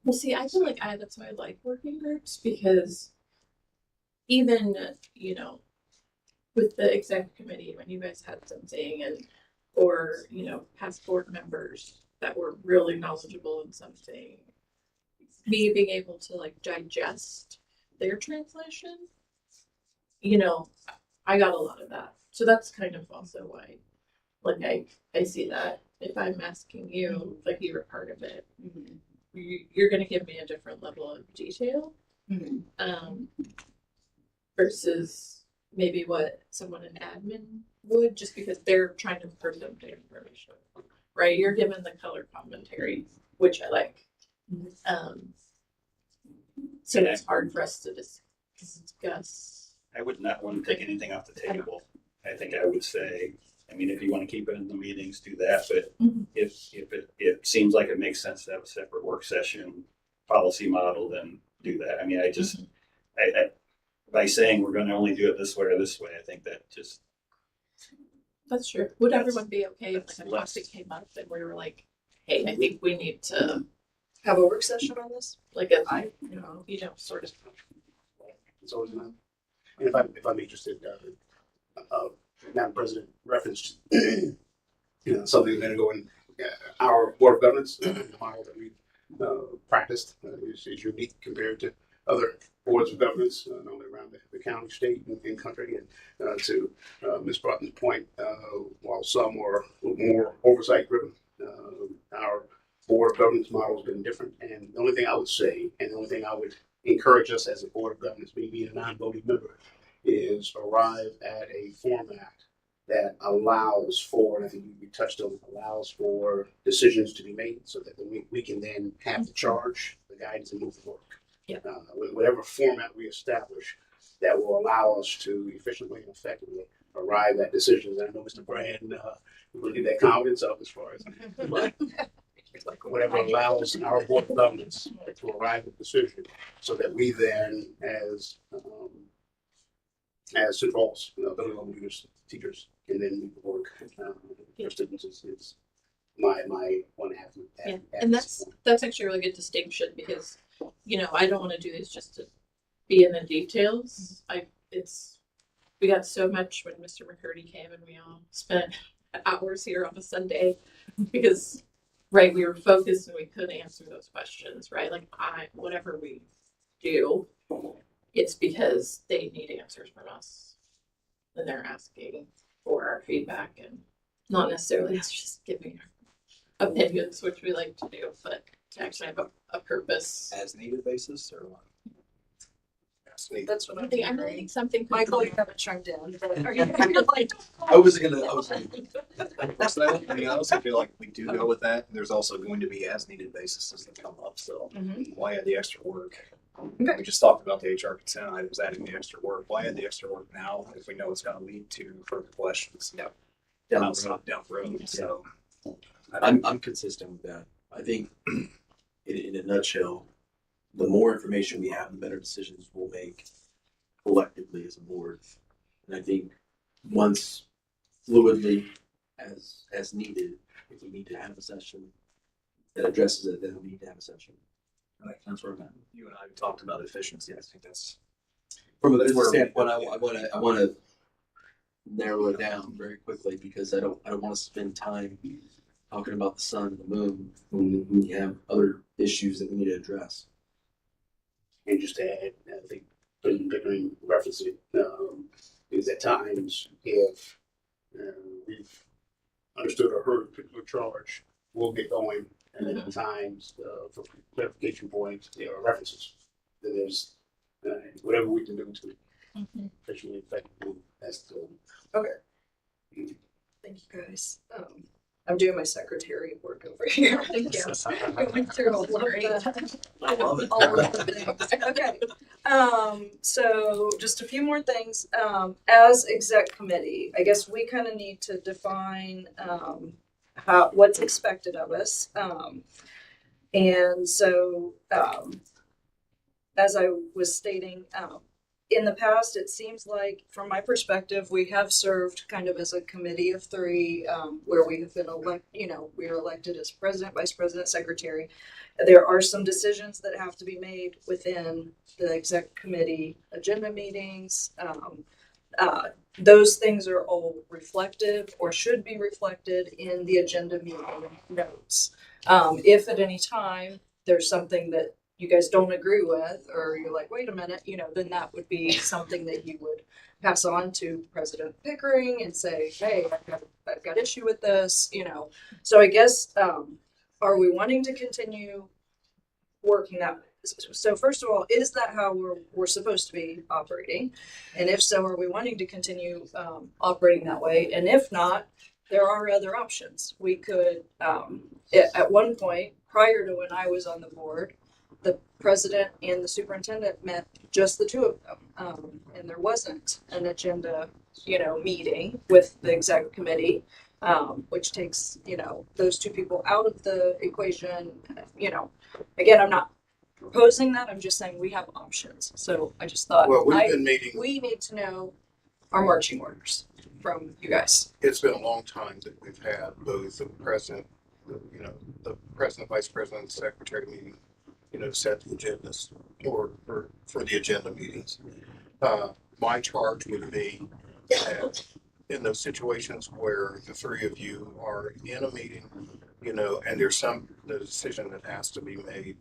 Well, see, I feel like that's why I like working groups, because even, with the exec committee, when you guys had something or, past board members, that were really knowledgeable in something, me being able to like digest their translation, you know, I got a lot of that. So that's kind of also why, like, I see that if I'm asking you, like you were part of it, you're going to give me a different level of detail, versus maybe what someone in admin would, just because they're trying to present the information, right? You're given the color commentary, which I like. So it's hard for us to discuss. I would not want to take anything off the table. I think I would say, I mean, if you want to keep it in the meetings, do that. But if it seems like it makes sense to have a separate work session policy model, then do that. I mean, I by saying we're going to only do it this way or this way, I think that just. That's true. Would everyone be okay if like a topic came up and we were like, hey, I think we need to Have a work session on this? like a, sort of. It's always enough. And if I'm interested, Madam President referenced, something that's going to go in our Board of Governance, the model that we practiced is unique compared to other boards of governance, not only around the county, state, and country. And to Ms. Broughton's point, while some were a little more oversight driven, our Board of Governance model has been different. And the only thing I would say, and the only thing I would encourage us as a Board of Governance, me being a non-voting member, is arrive at a format that allows for, and I think you touched on, allows for decisions to be made so that we can then have the charge, the guidance, and move forward. Yeah. Whatever format we establish that will allow us to efficiently and effectively arrive at decisions. And I know Mr. Brand will get that confidence up as far as whatever allows our Board of Governance to arrive at decision so that we then, as centrals, building level leaders, teachers, can then move forward. For students is my 1.5. Yeah, and that's actually a really good distinction because, I don't want to do this just to be in the details. We got so much when Mr. McCurdy came and we all spent hours here on a Sunday because, right, we were focused and we couldn't answer those questions, right? Like whatever we do, it's because they need answers from us and they're asking for our feedback and not necessarily us just giving our opinions, which we like to do, but to actually have a purpose. As needed basis or what? That's what I really think something. Michael, you haven't chimed in, but are you like? I was gonna. I mean, I also feel like we do go with that. There's also going to be as needed basis that come up. So why add the extra work? Okay. We just talked about the HR consent items, adding the extra work. Why add the extra work now if we know it's going to lead to further questions? Yeah. Down the road. So I'm consistent with that. I think in a nutshell, the more information we have, the better decisions we'll make collectively as a board. And I think once fluidly as needed, if we need to have a session that addresses it, then we need to have a session. That's where I'm at. you and I talked about efficiency. I think that's From a business standpoint, I want to narrow it down very quickly because I don't want to spend time talking about the sun and the moon when we have other issues that we need to address. And just to add, I think Pickering referenced it, is at times if we've understood or heard a particular charge, we'll get going. And then at times, for clarification points, there are references. Then there's whatever we can do to efficiently, effectively, that's the Okay. Thank you guys. I'm doing my secretary work over here. Thank you. Going through all of that. I love it. All of the things. Okay. So just a few more things. As exec committee, I guess we kind of need to define what's expected of us. And so, as I was stating, in the past, it seems like, from my perspective, we have served kind of as a committee of three, where we have been we are elected as president, vice president, secretary. There are some decisions that have to be made within the exec committee agenda meetings. those things are all reflective or should be reflected in the agenda meeting notes. If at any time there's something that you guys don't agree with, or you're like, wait a minute, then that would be something that you would pass on to President Pickering and say, hey, I've got issue with this, So I guess, are we wanting to continue working that? So first of all, is that how we're supposed to be operating? And if so, are we wanting to continue operating that way? And if not, there are other options. We could, at one point, prior to when I was on the board, the president and the superintendent met just the two of them. And there wasn't an agenda, meeting with the exec committee, which takes, those two people out of the equation. Again, I'm not proposing that. I'm just saying we have options. So I just thought Well, we've been meeting. we need to know our marching orders from you guys. It's been a long time that we've had both the president, the president, vice president, and secretary meeting, set the agendas for the agenda meetings. My charge would be that in those situations where the three of you are in a meeting, and there's the decision that has to be made.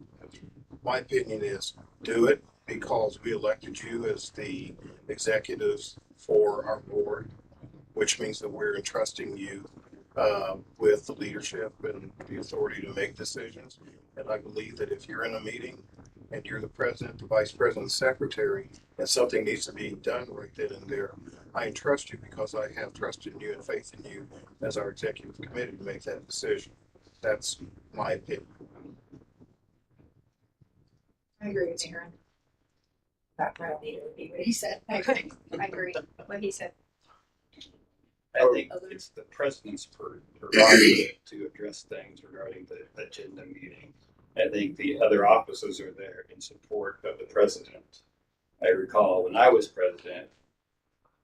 My opinion is do it because we elected you as the executives for our board, which means that we're entrusting you with the leadership and the authority to make decisions. And I believe that if you're in a meeting and you're the president, the vice president, the secretary, and something needs to be done right then and there, I entrust you because I have trust in you and faith in you as our executive committee to make that decision. That's my opinion. I agree with Aaron. That probably would be what he said. I agree what he said. I think it's the president's prerogative to address things regarding the agenda meeting. I think the other offices are there in support of the president. I recall when I was president,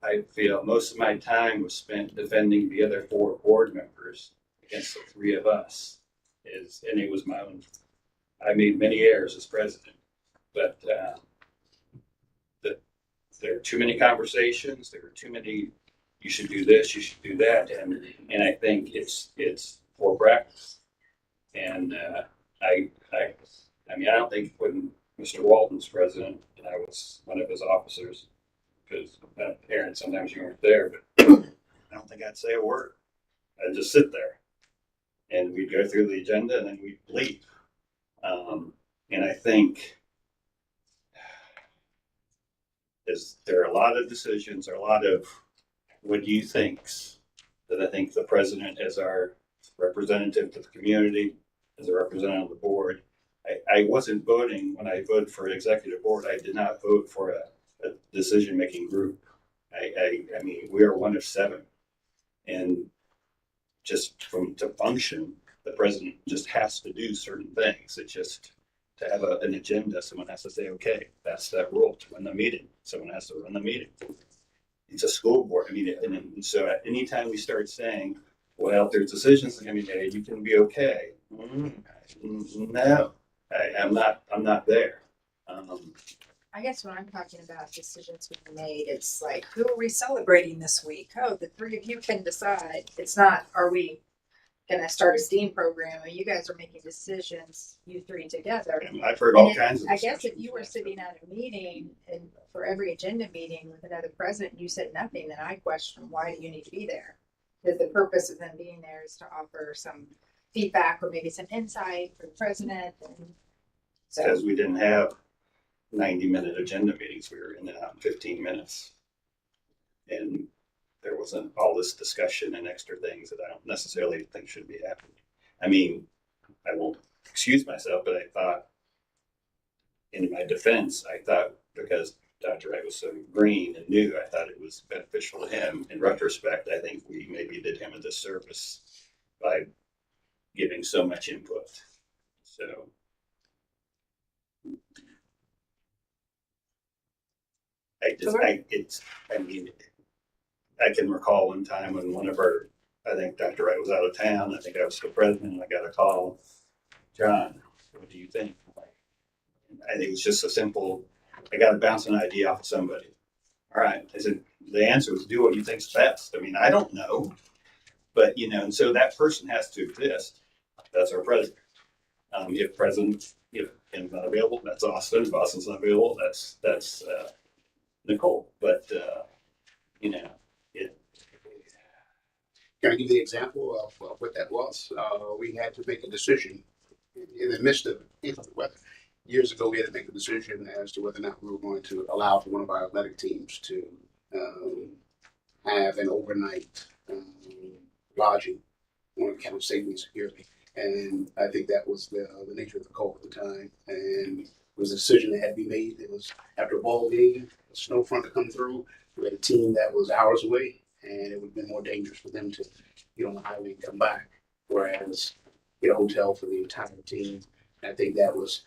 I feel most of my time was spent defending the other 4 board members against the 3 of us. And it was my own. I made many errors as president, but there are too many conversations. There are too many. You should do this. You should do that, and I think it's poor practice. And I mean, I don't think when Mr. Walton's president and I was one of his officers, because Aaron, sometimes you weren't there, but I don't think I'd say a word. I'd just sit there, and we'd go through the agenda, and then we'd leave. And I think there are a lot of decisions, or a lot of what do you thinks that I think the president, as our representative to the community, as a representative of the board, I wasn't voting when I voted for an executive board. I did not vote for a decision-making group. I mean, we are one of 7, and just to function, the president just has to do certain things. It's just to have an agenda. Someone has to say, okay, that's that rule to run the meeting. Someone has to run the meeting. It's a school board. I mean, and so anytime we start saying, well, there's decisions that can be made, you can be okay. No, I'm not there. I guess when I'm talking about decisions being made, it's like, who are we celebrating this week? Oh, the 3 of you can decide. It's not, are we going to start a STEAM program? And you guys are making decisions, you 3 together. And I've heard all kinds of. I guess if you were sitting at a meeting and for every agenda meeting with another president, you said nothing, then I question, why do you need to be there? Because the purpose of them being there is to offer some feedback or maybe some insight for the president. And so, because we didn't have 90-minute agenda meetings. We were in and out in 15 minutes. And there wasn't all this discussion and extra things that I don't necessarily think should be happening. I mean, I won't excuse myself, but I thought, in my defense, I thought because Dr. Wright was so green and new, I thought it was beneficial to him. In retrospect, I think we maybe did him a disservice by giving so much input. So I can recall one time when I think Dr. Wright was out of town. I think I was still president, and I got a call. John, what do you think? I think it's just a simple, I got to bounce an idea off of somebody. all right. I said, the answer was do what you think's best. I mean, I don't know, but and so that person has to exist. That's our president. If Ken's not available, that's Austin. If Austin's not available, that's Nicole. But it. Can I give you an example of what that was? We had to make a decision in the midst of the weather. Years ago, we had to make a decision as to whether or not we were going to allow for one of our athletic teams to have an overnight lodging on account of safety and security. And I think that was the nature of the call at the time. And it was a decision that had to be made. It was after a ball game, a snow front to come through. We had a team that was hours away, and it would have been more dangerous for them to get on the highway and come back, whereas get a hotel for the entire team. And I think that was,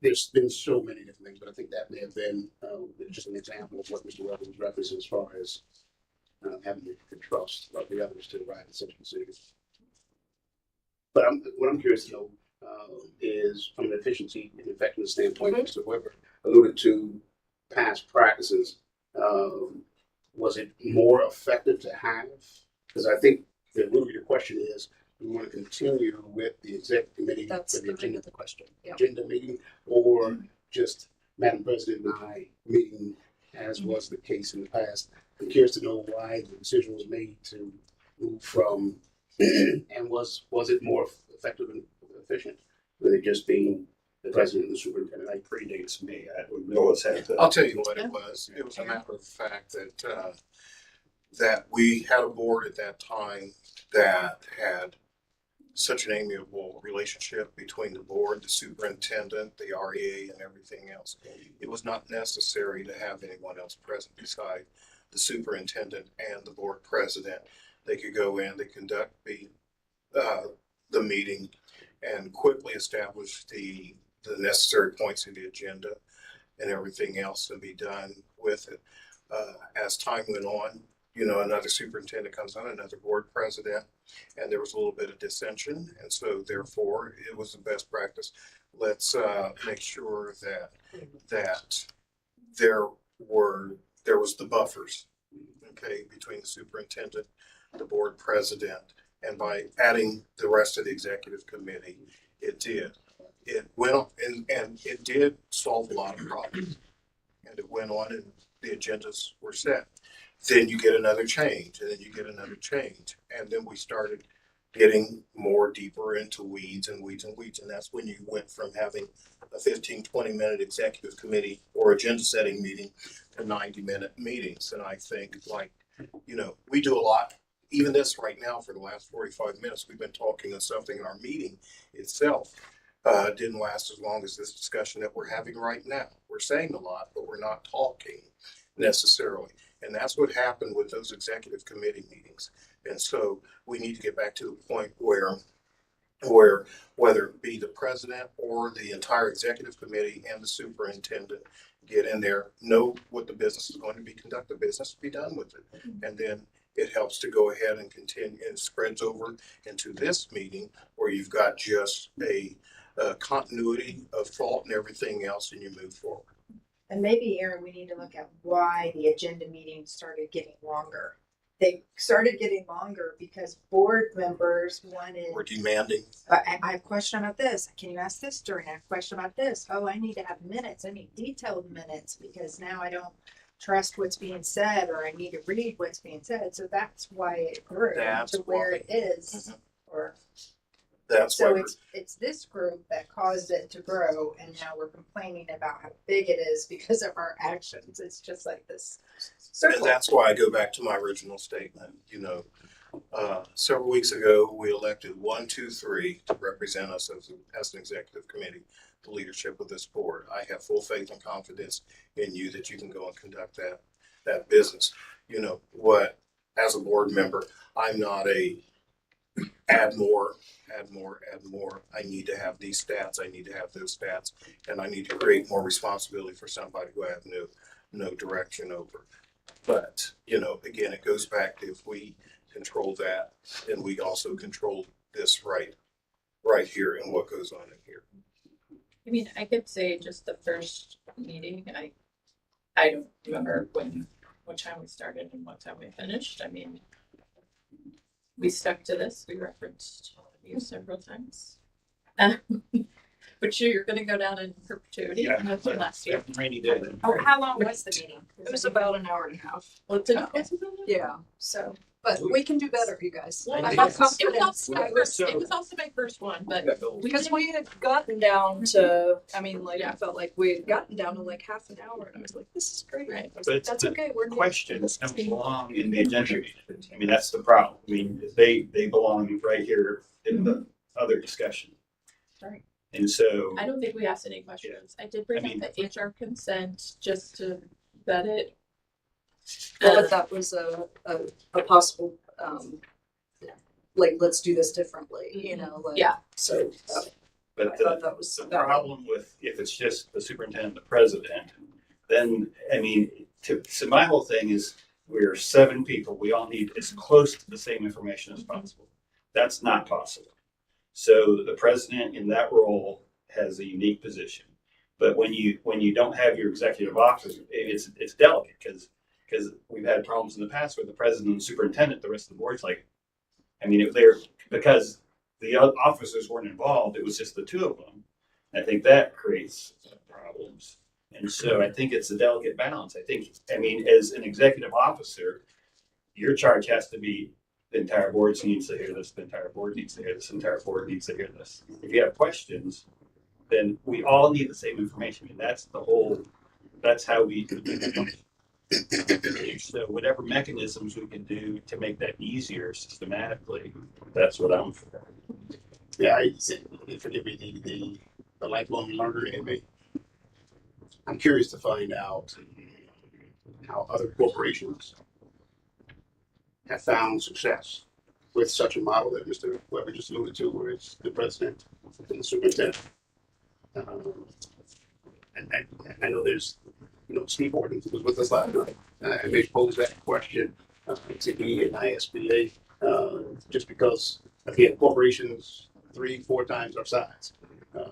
there's been so many different things, but I think that may have been just an example of what Mr. Weber was referencing as far as having the trust of the others to arrive at such a decision. But what I'm curious to know is from an efficiency and effectiveness standpoint, Mr. Weber alluded to past practices. Was it more effective to have? Because I think the root of your question is, we want to continue with the executive committee That's for the agenda, the question. Yeah. agenda meeting, or just Madam President and I meeting as was the case in the past. I'm curious to know why the decision was made to move from, and was it more effective and efficient with it just being the president and the superintendent? It predates me. I would always have to. I'll tell you what it was. It was a matter of fact that that we had a board at that time that had such an amiable relationship between the board, the superintendent, the REA, and everything else. It was not necessary to have anyone else present beside the superintendent and the board president. They could go in, they conduct the meeting, and quickly establish the necessary points of the agenda and everything else to be done with it. As time went on, another superintendent comes on, another board president, and there was a little bit of dissension, and so therefore it was the best practice. Let's make sure that there was the buffers, okay, between the superintendent, the board president, and by adding the rest of the executive committee, it did. It went on, and it did solve a lot of problems, and it went on, and the agendas were set. Then you get another change, and then you get another change. And then we started getting more deeper into weeds and weeds and weeds. And that's when you went from having a 15, 20-minute executive committee or agenda setting meeting to 90-minute meetings. And I think, we do a lot. Even this right now, for the last 45 minutes, we've been talking on something in our meeting itself. Didn't last as long as this discussion that we're having right now. We're saying a lot, but we're not talking necessarily. And that's what happened with those executive committee meetings. And so we need to get back to the point where whether it be the president or the entire executive committee and the superintendent get in there, know what the business is going to be, conduct the business, be done with it. And then it helps to go ahead and continue and spreads over into this meeting where you've got just a continuity of thought and everything else, and you move forward. And maybe, Aaron, we need to look at why the agenda meetings started getting longer. They started getting longer because board members wanted. We're demanding. I have a question about this. Can you ask this during? I have a question about this. Oh, I need to have minutes. I need detailed minutes because now I don't trust what's being said, or I need to read what's being said. So that's why it grew to where it is. Or that's so why it's this group that caused it to grow, and now we're complaining about how big it is because of our actions. It's just like this circle. And that's why I go back to my original statement. Several weeks ago, we elected 1, 2, 3 to represent us as an executive committee, the leadership of this board. I have full faith and confidence in you that you can go and conduct that business. As a board member, I'm not a add more. I need to have these stats. I need to have those stats, and I need to create more responsibility for somebody who I have no direction over. But again, it goes back to if we control that, then we also control this right here and what goes on in here. I mean, I could say just the first meeting, I don't remember what time we started and what time we finished. I mean, we stuck to this. We referenced you several times. But you're going to go down in perpetuity. Yeah. That's what last year. Rainy day. Oh, how long was the meeting? It was about an hour and a half. Well, it didn't Okay. Yeah, so, but we can do better, you guys. Well, I it felt was confident. also my first one, but Because we had gotten down to, I mean, like, Yeah. I felt like we had gotten down to like half an hour and I was like, this is great. Right. I was But like, that's the okay, we're good. questions don't belong in the agenda. I mean, that's the problem. I mean, they belong right here in the other discussion. Right. And so, I don't think we asked any questions. I did bring I mean- up the HR consent just to vet it. Well, but that was a possible, like, let's do this differently, you know, like. Yeah. So, but I thought that was. the problem with, if it's just the superintendent, the president, then, I mean, so my whole thing is, we're 7 people, we all need as close to the same information as possible. That's not possible. So the president in that role has a unique position. But when you don't have your executive officer, it's delicate because we've had problems in the past with the president and the superintendent, the rest of the board's like, I mean, if they're, because the other officers weren't involved, it was just the 2 of them. I think that creates problems. And so I think it's a delicate balance. I mean, as an executive officer, your charge has to be the entire board needs to hear this, the entire board needs to hear this, the entire board needs to hear this. If you have questions, then we all need the same information. And that's how we do it. So whatever mechanisms we can do to make that easier systematically, that's what I'm for. Yeah, forgive me, the lifelong learner in me. I'm curious to find out how other corporations have found success with such a model that Mr. Weber just alluded to, where it's the president and the superintendent. And I know there's, Steve Horton was with us last night. I may pose that question to he and ISBA, just because, again, corporations 3-4 times our size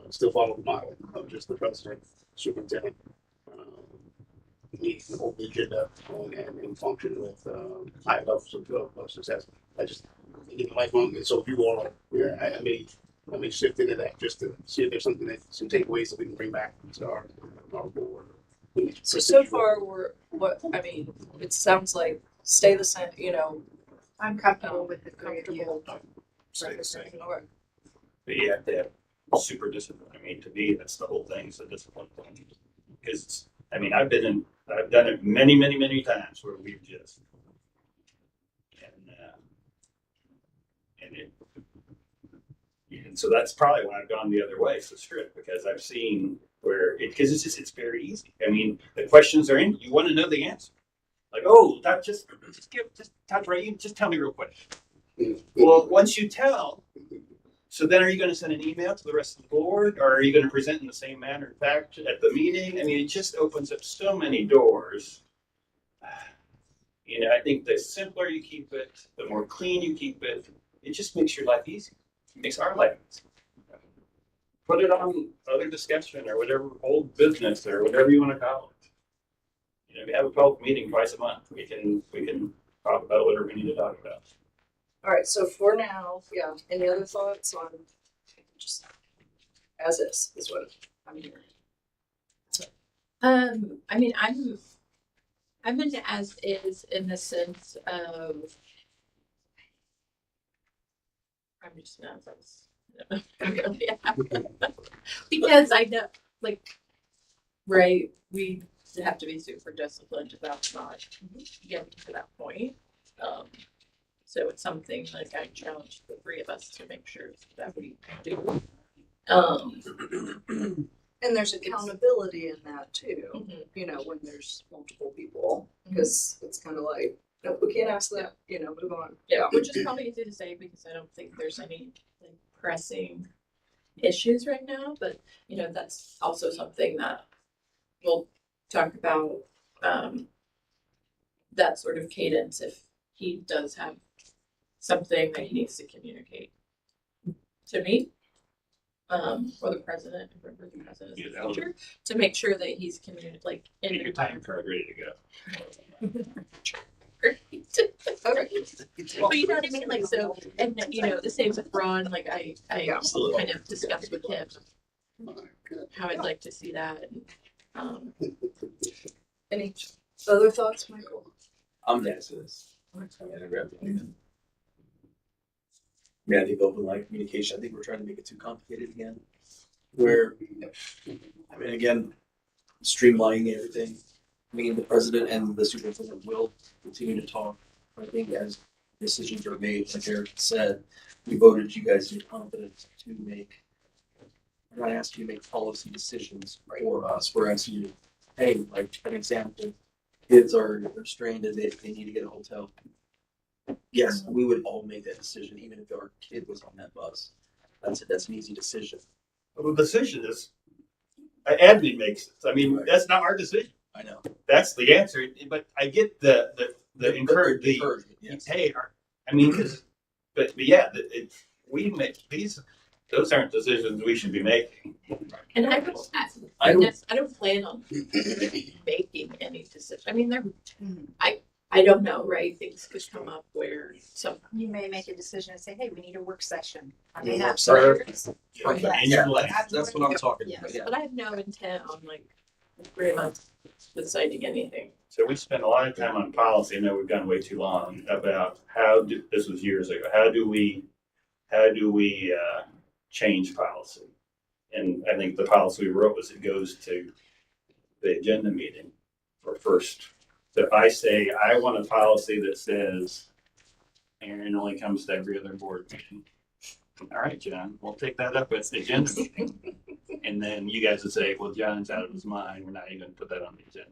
still follow the model of just the president, superintendent. Need an open agenda and function with high levels of success. I just lifelong. So if you all, I may shift into that just to see if there's some takeaways that we can bring back to our board. So far, it sounds like stay the same, I'm comfortable with the three of you. comfortable. Stay the same. Okay. But you have to have super discipline. I mean, to me, that's the whole thing. It's a discipline thing. Because I've done it many, many, many times where we've just and so that's probably why I've gone the other way so strict, because I've seen where it's very easy. I mean, the questions are in. You want to know the answer. Like, oh, that just touch right. You just tell me real quick. Well, once you tell. So then are you going to send an email to the rest of the board, or are you going to present in the same manner of fact at the meeting? I mean, it just opens up so many doors. I think the simpler you keep it, the more clean you keep it, it just makes your life easier. It makes our life easier. Put it on other discussion or whatever, old business or whatever you want to call it. We have a public meeting twice a month. We can talk about whatever we need to talk about. All right, so for now, yeah, any other thoughts on just as is what I'm hearing? I'm into as is in the sense of I'm just not because I know, like, right, we have to be super disciplined about not getting to that point. So it's something like I challenge the 3 of us to make sure that we do. And there's accountability in that too, when there's multiple people, because it's kind of like, no, we can't ask that, move on. Yeah, which is probably easy to say because I don't think there's any pressing issues right now, but that's also something that we'll talk about, that sort of cadence if he does have something that he needs to communicate to me. or the president, whoever the president is, Yeah, the that was- teacher, to make sure that he's like in Get your their time card ready to go. But you know what I mean? Like, so, and you know, the same with Ron, like I kind of discussed with him how I'd like to see that. Any other thoughts, Michael? I'm next to this. I think open line communication, I think we're trying to make it too complicated again. Where, I mean, again, streamlining everything. Me and the president and the superintendent will continue to talk. I think as decisions are made, like Eric said, we voted you guys in confidence to make. We're not asking you to make policy decisions for us. We're asking you, hey, like an example, kids are stranded, they need to get a hotel. Yes, we would all make that decision, even if our kid was on that bus. That's an easy decision. Well, the decision is, admin makes it. I mean, that's not our decision. I know. That's the answer. But I get the encouragement. Yes. Hey, I mean, but yeah, we make these. Those aren't decisions we should be making. And I don't plan on making any decision. I mean, I don't know, right? Things could come up where some. You may make a decision and say, hey, we need a work session. I Yeah, mean, that's Perfect. Yeah, that's what I'm talking about. Yes, Yeah. but I have no intent on like very much deciding anything. So we spent a lot of time on policy. I know we've gone way too long about this was years ago. How do we change policy? And I think the policy we wrote was it goes to the agenda meeting for first. So if I say I want a policy that says Aaron only comes to every other board meeting. All right, John, we'll take that up at the agenda meeting. And then you guys would say, well, John's out of his mind. We're not even going to put that on the agenda.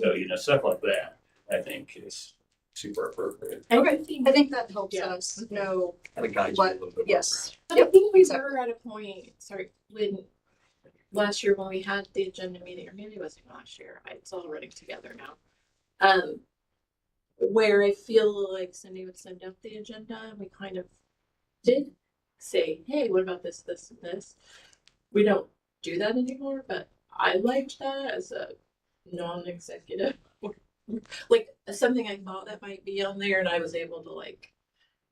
So, you know, stuff like that, I think is super appropriate. Okay, I think that helps Yeah. us know Kind of guide you a what, little bit more. yes. But I think we were at a point, when last year when we had the agenda meeting, or maybe it was last year, it's all running together now. Where I feel like Cindy would send out the agenda, and we kind of did say, hey, what about this, this, and this? We don't do that anymore, but I liked that as a non-executive. Like something I thought that might be on there, and I was able to like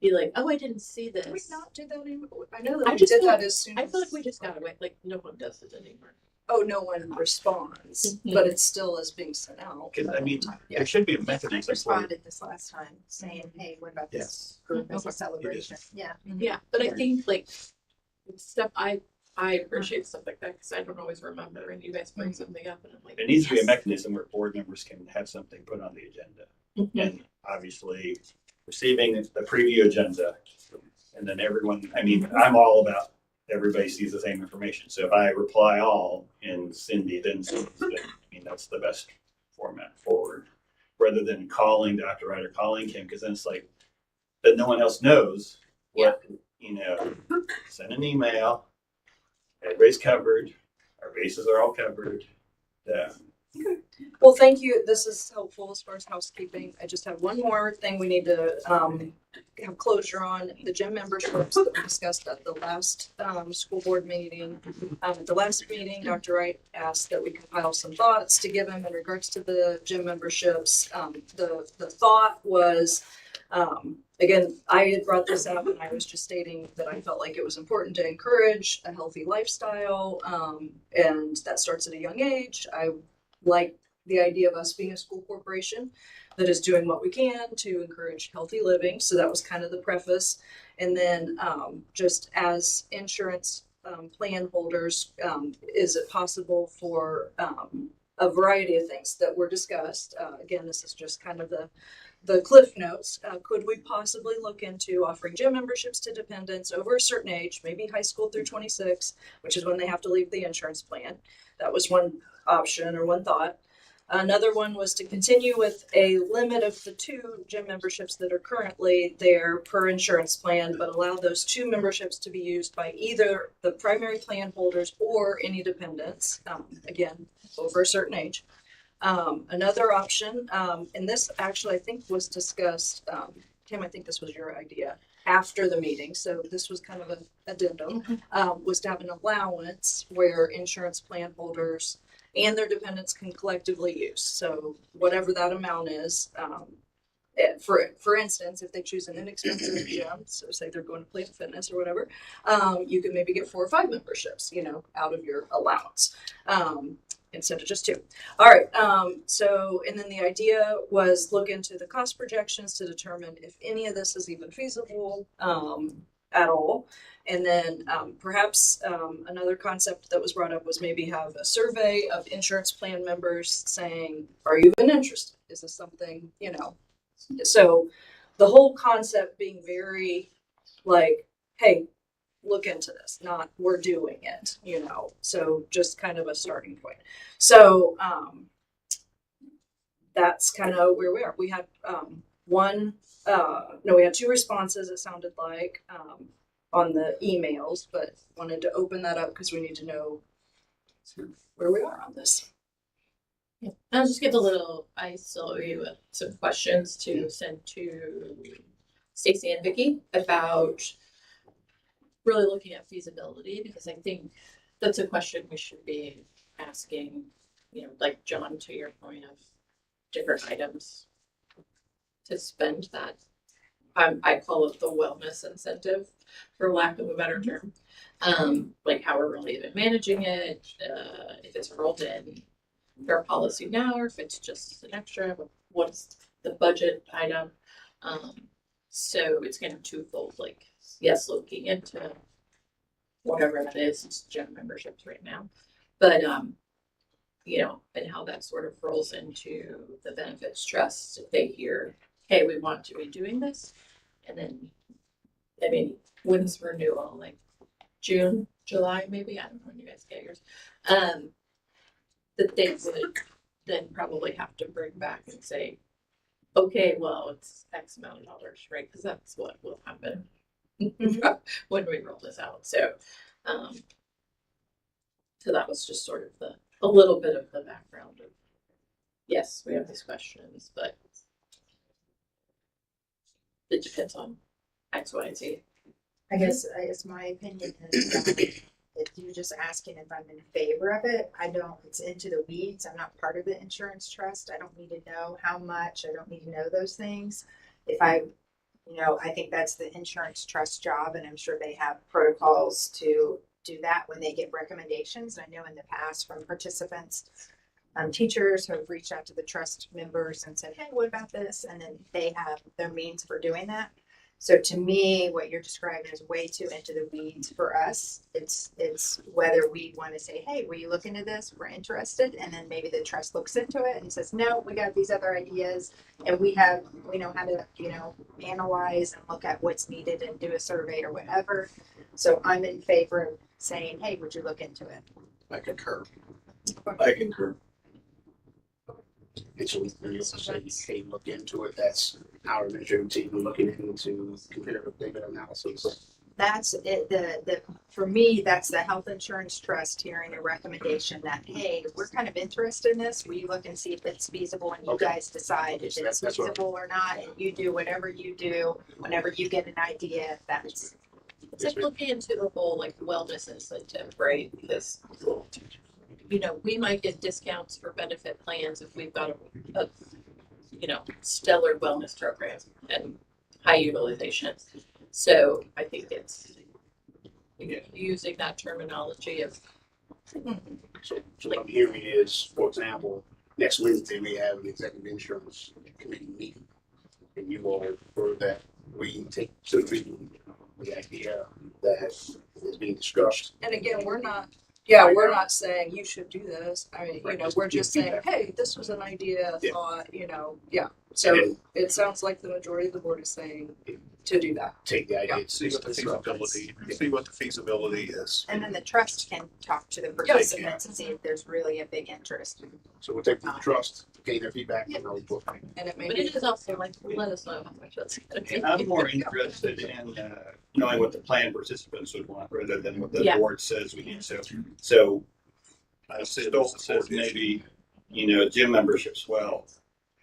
be like, oh, I didn't see this. Did we not do that anymore? I know that I we just did feel- that as soon I as. feel like we just got away. Like no one does it anymore. Oh, no one responds, Mhm. but it still is being sent out. Because I mean, there should be a I mechanism for responded this last time saying, hey, what about this Yes. group as Okay. a celebration? Yeah. Yeah, but I think like stuff I appreciate stuff like that because I don't always remember, and you guys bring something up, and I'm like, There needs to be a yes. mechanism where board members can have something put on the agenda. Mhm. And obviously receiving the preview agenda and then everyone, I mean, I'm all about everybody sees the same information. So if I reply all and Cindy then sees it, I mean, that's the best format forward rather than calling Dr. Wright or calling Kim, because then it's like that no one else knows what, you know, send an email, everybody's covered, our bases are all covered. Yeah. Well, thank you. This is helpful as far as housekeeping. I just have one more thing we need to have closure on. The gym memberships that we discussed at the last school board meeting. At the last meeting, Dr. Wright asked that we compile some thoughts to give him in regards to the gym memberships. The thought was, again, I had brought this up and I was just stating that I felt like it was important to encourage a healthy lifestyle, and that starts at a young age. I like the idea of us being a school corporation that is doing what we can to encourage healthy living. So that was kind of the preface. And then just as insurance plan holders, is it possible for a variety of things that were discussed? Again, this is just kind of the cliff notes. Could we possibly look into offering gym memberships to dependents over a certain age, maybe high school through 26, which is when they have to leave the insurance plan? That was one option or one thought. Another one was to continue with a limit of the 2 gym memberships that are currently there per insurance plan, but allow those 2 memberships to be used by either the primary plan holders or any dependents, again, over a certain age. Another option, and this actually I think was discussed, Kim, I think this was your idea, after the meeting, so this was kind of an addendum, was to have an allowance where insurance plan holders and their dependents can collectively use. So whatever that amount is, for instance, if they choose an inexpensive gym, so say they're going to Planet Fitness or whatever, you could maybe get 4 or 5 memberships, out of your allowance, instead of just 2. All right. So, and then the idea was look into the cost projections to determine if any of this is even feasible at all. And then perhaps another concept that was brought up was maybe have a survey of insurance plan members saying, are you even interested? Is this something, So the whole concept being very like, hey, look into this, not we're doing it, So just kind of a starting point. So that's kind of where we are. We had we had 2 responses, it sounded like, on the emails, but wanted to open that up because we need to know where we are on this. Yeah. I'll just give I still owe you some questions to send to Stacy and Vicky about really looking at feasibility, because I think that's a question we should be asking, like John, to your point of different items to spend that. I call it the wellness incentive, for lack of a better term. Like how we're really even managing it, if it's rolled in their policy now, or if it's just an extra, what's the budget item. So it's kind of twofold, like, yes, looking into whatever that is, it's gym memberships right now, but and how that sort of rolls into the benefits trust. If they hear, hey, we want to be doing this, and then, when's renewal? Like June, July, maybe, I don't know when you guys get yours. That they would then probably have to bring back and say, okay, well, it's X amount of dollars, right? Because that's what will happen when we roll this out. So, so that was just sort of a little bit of the background of, yes, we have these questions, but it depends on X, Y, and Z. I guess my opinion is that if you're just asking if I'm in favor of it, it's into the weeds. I'm not part of the insurance trust. I don't need to know how much. I don't need to know those things. I think that's the insurance trust job, and I'm sure they have protocols to do that when they get recommendations. I know in the past from participants, teachers who have reached out to the trust members and said, hey, what about this? And then they have their means for doing that. So to me, what you're describing is way too into the weeds for us. It's whether we want to say, hey, will you look into this? We're interested. And then maybe the trust looks into it and says, no, we got these other ideas. And we know how to, analyze and look at what's needed and do a survey or whatever. So I'm in favor of saying, hey, would you look into it? I concur. I concur. And so when you say, hey, look into it, that's our administrative team looking into comparative data analysis. That's it. For me, that's the health insurance trust hearing a recommendation that, hey, we're kind of interested in this. Will you look and see if it's feasible, and you guys decide if it's feasible or not, and you do whatever you do whenever you get an idea. That's it's like looking into the whole wellness incentive, right? Because we might get discounts for benefit plans if we've got a stellar wellness program and high utilization. So I think it's using that terminology of. So what I'm hearing is, for example, next Wednesday we have an executive insurance committee meeting, and you all for that we take to the idea that is being discussed. And again, we're not saying you should do this. We're just saying, hey, this was an idea, thought, So it sounds like the majority of the board is saying to do that. Take the idea, See what the feasibility is. And then the trust can talk to the participants and see if there's really a big interest. So we'll take the trust, gain their feedback, and I'll report. And it But it is also let us know how much that's going to be. I'm more interested in knowing what the plan participants would want rather than what the board says we need. So I says maybe, gym memberships. Well,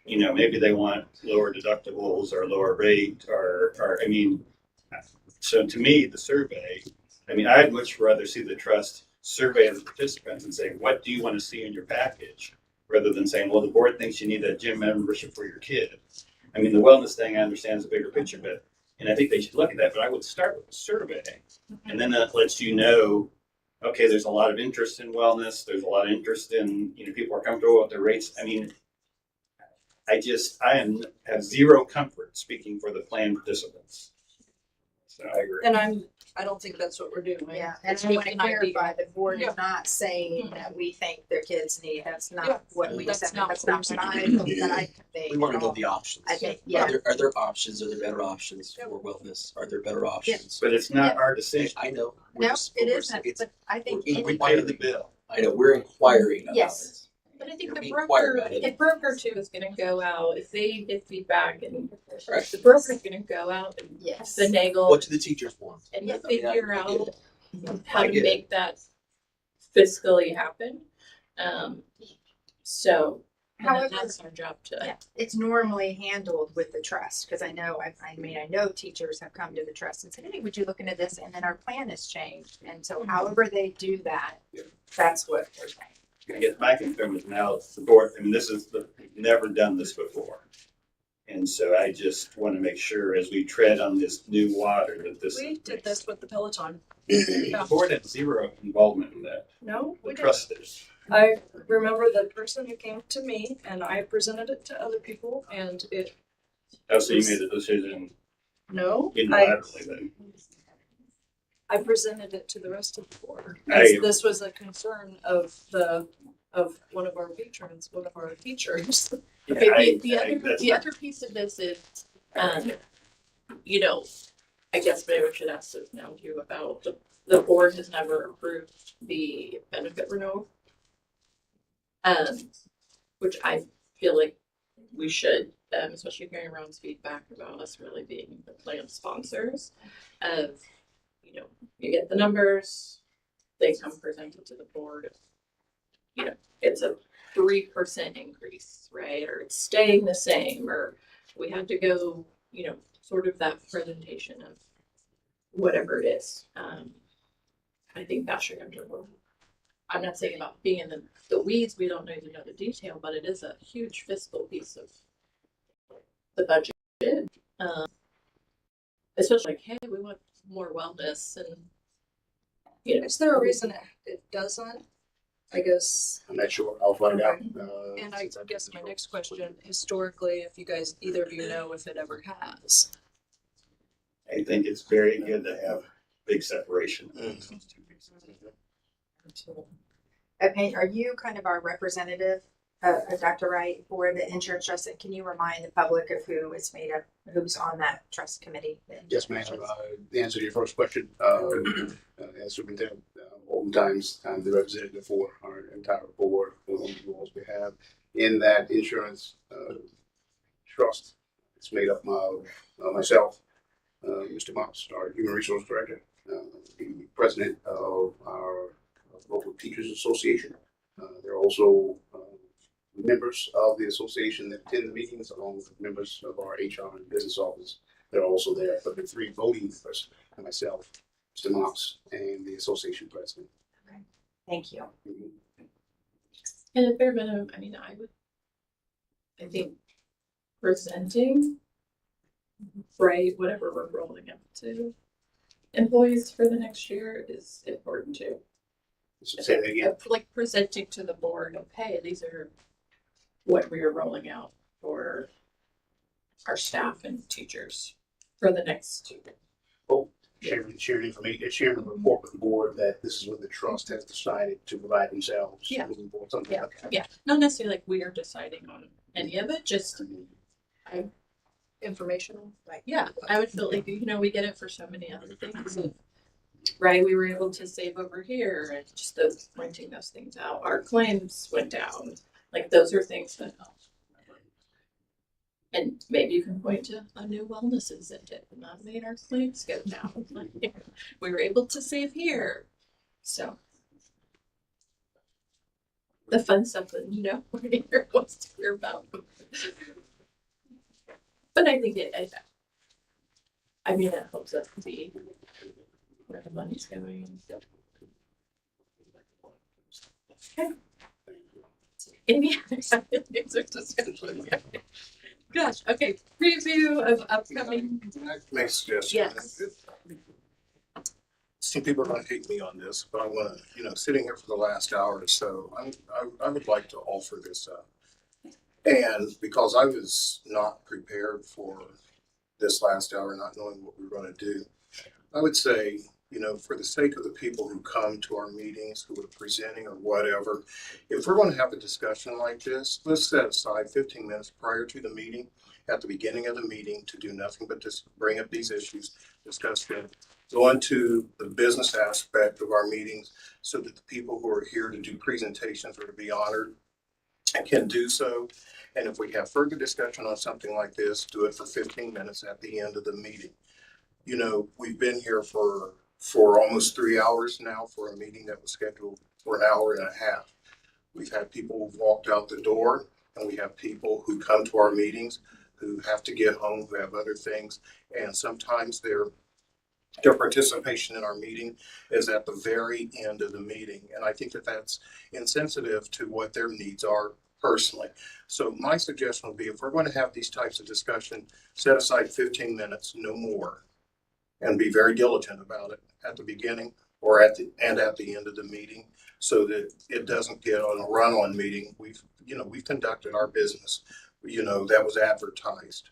maybe they want lower deductibles or lower rate or So to me, the survey, I mean, I'd much rather see the trust survey the participants and say, what do you want to see in your package? Rather than saying, well, the board thinks you need a gym membership for your kid. I mean, the wellness thing, I understand is a bigger picture, but, and I think they should look at that, but I would start with a survey. And then that lets you know, okay, there's a lot of interest in wellness. There's a lot of interest in, people are comfortable with their rates. I mean, have zero comfort speaking for the plan participants. So I agree. And I don't think that's what we're doing. Yeah, It's and I just want to an idea. clarify, the board Yeah. is not saying that we think their kids need, that's Yeah, not what we that's said, not that's what not we what I, said. that I conveyed. We want to at know all. the options. I think, yeah. Are there options? Are there better options for wellness? Are there better options? But it's not our decision. I know. No, it isn't, but I think. We pay the bill. I know, we're inquiring about Yes. it. But I think We the inquire broker, about it. the broker too is gonna go out, if they get feedback and Right. the broker's gonna go out and Yes. finagle What do the teachers want? and Yeah, figure I get out it. how I to get it. make that fiscally happen. So However, that's our job to. yeah, it's normally handled with the trust, because I know, I know teachers have come to the trust and said, hey, would you look into this? And then our plan has changed. And so however they do that, that's what we're saying. I guess my concern is now the board, I mean, we've never done this before. And so I just want to make sure as we tread on this new water that this. We did this with the Peloton. The board had zero involvement in that. No, The we didn't. trust is. I remember the person who came to me and I presented it to other people and it, Oh, so you made the decision no, unilaterally then? I presented it to the rest of the board. I- This was a concern of one of our patrons, one of our teachers. Okay, the I- other that's the not- other piece of this is, you know, I guess maybe we should ask this now too about the board has never approved the benefit renewal. Which I feel like we should, especially hearing Ron's feedback about us really being the plan sponsors of, you get the numbers, they come presented to the board. It's a 3% increase, right? Or it's staying the same, or we had to go, sort of that presentation of whatever it is. I think that should come to the board. I'm not saying about being in the weeds, we don't need to know the detail, but it is a huge fiscal piece of the budget. Especially like, hey, we want more wellness and, Is there a reason it doesn't? I guess. I'm not sure. I'll find out. And I guess my next question, historically, if you guys, either of you know if it ever has. I think it's very good to have big separation. Okay, are you kind of our representative, Dr. Wright, for the insurance trust? And can you remind the public of who is made up, who's on that trust committee? Yes, ma'am. The answer to your first question, as superintendent, oftentimes I'm the representative for our entire board on the roles we have in that insurance trust. It's made up of myself, Mr. Mops, our human resource director, the president of our local teachers association. There are also members of the association that attend the meetings, along with members of our HR and business office. They're also there, but the three voting members, and myself, Mr. Mops, and the association president. Okay, thank you. And at bare minimum, I think presenting, right, whatever we're rolling up to employees for the next year is important too. Say that again. Like presenting to the board of, hey, these are what we are rolling out for our staff and teachers for the next. Sharing information, sharing a report with the board that this is what the trust has decided to provide themselves. Yeah. Moving forward, something Yeah, like that. yeah, not necessarily like we are deciding on any of it, just Informational. like, yeah, I would feel like, we get it for so many other things. Of, right, we were able to save over here and just those pointing those things out. Our claims went down. Like those are things that help. And maybe you can point to a new wellness incentive and that made our claims go down. Like, we were able to save here. So the fun stuff that we're here wants to hear about. But I think I mean, it helps us see where the money's going and stuff. Okay. Any other topics or discussion? Gosh, okay, preview of upcoming, Can I make a suggestion? yes. Some people are going to hate me on this, but I want to, sitting here for the last hour or so, I would like to offer this up. And because I was not prepared for this last hour, not knowing what we were going to do, I would say, for the sake of the people who come to our meetings, who are presenting or whatever, if we're going to have a discussion like this, let's set aside 15 minutes prior to the meeting, at the beginning of the meeting, to do nothing but just bring up these issues, discuss them, go into the business aspect of our meetings so that the people who are here to do presentations or to be honored can do so. And if we have further discussion on something like this, do it for 15 minutes at the end of the meeting. We've been here for almost 3 hours now for a meeting that was scheduled for an hour and a half. We've had people who've walked out the door, and we have people who come to our meetings who have to get home, who have other things, and sometimes their participation in our meeting is at the very end of the meeting. And I think that that's insensitive to what their needs are personally. So my suggestion would be, if we're going to have these types of discussion, set aside 15 minutes, no more, and be very diligent about it at the beginning or at the end of the meeting, so that it doesn't get on a run-on meeting. We've conducted our business, that was advertised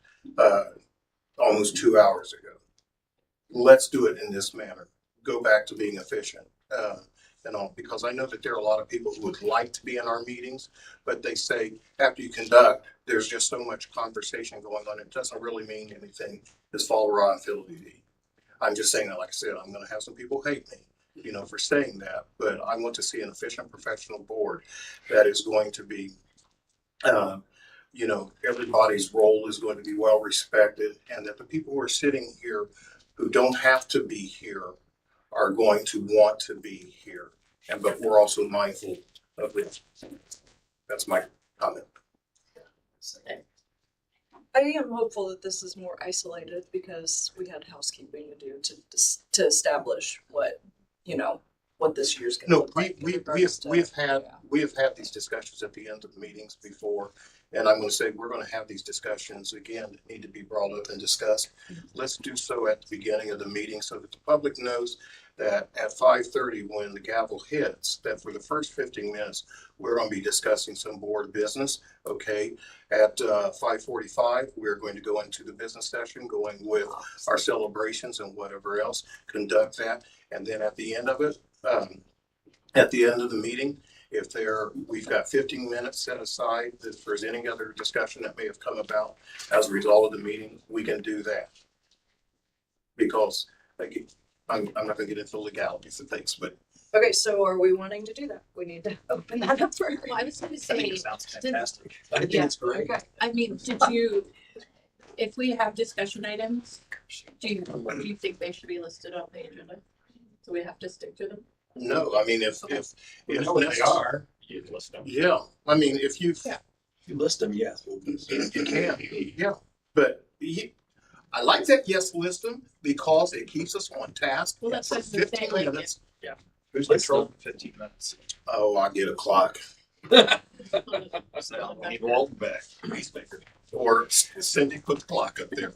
almost 2 hours ago. Let's do it in this manner. Go back to being efficient. Because I know that there are a lot of people who would like to be in our meetings, but they say after you conduct, there's just so much conversation going on. It doesn't really mean anything as fall raw and fiddly. I'm just saying that, like I said, I'm going to have some people hate me, for saying that, but I want to see an efficient professional board that is going to be, everybody's role is going to be well respected, and that the people who are sitting here who don't have to be here are going to want to be here. But we're also mindful of this. That's my comment. I am hopeful that this is more isolated because we had housekeeping to do to establish what this year's going to look like. We have had these discussions at the end of meetings before, and I'm going to say we're going to have these discussions again that need to be brought up and discussed. Let's do so at the beginning of the meeting so that the public knows that at 5:30, when the gavel hits, that for the first 15 minutes, we're going to be discussing some board business. Okay. At 5:45, we're going to go into the business session, going with our celebrations and whatever else, conduct that. And then at the end of it, at the end of the meeting, we've got 15 minutes set aside that if there's any other discussion that may have come about as a result of the meeting, we can do that. Because I'm not going to get into the legalities of things, but. Okay, so are we wanting to do that? We need to open that up for. Well, I was going to I think say, it sounds fantastic. I think yeah, it's great. Okay. I mean, if we have discussion items, do you think they should be listed on the agenda? So we have to stick to them? No, I mean, if You know what they are, you list them. Yeah, I mean, if you Yeah. If you list them, yes. you can, yeah, but I like that yes list them because it keeps us on task. Well, that's for what I'm saying, 15 like, minutes. Who's controlling 15 minutes? Oh, I get a clock. So we need Walton back. Peacemaker. Or Cindy put the clock up there.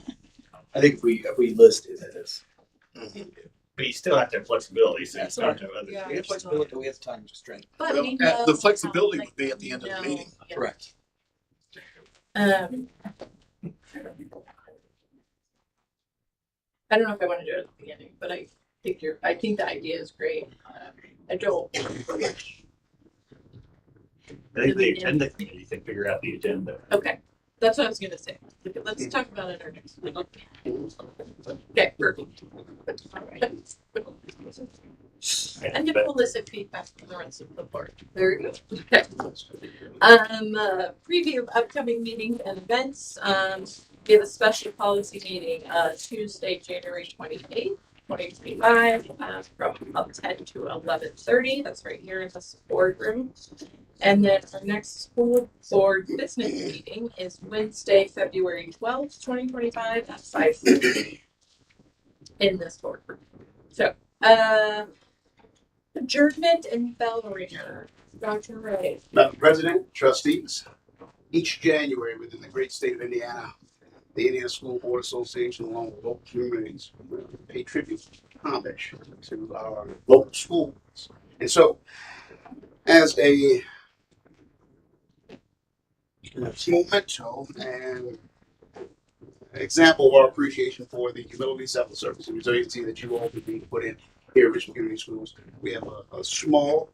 I think if we list it as. But you still have to have flexibility, so it's not no other. Yeah. We have flexibility, we have time constraint. But Well, we know the flexibility how, would be at the end of the meeting. yeah. Correct. I don't know if I want to do it at the beginning, but I think the idea is great. I don't. I think the agenda committee can figure out the agenda. Okay, that's what I was gonna say. Let's talk about it at our next meeting. Okay, perfect. And then we'll listen feedback from the rest of the board. There you go. Okay. Preview of upcoming meetings and events. We have a special policy meeting, Tuesday, January 28th, 2025, from 10 to 11:30. That's right here in the boardroom. And then our next school board business meeting is Wednesday, February 12th, 2025 at 5:30. in this board. So, adjournment and bell ringer. Dr. Ray. Madam President, trustees, each January within the great state of Indiana, the Indiana School Board Association, along with local communities, pay tribute, homage to our local schools. And so, as a memento and example of our appreciation for the humility, self-service, and resiliency that you all have been put in here at Richmond Community Schools, we have a small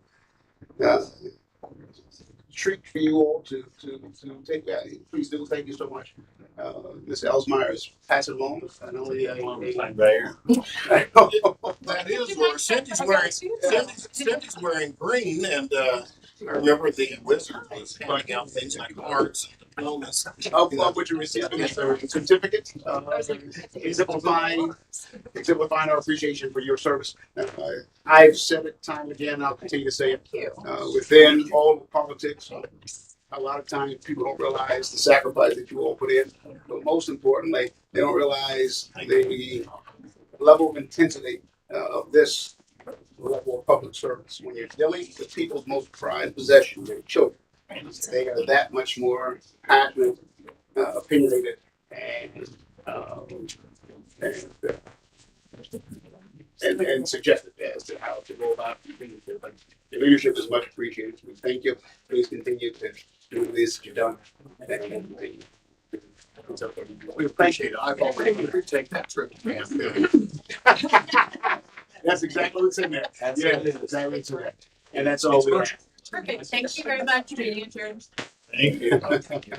treat for you all to take that. Please do. Thank you so much. Ms. Elsmeyer is passing along. Not only That is where Cindy's wearing green, and I remember the wizard was handing out things like cards and diplomas. of what you're receiving is a certificate exemplifying our appreciation for your service. I've said it time and again. I'll continue to say it. Within all of politics, a lot of times people don't realize the sacrifice that you all put in, but most importantly, they don't realize the level of intensity of this level of public service. When you're dealing with people's most prized possession, their children, they are that much more passionate, opinionated, and suggestive as to how to go about things. But the leadership is much appreciated. We thank you. Please continue to do this that you've done. We appreciate it. I've already taken that trip. That's exactly what's in there. Yeah, exactly what's in there. And that's all we have. Perfect. Thank you very much. Meeting adjourned. Thank you.